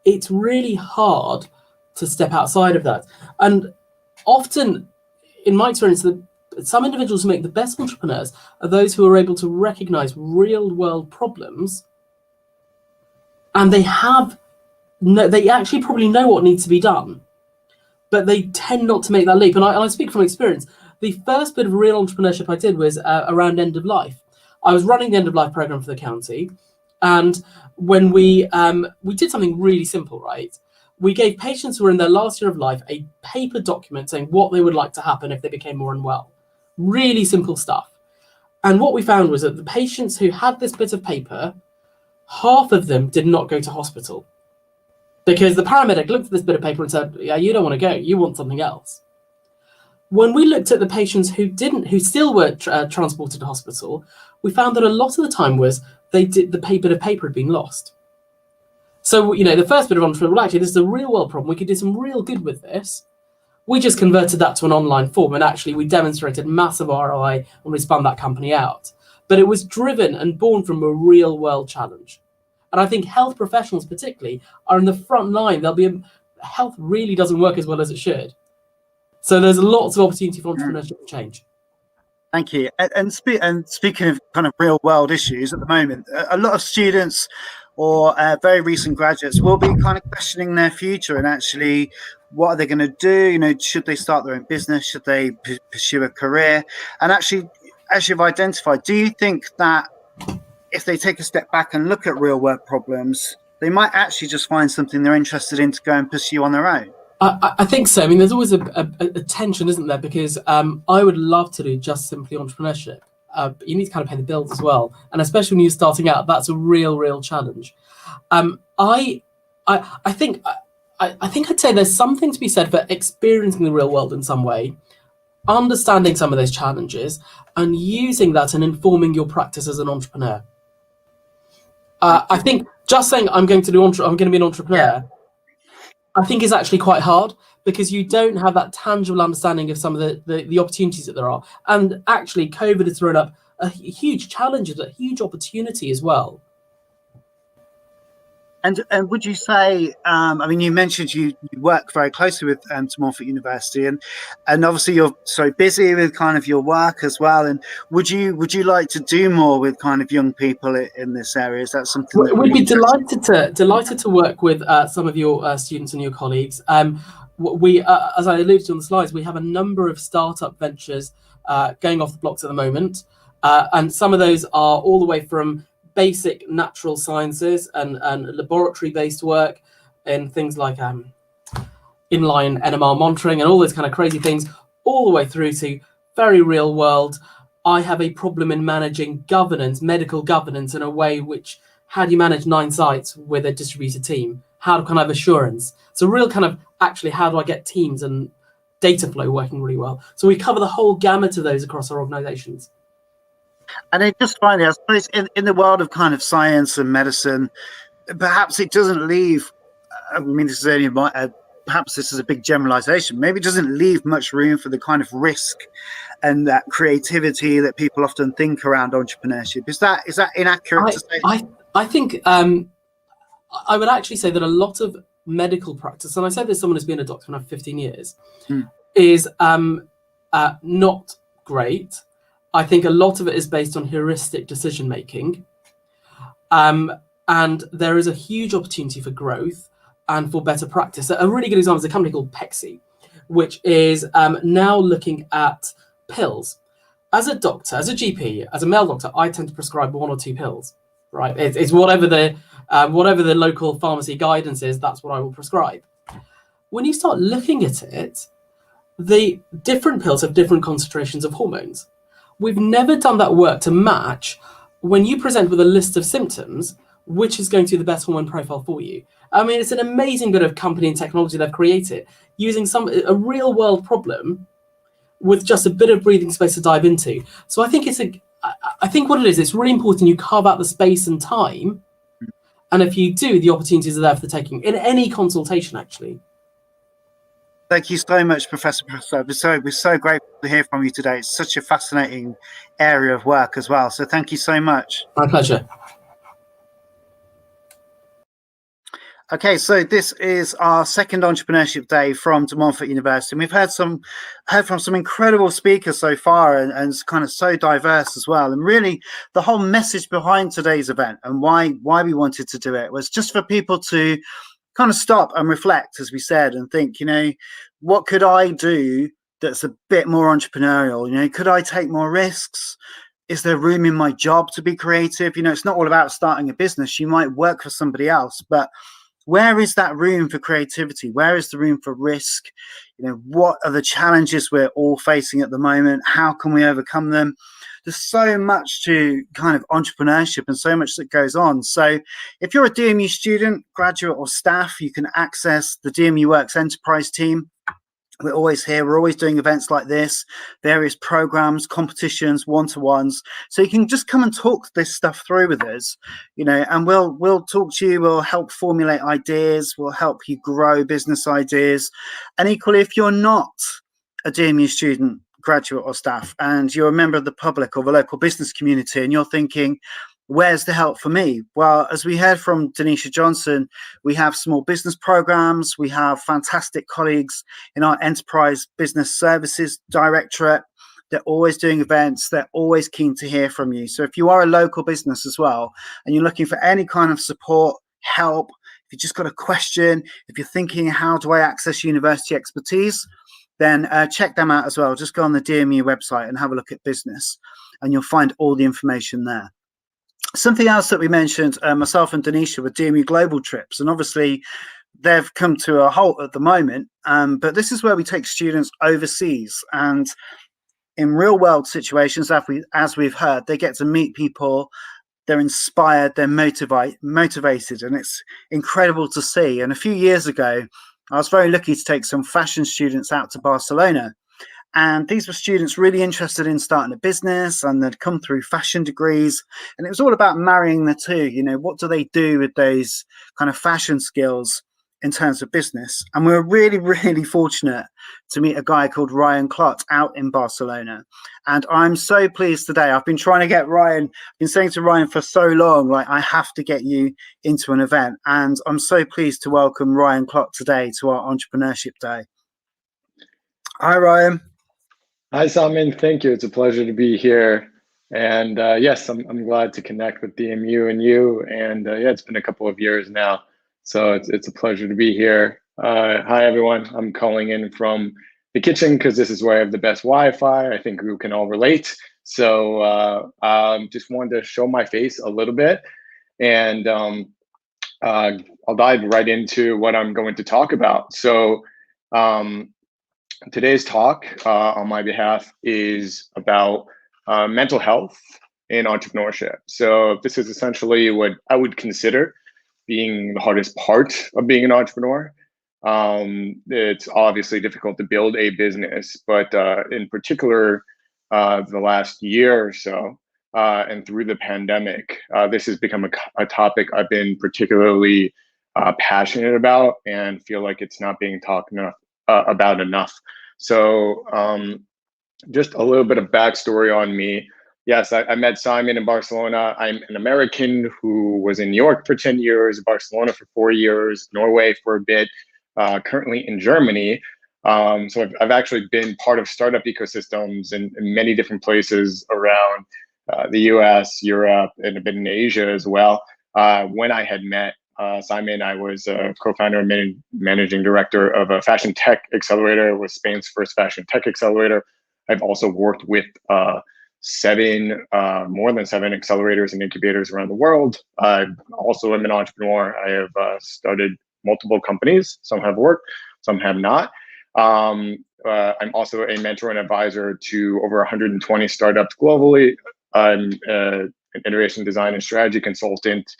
it's really hard to step outside of that. And often, in my experience, some individuals who make the best entrepreneurs are those who are able to recognize real world problems, and they actually probably know what needs to be done, but they tend not to make that leap. And I speak from experience. The first bit of real entrepreneurship I did was around end of life. I was running the end of life program for the county, and when we did something really simple, right? We gave patients who were in their last year of life a paper document saying what they would like to happen if they became more unwell. Really simple stuff. And what we found was that the patients who had this bit of paper, half of them did not go to hospital, because the paramedic looked at this bit of paper and said, yeah, you don't want to go, you want something else. When we looked at the patients who still were transported to hospital, we found that a lot of the time was the bit of paper had been lost. So, the first bit of entrepreneurship, well, actually, this is a real world problem. We could do some real good with this. We just converted that to an online form, and actually we demonstrated massive ROI when we spun that company out. But it was driven and born from a real world challenge. And I think health professionals particularly are in the front line. Health really doesn't work as well as it should. So there's lots of opportunity for entrepreneurship and change. Thank you. And speaking of kind of real world issues at the moment, a lot of students or very recent graduates will be kind of questioning their future and actually what are they going to do? You know, should they start their own business? Should they pursue a career? And actually have identified, do you think that if they take a step back and look at real world problems, they might actually just find something they're interested in to go and pursue on their own? I think so. I mean, there's always a tension, isn't there? Because I would love to do just simply entrepreneurship. But you need to kind of pay the bills as well. And especially when you're starting out, that's a real challenge. I think I'd say there's something to be said for experiencing the real world in some way, understanding some of those challenges, and using that and informing your practice as an entrepreneur. I think just saying I'm going to be an entrepreneur, I think is actually quite hard because you don't have that tangible understanding of some of the opportunities that there are. And actually, COVID has thrown up a huge challenge, a huge opportunity as well. And would you say, I mean, you mentioned you work very closely with De Montfort University, and obviously you're so busy with kind of your work as well. And would you like to do more with kind of young people in this area? Is that something that we'd be delighted to work with some of your students and your colleagues? We, as I alluded to on the slides, we have a number of startup ventures going off the blocks at the moment, and some of those are all the way from basic natural sciences and laboratory-based work in things like inline NMR monitoring and all those kind of crazy things, all the way through to very real world. I have a problem in managing governance, medical governance, in a way which, how do you manage 9 sites with a distributed team? How can I have assurance? So real kind of actually, how do I get teams and data flow working really well? So we cover the whole gamut of those across our organizations. And I just find it, I suppose, in the world of kind of science and medicine, perhaps it doesn't leave, I mean, this is only perhaps this is a big generalization, maybe it doesn't leave much room for the kind of risk and that creativity that people often think around entrepreneurship. Is that inaccurate to say? I think I would actually say that a lot of medical practice, and I say this as someone who's been a doctor for 15 years, is not great. I think a lot of it is based on heuristic decision making, and there is a huge opportunity for growth and for better practice. A really good example is a company called Pexi, which is now looking at pills. As a doctor, as a GP, as a male doctor, I tend to prescribe 1 or 2 pills. Right, it's whatever the local pharmacy guidance is. That's what I will prescribe. When you start looking at it, the different pills have different concentrations of hormones. We've never done that work to match when you present with a list of symptoms, which is going to be the best hormone profile for you. I mean, it's an amazing bit of company and technology they've created using a real world problem with just a bit of breathing space to dive into. So I think I think what it is, it's really important you carve out the space and time. And if you do, the opportunities are there for the taking in any consultation, actually. Thank you so much, Professor. We're so grateful to hear from you today. It's such a fascinating area of work as well. So thank you so much. My pleasure. Okay, so this is our second entrepreneurship day from De Montfort University. And we've heard from some incredible speakers so far, and kind of so diverse as well. And really, the whole message behind today's event and why we wanted to do it was just for people to kind of stop and reflect, as we said, and think, you know, what could I do that's a bit more entrepreneurial? You know, could I take more risks? Is there room in my job to be creative? You know, it's not all about starting a business. You might work for somebody else, but where is that room for creativity? Where is the room for risk? You know, what are the challenges we're all facing at the moment? How can we overcome them? There's so much to kind of entrepreneurship and so much that goes on. So if you're a DMU student, graduate or staff, you can access the DMU Works Enterprise team. We're always here. We're always doing events like this, various programs, competitions, one-to-ones. So you can just come and talk this stuff through with us, you know, and we'll talk to you. We'll help formulate ideas. We'll help you grow business ideas. And equally, if you're not a DMU student, graduate or staff, and you're a member of the public or the local business community, and you're thinking, where's the help for me? Well, as we heard from Denisha Johnson, we have small business programs. We have fantastic colleagues in our Enterprise Business Services Directorate. They're always doing events. They're always keen to hear from you. So if you are a local business as well, and you're looking for any kind of support, help, if you just got a question, if you're thinking, how do I access university expertise, then check them out as well. Just go on the DMU website and have a look at business, and you'll find all the information there. Something else that we mentioned, myself and Denisha, were DMU Global trips, and obviously they've come to a halt at the moment, but this is where we take students overseas, and in real world situations, as we've heard, they get to meet people, they're inspired, they're motivated, and it's incredible to see. And a few years ago, I was very lucky to take some fashion students out to Barcelona. And these were students really interested in starting a business, and they'd come through fashion degrees. And it was all about marrying the two. You know, what do they do with those kind of fashion skills in terms of business? And we were really, really fortunate to meet a guy called Ryan Clott out in Barcelona. And I'm so pleased today. I've been trying to get Ryan, I've been saying to Ryan for so long, like, I have to get you into an event. And I'm so pleased to welcome Ryan Clott today to our Entrepreneurship Day. Hi, Ryan. Hi, Simon. Thank you. It's a pleasure to be here. And yes, I'm glad to connect with DMU and you. And yeah, it's been a couple of years now. So it's a pleasure to be here. Hi, everyone. I'm calling in from the kitchen because this is where I have the best Wi-Fi. I think we can all relate. So just wanted to show my face a little bit. And I'll dive right into what I'm going to talk about. So today's talk on my behalf is about mental health in entrepreneurship. So this is essentially what I would consider being the hardest part of being an entrepreneur. It's obviously difficult to build a business, but in particular, the last year or so, and through the pandemic, this has become a topic I've been particularly passionate about, and feel like it's not being talked about enough. So just a little bit of backstory on me. Yes, I met Simon in Barcelona. I'm an American who was in New York for 10 years, Barcelona for 4 years, Norway for a bit, currently in Germany. So I've actually been part of startup ecosystems in many different places around the US, Europe, and a bit in Asia as well. When I had met Simon, I was a co-founder and managing director of a fashion tech accelerator. It was Spain's first fashion tech accelerator. I've also worked with more than seven accelerators and incubators around the world. I also am an entrepreneur. I have started multiple companies. Some have worked, some have not. I'm also a mentor and advisor to over 120 startups globally. I'm an innovation design and strategy consultant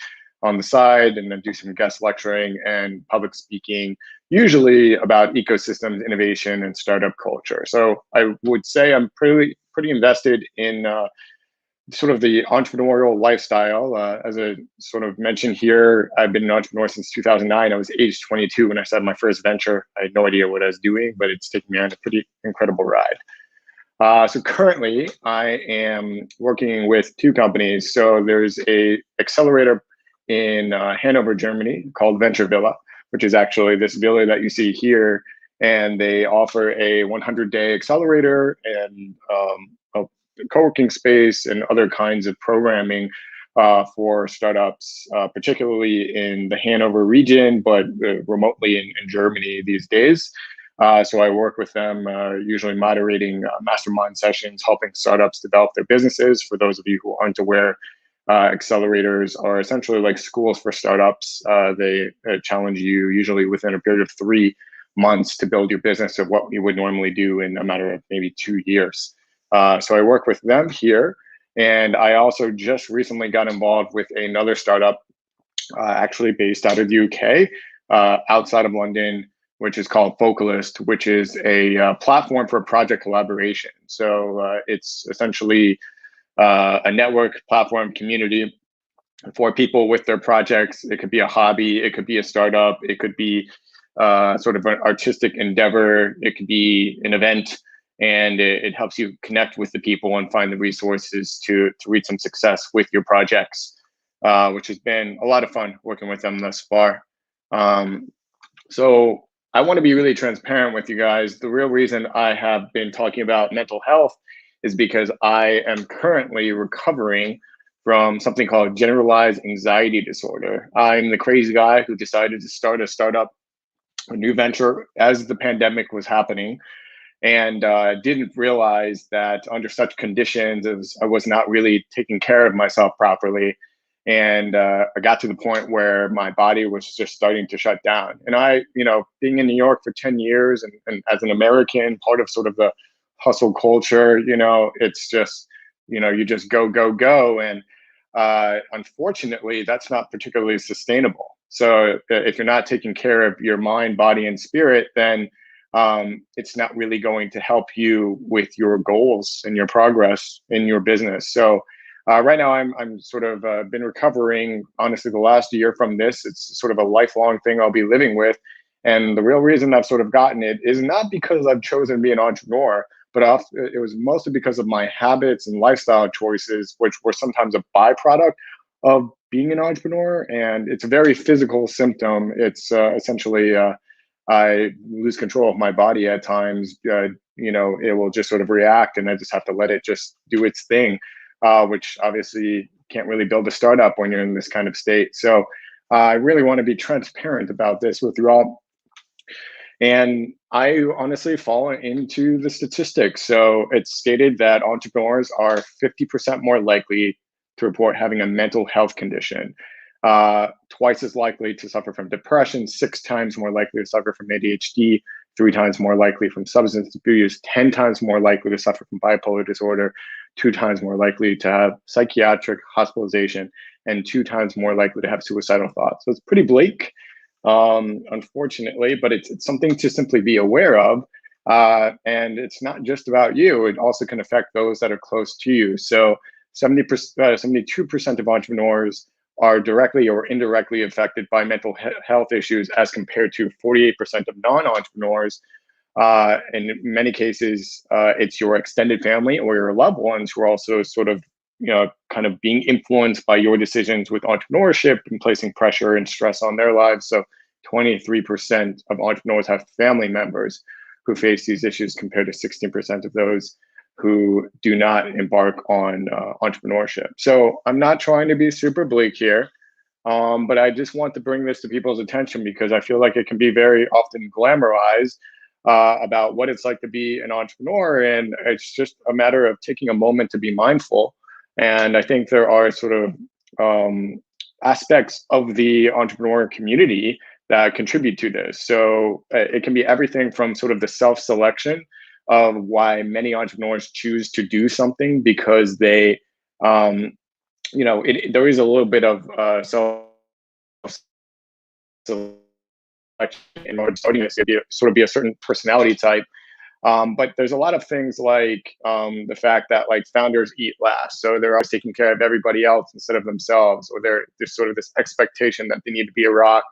on the side, and then do some guest lecturing and public speaking, usually about ecosystems, innovation, and startup culture. So I would say I'm pretty invested in sort of the entrepreneurial lifestyle. As I sort of mentioned here, I've been an entrepreneur since 2009. I was age 22 when I started my first venture. I had no idea what I was doing, but it's taken me on a pretty incredible ride. So currently, I am working with two companies. So there's a accelerator in Hanover, Germany, called Venture Villa, which is actually this villa that you see here. And they offer a 100-day accelerator and a co-working space and other kinds of programming for startups, particularly in the Hanover region, but remotely in Germany these days. So I work with them, usually moderating mastermind sessions, helping startups develop their businesses. For those of you who aren't aware, accelerators are essentially like schools for startups. They challenge you usually within a period of 3 months to build your business of what you would normally do in a matter of maybe 2 years. So I work with them here. And I also just recently got involved with another startup, actually based out of the UK, outside of London, which is called Focalist, which is a platform for project collaboration. So it's essentially a network platform community for people with their projects. It could be a hobby, it could be a startup, it could be sort of an artistic endeavor, it could be an event, and it helps you connect with the people and find the resources to reach some success with your projects, which has been a lot of fun working with them thus far. So I want to be really transparent with you guys. The real reason I have been talking about mental health is because I am currently recovering from something called generalized anxiety disorder. I'm the crazy guy who decided to start a startup, a new venture, as the pandemic was happening, and didn't realize that under such conditions, I was not really taking care of myself properly. And I got to the point where my body was just starting to shut down. And I, being in New York for 10 years and as an American, part of sort of the hustle culture, it's just, you just go, go, go. And unfortunately, that's not particularly sustainable. So if you're not taking care of your mind, body, and spirit, then it's not really going to help you with your goals and your progress in your business. So right now, I'm sort of been recovering, honestly, the last year from this. It's sort of a lifelong thing I'll be living with. And the real reason I've sort of gotten it is not because I've chosen to be an entrepreneur, but it was mostly because of my habits and lifestyle choices, which were sometimes a byproduct of being an entrepreneur. And it's a very physical symptom. It's essentially I lose control of my body at times. It will just sort of react, and I just have to let it just do its thing. Which obviously can't really build a startup when you're in this kind of state. So I really want to be transparent about this with you all. And I honestly fall into the statistics. So it's stated that entrepreneurs are 50% more likely to report having a mental health condition, twice as likely to suffer from depression, 6 times more likely to suffer from ADHD, 3 times more likely from substance abuse, 10 times more likely to suffer from bipolar disorder, 2 times more likely to have psychiatric hospitalization, and 2 times more likely to have suicidal thoughts. So it's pretty bleak, unfortunately, but it's something to simply be aware of. And it's not just about you. It also can affect those that are close to you. So 72% of entrepreneurs are directly or indirectly affected by mental health issues, as compared to 48% of non-entrepreneurs. In many cases, it's your extended family or your loved ones who are also sort of, kind of being influenced by your decisions with entrepreneurship and placing pressure and stress on their lives. So 23% of entrepreneurs have family members who face these issues, compared to 16% of those who do not embark on entrepreneurship. So I'm not trying to be super bleak here, but I just want to bring this to people's attention, because I feel like it can be very often glamorized about what it's like to be an entrepreneur. And it's just a matter of taking a moment to be mindful. And I think there are sort of aspects of the entrepreneur community that contribute to this. So it can be everything from sort of the self-selection of why many entrepreneurs choose to do something, because they, there is a little bit of self-selection in order to starting this, sort of be a certain personality type. But there's a lot of things like the fact that like founders eat last. So they're always taking care of everybody else instead of themselves, or there's sort of this expectation that they need to be a rock,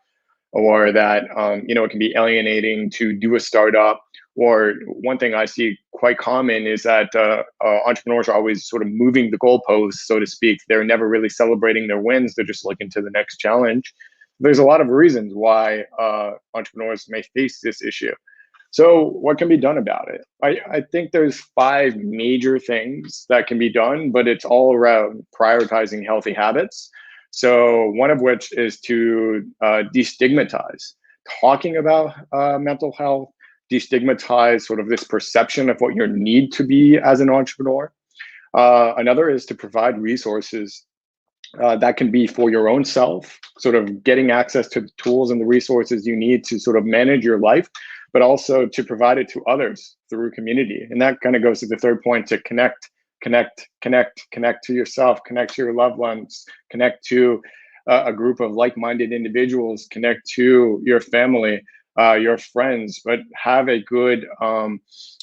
or that, it can be alienating to do a startup. Or one thing I see quite common is that entrepreneurs are always sort of moving the goalposts, so to speak. They're never really celebrating their wins. They're just looking to the next challenge. There's a lot of reasons why entrepreneurs may face this issue. So what can be done about it? I think there's 5 major things that can be done, but it's all around prioritizing healthy habits. So one of which is to destigmatize talking about mental health, destigmatize sort of this perception of what you need to be as an entrepreneur. Another is to provide resources that can be for your own self, sort of getting access to the tools and the resources you need to sort of manage your life, but also to provide it to others through community. And that kind of goes to the third point, to connect to yourself, connect to your loved ones, connect to a group of like-minded individuals, connect to your family. your friends, but have a good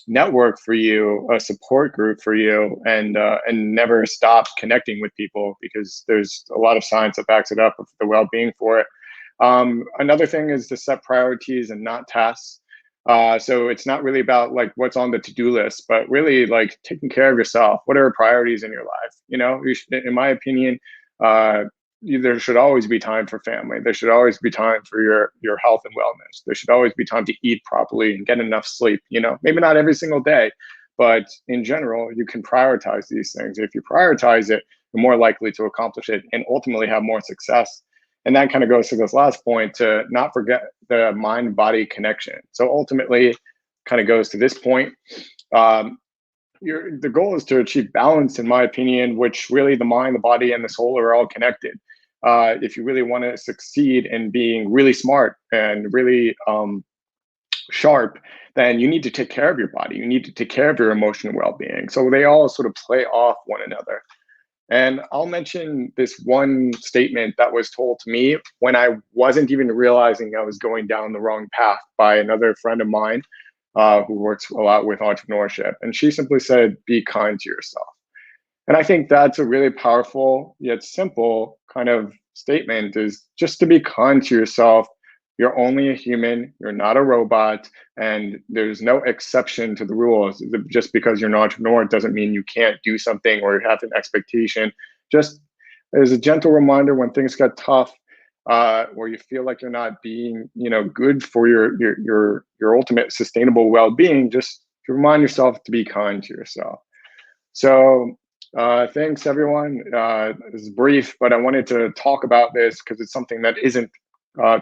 network for you, a support group for you, and never stop connecting with people, because there's a lot of science that backs it up of the well-being for it. Another thing is to set priorities and not tasks. So it's not really about like what's on the to-do list, but really like taking care of yourself. What are priorities in your life? You know, you should, in my opinion, there should always be time for family. There should always be time for your health and wellness. There should always be time to eat properly and get enough sleep. You know, maybe not every single day, but in general, you can prioritize these things. If you prioritize it, you're more likely to accomplish it and ultimately have more success. And that kind of goes to this last point, to not forget the mind-body connection. So ultimately, kind of goes to this point. The goal is to achieve balance, in my opinion, which really the mind, the body, and the soul are all connected. If you really want to succeed in being really smart and really sharp, then you need to take care of your body. You need to take care of your emotional well-being. So they all sort of play off one another. And I'll mention this one statement that was told to me when I wasn't even realizing I was going down the wrong path, by another friend of mine who works a lot with entrepreneurship. And she simply said, be kind to yourself. And I think that's a really powerful yet simple kind of statement, is just to be kind to yourself. You're only a human, you're not a robot, and there's no exception to the rules. Just because you're an entrepreneur doesn't mean you can't do something or have an expectation. Just as a gentle reminder, when things get tough, or you feel like you're not being, good for your ultimate sustainable well-being, just to remind yourself to be kind to yourself. So thanks everyone. This is brief, but I wanted to talk about this because it's something that isn't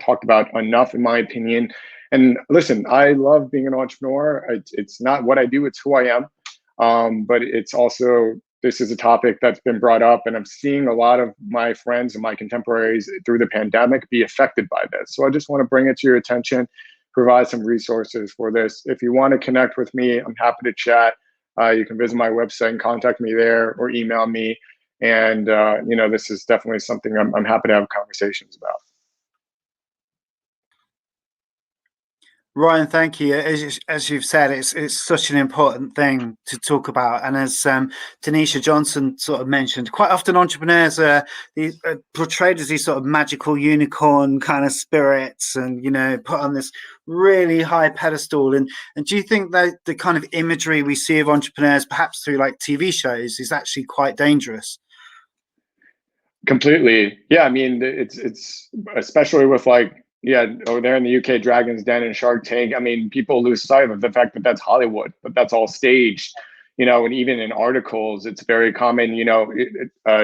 talked about enough, in my opinion. And listen, I love being an entrepreneur. It's not what I do, it's who I am. But it's also, this is a topic that's been brought up, and I'm seeing a lot of my friends and my contemporaries through the pandemic be affected by this. So I just want to bring it to your attention, provide some resources for this. If you want to connect with me, I'm happy to chat. You can visit my website and contact me there, or email me. And this is definitely something I'm happy to have conversations about. Ryan, thank you. As you've said, it's such an important thing to talk about. And as Tanisha Johnson sort of mentioned, quite often entrepreneurs are portrayed as these sort of magical unicorn kind of spirits, and put on this really high pedestal. And do you think that the kind of imagery we see of entrepreneurs, perhaps through like TV shows, is actually quite dangerous? Completely. Yeah, I mean, it's especially with over there in the UK, Dragon's Den and Shark Tank. I mean, people lose sight of the fact that that's Hollywood, but that's all staged, and even in articles, it's very common,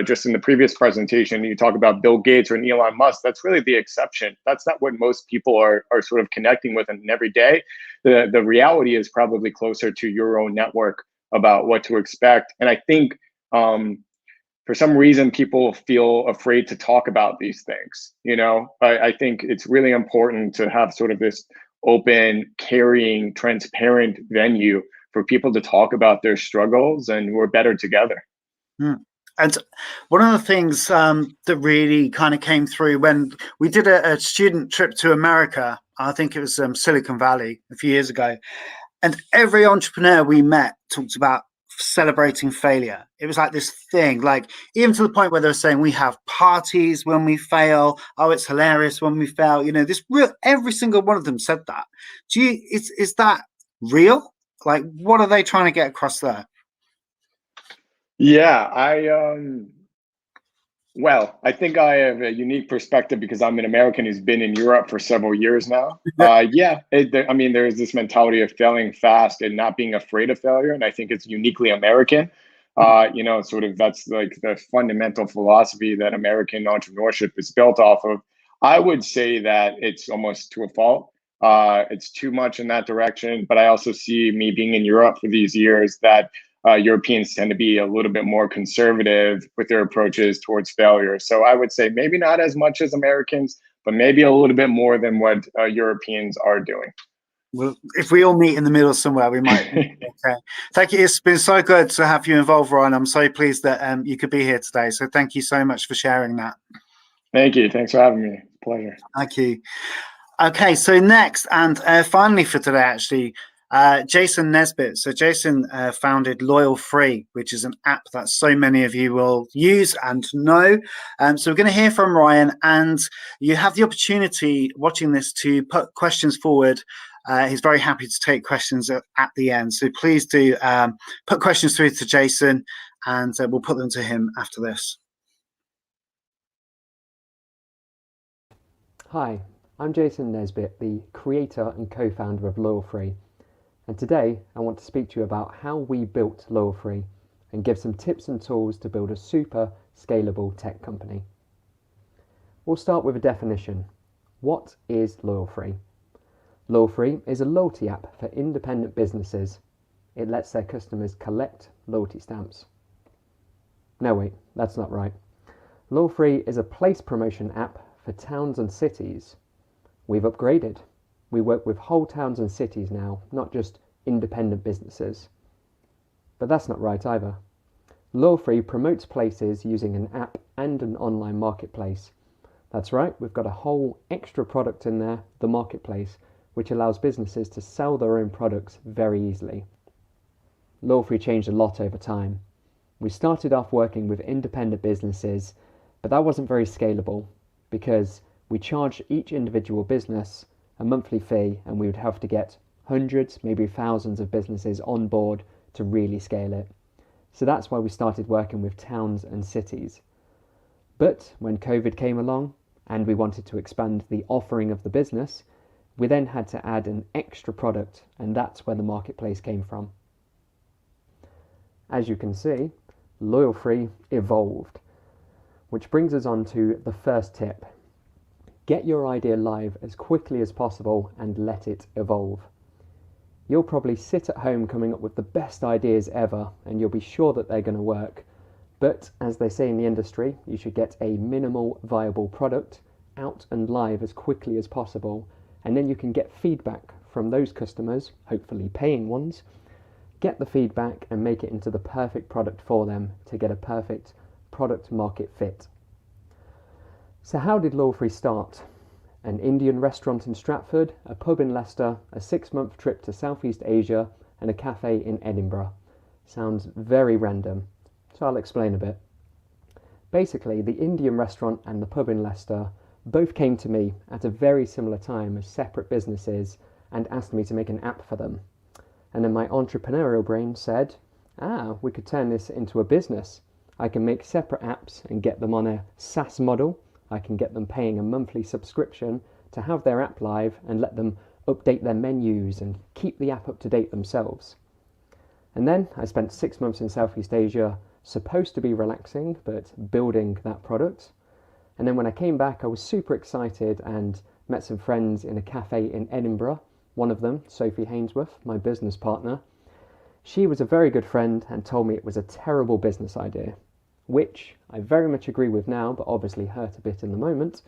just in the previous presentation, you talk about Bill Gates or Elon Musk. That's really the exception. That's not what most people are sort of connecting with in every day. The reality is probably closer to your own network about what to expect. And I think, for some reason, people feel afraid to talk about these things. I think it's really important to have sort of this open, caring, transparent venue for people to talk about their struggles, and we're better together. And one of the things that really kind of came through when we did a student trip to America, I think it was Silicon Valley a few years ago, and every entrepreneur we met talked about celebrating failure. It was like this thing, like even to the point where they were saying we have parties when we fail. Oh, it's hilarious when we fail. Every single one of them said that. Is that real? Like, what are they trying to get across there? Yeah, I think I have a unique perspective because I'm an American who's been in Europe for several years now. There's this mentality of failing fast and not being afraid of failure. And I think it's uniquely American. Sort of that's like the fundamental philosophy that American entrepreneurship is built off of. I would say that it's almost to a fault. It's too much in that direction. But I also see, me being in Europe for these years, that Europeans tend to be a little bit more conservative with their approaches towards failure. So I would say maybe not as much as Americans, but maybe a little bit more than what Europeans are doing. Well, if we all meet in the middle somewhere, we might. Okay. Thank you. It's been so good to have you involved, Ryan. I'm so pleased that you could be here today. So thank you so much for sharing that. Thank you. Thanks for having me. Pleasure. Thank you. Okay, so next and finally for today, actually, Jason Nesbitt. So Jason founded Loyal Free, which is an app that so many of you will use and know. So we're going to hear from Ryan, and you have the opportunity watching this to put questions forward. He's very happy to take questions at the end. So please do put questions through to Jason, and we'll put them to him after this. Hi, I'm Jason Nesbitt, the creator and co-founder of Loyal Free, and today I want to speak to you about how we built Loyal Free and give some tips and tools to build a super scalable tech company. We'll start with a definition. What is Loyal Free? Loyal Free is a loyalty app for independent businesses. It lets their customers collect loyalty stamps. No wait, that's not right. Loyal Free is a place promotion app for towns and cities. We've upgraded. We work with whole towns and cities now, not just independent businesses. But that's not right either. Loyal Free promotes places using an app and an online marketplace. That's right, we've got a whole extra product in there, the marketplace, which allows businesses to sell their own products very easily. Loyal Free changed a lot over time. We started off working with independent businesses, but that wasn't very scalable because we charged each individual business a monthly fee, and we would have to get hundreds, maybe thousands of businesses on board to really scale it. So that's why we started working with towns and cities. But when COVID came along and we wanted to expand the offering of the business, we then had to add an extra product, and that's where the marketplace came from. As you can see, Loyal Free evolved, which brings us on to the first tip. Get your idea live as quickly as possible and let it evolve. You'll probably sit at home coming up with the best ideas ever, and you'll be sure that they're going to work. But as they say in the industry, you should get a minimal viable product out and live as quickly as possible, and then you can get feedback from those customers, hopefully paying ones, get the feedback and make it into the perfect product for them to get a perfect product market fit. So how did Loyal Free start? An Indian restaurant in Stratford, a pub in Leicester, a 6-month trip to Southeast Asia, and a cafe in Edinburgh. Sounds very random, so I'll explain a bit. Basically, the Indian restaurant and the pub in Leicester both came to me at a very similar time as separate businesses and asked me to make an app for them. And then my entrepreneurial brain said, we could turn this into a business. I can make separate apps and get them on a SaaS model. I can get them paying a monthly subscription to have their app live and let them update their menus and keep the app up to date themselves. And then I spent 6 months in Southeast Asia, supposed to be relaxing, but building that product. And then when I came back, I was super excited and met some friends in a cafe in Edinburgh. One of them, Sophie Hainsworth, my business partner. She was a very good friend and told me it was a terrible business idea, which I very much agree with now, but obviously hurt a bit in the moment.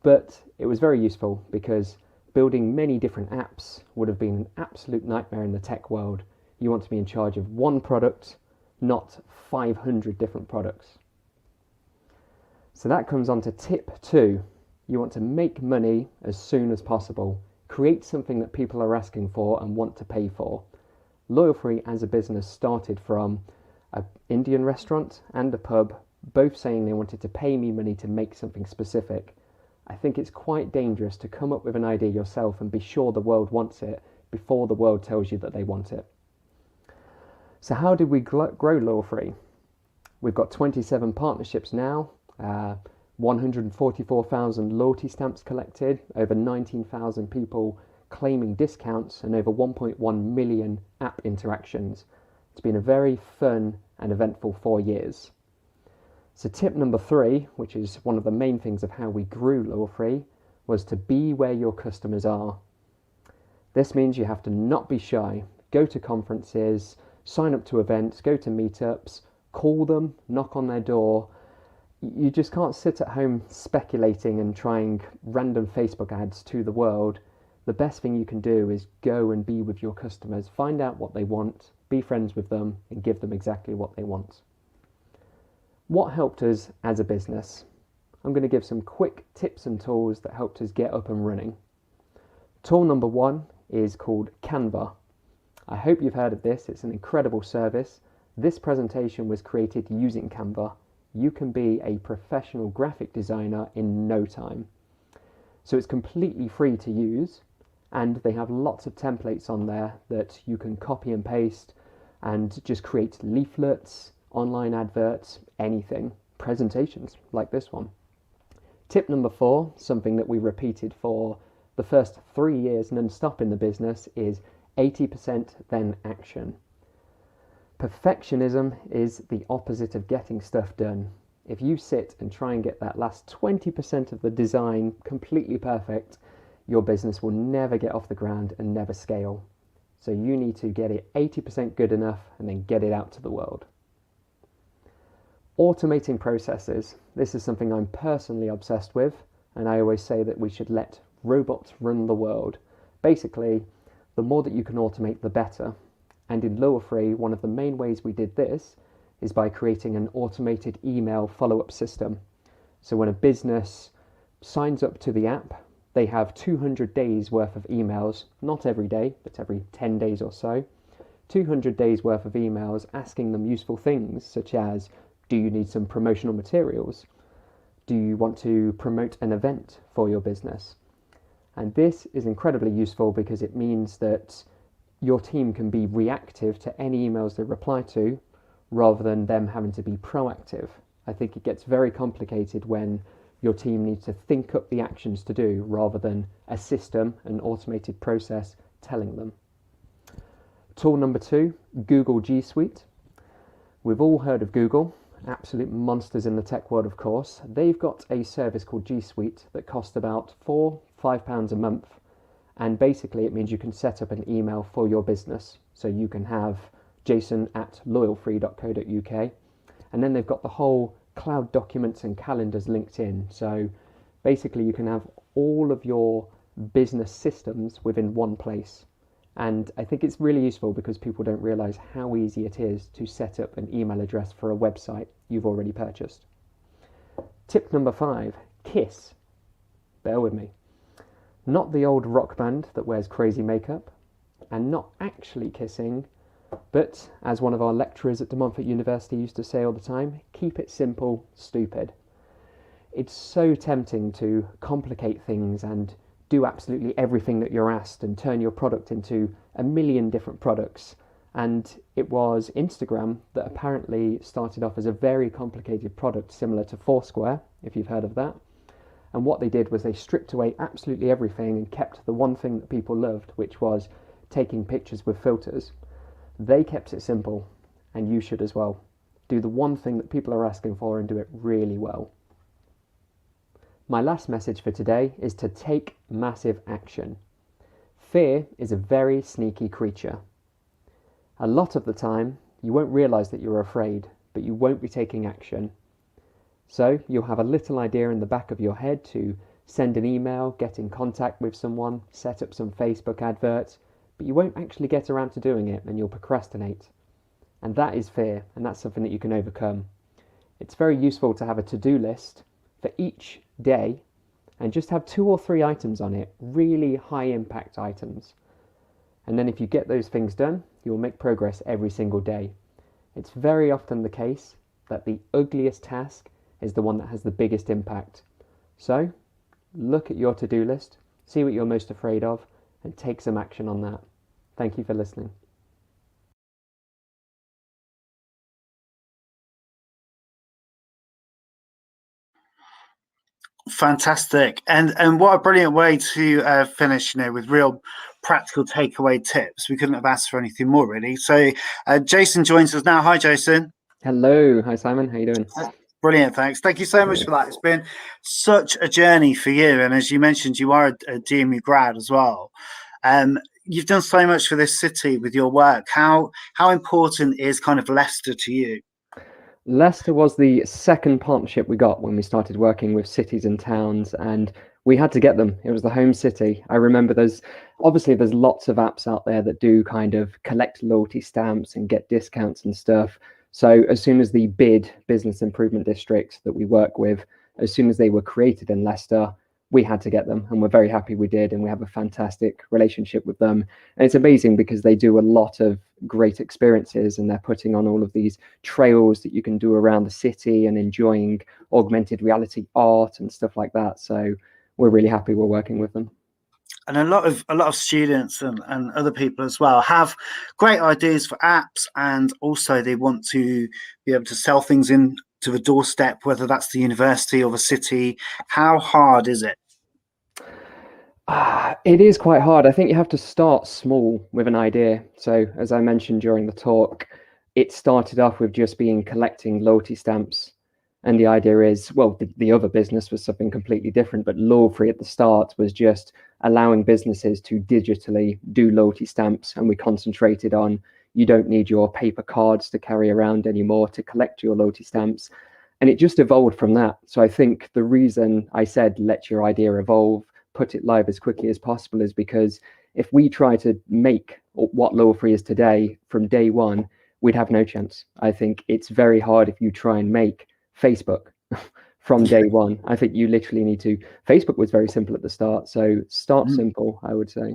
But it was very useful because building many different apps would have been an absolute nightmare in the tech world. You want to be in charge of one product, not 500 different products. So that comes on to tip 2. You want to make money as soon as possible. Create something that people are asking for and want to pay for. Loyal Free as a business started from an Indian restaurant and a pub, both saying they wanted to pay me money to make something specific. I think it's quite dangerous to come up with an idea yourself and be sure the world wants it before the world tells you that they want it. So how did we grow Loyal Free? We've got 27 partnerships now, 144,000 loyalty stamps collected, over 19,000 people claiming discounts, and over 1.1 million app interactions. It's been a very fun and eventful 4 years. So tip number 3, which is one of the main things of how we grew Loyal Free, was to be where your customers are. This means you have to not be shy. Go to conferences, sign up to events, go to meetups, call them, knock on their door. You just can't sit at home speculating and trying random Facebook ads to the world. The best thing you can do is go and be with your customers, find out what they want, be friends with them, and give them exactly what they want. What helped us as a business? I'm going to give some quick tips and tools that helped us get up and running. Tool number 1 is called Canva. I hope you've heard of this. It's an incredible service. This presentation was created using Canva. You can be a professional graphic designer in no time. So it's completely free to use, and they have lots of templates on there that you can copy and paste and just create leaflets, online adverts, anything, presentations like this one. Tip number 4, something that we repeated for the first 3 years non-stop in the business, is 80% then action. Perfectionism is the opposite of getting stuff done. If you sit and try and get that last 20% of the design completely perfect, your business will never get off the ground and never scale. So you need to get it 80% good enough and then get it out to the world. Automating processes. This is something I'm personally obsessed with, and I always say that we should let robots run the world. Basically, the more that you can automate, the better. And in Lower Free, one of the main ways we did this is by creating an automated email follow-up system. So when a business signs up to the app, they have 200 days worth of emails, not every day, but every 10 days or so, 200 days worth of emails asking them useful things such as, do you need some promotional materials? Do you want to promote an event for your business? And this is incredibly useful because it means that your team can be reactive to any emails they reply to rather than them having to be proactive. I think it gets very complicated when your team needs to think up the actions to do rather than a system, an automated process telling them. Tool number 2, Google G Suite. We've all heard of Google, absolute monsters in the tech world, of course. They've got a service called G Suite that costs about £4-5 a month. And basically it means you can set up an email for your business. So you can have jason@loyalfree.co.uk. And then they've got the whole cloud documents and calendars linked in. So basically you can have all of your business systems within one place. And I think it's really useful because people don't realize how easy it is to set up an email address for a website you've already purchased. Tip number 5, KISS. Bear with me. Not the old rock band that wears crazy makeup, and not actually kissing, but as one of our lecturers at De Montfort University used to say all the time, keep it simple, stupid. It's so tempting to complicate things and do absolutely everything that you're asked and turn your product into a million different products. And it was Instagram that apparently started off as a very complicated product similar to Foursquare, if you've heard of that. And what they did was they stripped away absolutely everything and kept the one thing that people loved, which was taking pictures with filters. They kept it simple, and you should as well. Do the one thing that people are asking for and do it really well. My last message for today is to take massive action. Fear is a very sneaky creature. A lot of the time, you won't realize that you're afraid, but you won't be taking action. So you'll have a little idea in the back of your head to send an email, get in contact with someone, set up some Facebook adverts, but you won't actually get around to doing it and you'll procrastinate. And that is fear, and that's something that you can overcome. It's very useful to have a to-do list for each day and just have 2 or 3 items on it, really high impact items. And then if you get those things done, you'll make progress every single day. It's very often the case that the ugliest task is the one that has the biggest impact. So look at your to-do list, see what you're most afraid of, and take some action on that. Thank you for listening. Fantastic, and what a brilliant way to finish, with real practical takeaway tips. We couldn't have asked for anything more, really. So Jason joins us now. Hi, Jason. Hello. Hi, Simon. How you doing? Brilliant, thanks. Thank you so much for that. It's been such a journey for you, and as you mentioned, you are a DMU grad as well. You've done so much for this city with your work. How important is kind of Leicester to you? Leicester was the second partnership we got when we started working with cities and towns, and we had to get them. It was the home city. I remember there's lots of apps out there that do kind of collect loyalty stamps and get discounts and stuff. So as soon as the BID, Business Improvement Districts, that we work with, as soon as they were created in Leicester, we had to get them, and we're very happy we did, and we have a fantastic relationship with them. And it's amazing because they do a lot of great experiences, and they're putting on all of these trails that you can do around the city and enjoying augmented reality art and stuff like that. So we're really happy we're working with them. And a lot of students and other people as well have great ideas for apps, and also they want to be able to sell things in to the doorstep, whether that's the university or the city. How hard is it? It is quite hard. I think you have to start small with an idea. So as I mentioned during the talk, it started off with just being collecting loyalty stamps. And the idea is, well, the other business was something completely different, but Loyalfree at the start was just allowing businesses to digitally do loyalty stamps. And we concentrated on, you don't need your paper cards to carry around anymore to collect your loyalty stamps. And it just evolved from that. So I think the reason I said, let your idea evolve, put it live as quickly as possible, is because if we try to make what Loyalfree is today from day one, we'd have no chance. I think it's very hard if you try and make Facebook from day one. I think you literally need to. Facebook was very simple at the start, so start simple, I would say.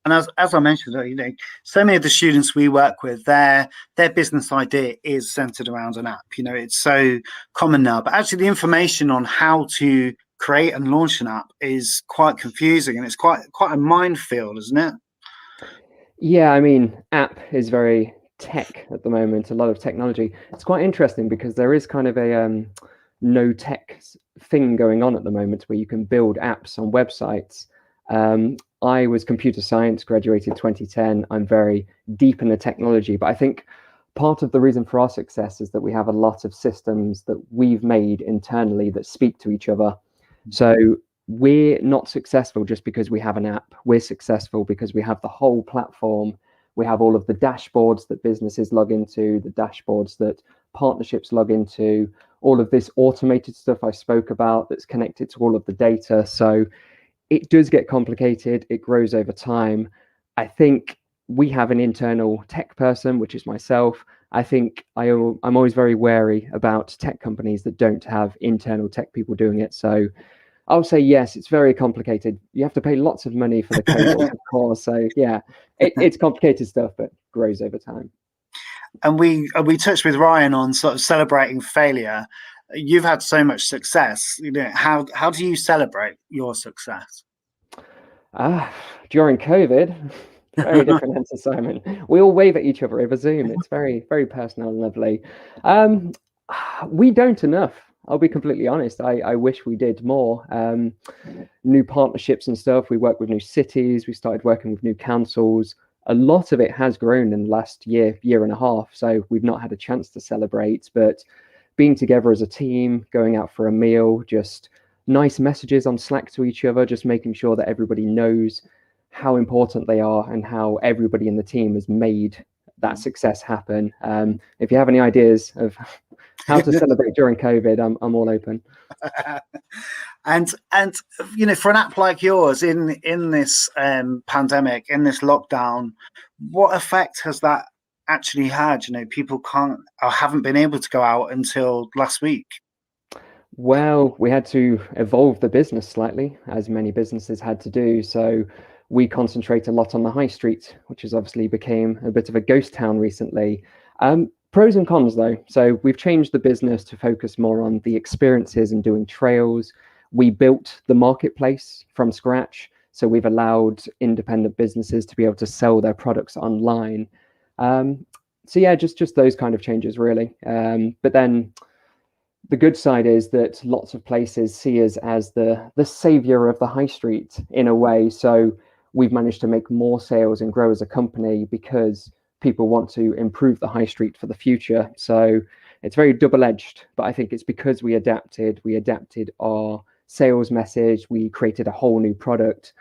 And as I mentioned, you know, so many of the students we work with, their business idea is centered around an app. You know, it's so common now, but actually the information on how to create and launch an app is quite confusing, and it's quite a minefield, isn't it? Yeah, I mean, app is very tech at the moment, a lot of technology. It's quite interesting because there is kind of a no tech thing going on at the moment where you can build apps on websites. I was computer science, graduated 2010. I'm very deep in the technology, but I think part of the reason for our success is that we have a lot of systems that we've made internally that speak to each other. So we're not successful just because we have an app. We're successful because we have the whole platform. We have all of the dashboards that businesses log into, the dashboards that partnerships log into, all of this automated stuff I spoke about that's connected to all of the data. So it does get complicated. It grows over time. I think we have an internal tech person, which is myself. I think I'm always very wary about tech companies that don't have internal tech people doing it. So I'll say yes, it's very complicated. You have to pay lots of money for the code, of course. So yeah, it's complicated stuff, but grows over time. And we touched with Ryan on sort of celebrating failure. You've had so much success. You know, how do you celebrate your success? During COVID, very different answer, Simon. We all wave at each other over Zoom. It's very, very personal and lovely. We don't enough. I'll be completely honest. I wish we did more. New partnerships and stuff. We work with new cities. We started working with new councils. A lot of it has grown in the last year and a half. So we've not had a chance to celebrate, but being together as a team, going out for a meal, just nice messages on Slack to each other, just making sure that everybody knows how important they are and how everybody in the team has made that success happen. If you have any ideas of how to celebrate during COVID, I'm all open. And you know, for an app like yours in this pandemic, in this lockdown, what effect has that actually had? You know, people can't or haven't been able to go out until last week. Well, we had to evolve the business slightly, as many businesses had to do. So we concentrate a lot on the high street, which has obviously became a bit of a ghost town recently. Pros and cons, though. So we've changed the business to focus more on the experiences and doing trails. We built the marketplace from scratch. So we've allowed independent businesses to be able to sell their products online. So yeah, just those kind of changes, really. But then the good side is that lots of places see us as the savior of the high street in a way. So we've managed to make more sales and grow as a company because people want to improve the high street for the future. So it's very double-edged, but I think it's because we adapted our sales message. We created a whole new product.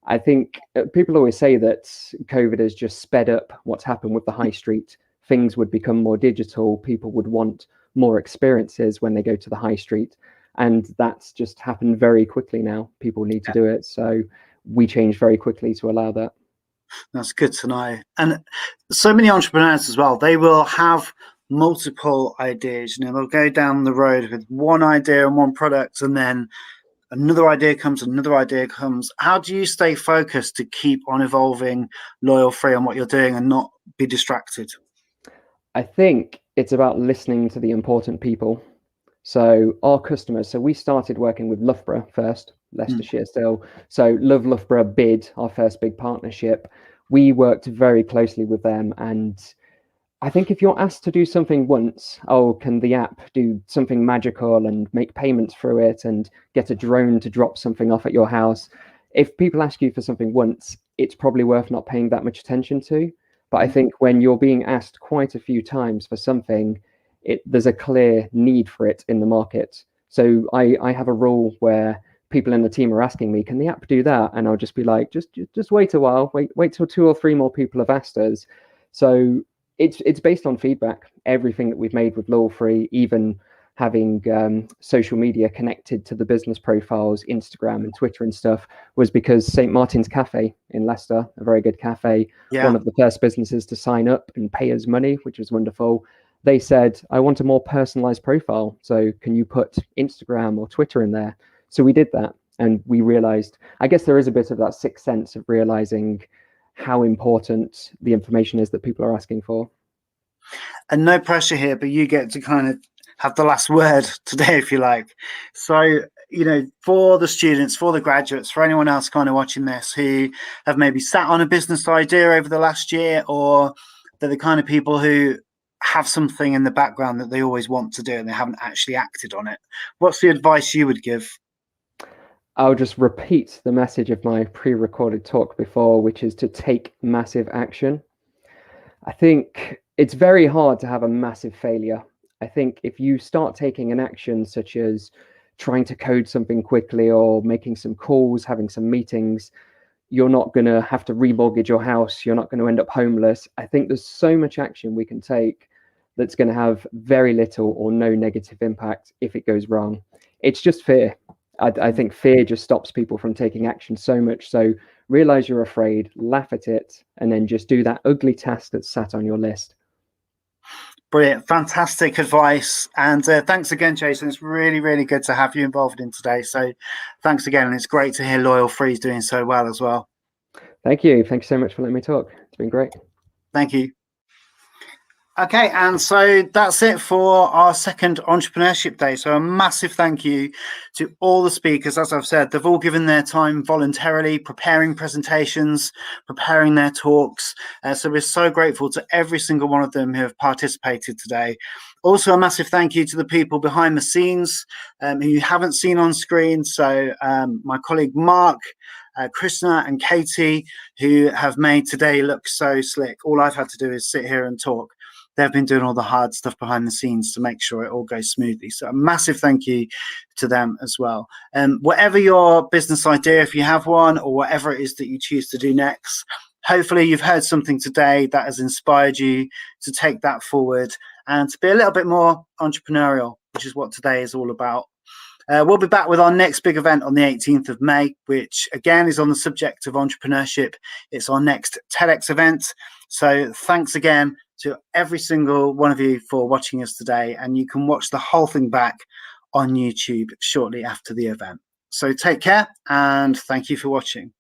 I think people always say that COVID has just sped up what's happened with the high street. Things would become more digital. People would want more experiences when they go to the high street. And that's just happened very quickly now. People need to do it. So we changed very quickly to allow that. That's good to know. And so many entrepreneurs as well, they will have multiple ideas. You know, they'll go down the road with one idea and one product, and then another idea comes, another idea comes. How do you stay focused to keep on evolving Loyal Free on what you're doing and not be distracted? I think it's about listening to the important people. So our customers, so we started working with Loughborough first, Leicestershire still. So Loughborough bid, our first big partnership. We worked very closely with them, and I think if you're asked to do something once, oh, can the app do something magical and make payments through it and get a drone to drop something off at your house? If people ask you for something once, it's probably worth not paying that much attention to. But I think when you're being asked quite a few times for something, there's a clear need for it in the market. So I have a rule where people in the team are asking me, can the app do that? And I'll just be like, just wait a while, wait till 2 or 3 more people have asked us. So it's based on feedback. Everything that we've made with Loyal Free, even having social media connected to the business profiles, Instagram and Twitter and stuff, was because St. Martin's Cafe in Leicester, a very good cafe, one of the first businesses to sign up and pay us money, which was wonderful. They said, I want a more personalized profile. So can you put Instagram or Twitter in there? So we did that. And we realized, I guess there is a bit of that sixth sense of realizing how important the information is that people are asking for. And no pressure here, but you get to kind of have the last word today, if you like. So, you know, for the students, for the graduates, for anyone else kind of watching this who have maybe sat on a business idea over the last year, or they're the kind of people who have something in the background that they always want to do and they haven't actually acted on it, what's the advice you would give? I'll just repeat the message of my pre-recorded talk before, which is to take massive action. I think it's very hard to have a massive failure. I think if you start taking an action such as trying to code something quickly or making some calls, having some meetings, you're not going to have to remortgage your house. You're not going to end up homeless. I think there's so much action we can take that's going to have very little or no negative impact if it goes wrong. It's just fear. I think fear just stops people from taking action so much. So realize you're afraid, laugh at it, and then just do that ugly task that's sat on your list. Brilliant. Fantastic advice. And thanks again, Jason. It's really, really good to have you involved in today. So thanks again. And it's great to hear Loyal Free is doing so well as well. Thank you. Thank you so much for letting me talk. It's been great. Thank you. Okay, and so that's it for our second Entrepreneurship Day. So a massive thank you to all the speakers. As I've said, they've all given their time voluntarily, preparing presentations, preparing their talks. So we're so grateful to every single one of them who have participated today. Also, a massive thank you to the people behind the scenes who you haven't seen on screen. So my colleague Mark, Krishna and Katie, who have made today look so slick. All I've had to do is sit here and talk. They've been doing all the hard stuff behind the scenes to make sure it all goes smoothly. So a massive thank you to them as well. Whatever your business idea, if you have one, or whatever it is that you choose to do next, hopefully you've heard something today that has inspired you to take that forward and to be a little bit more entrepreneurial, which is what today is all about. We'll be back with our next big event on the 18th of May, which again is on the subject of entrepreneurship. It's our next TEDx event. So thanks again to every single one of you for watching us today. And you can watch the whole thing back on YouTube shortly after the event. So take care and thank you for watching.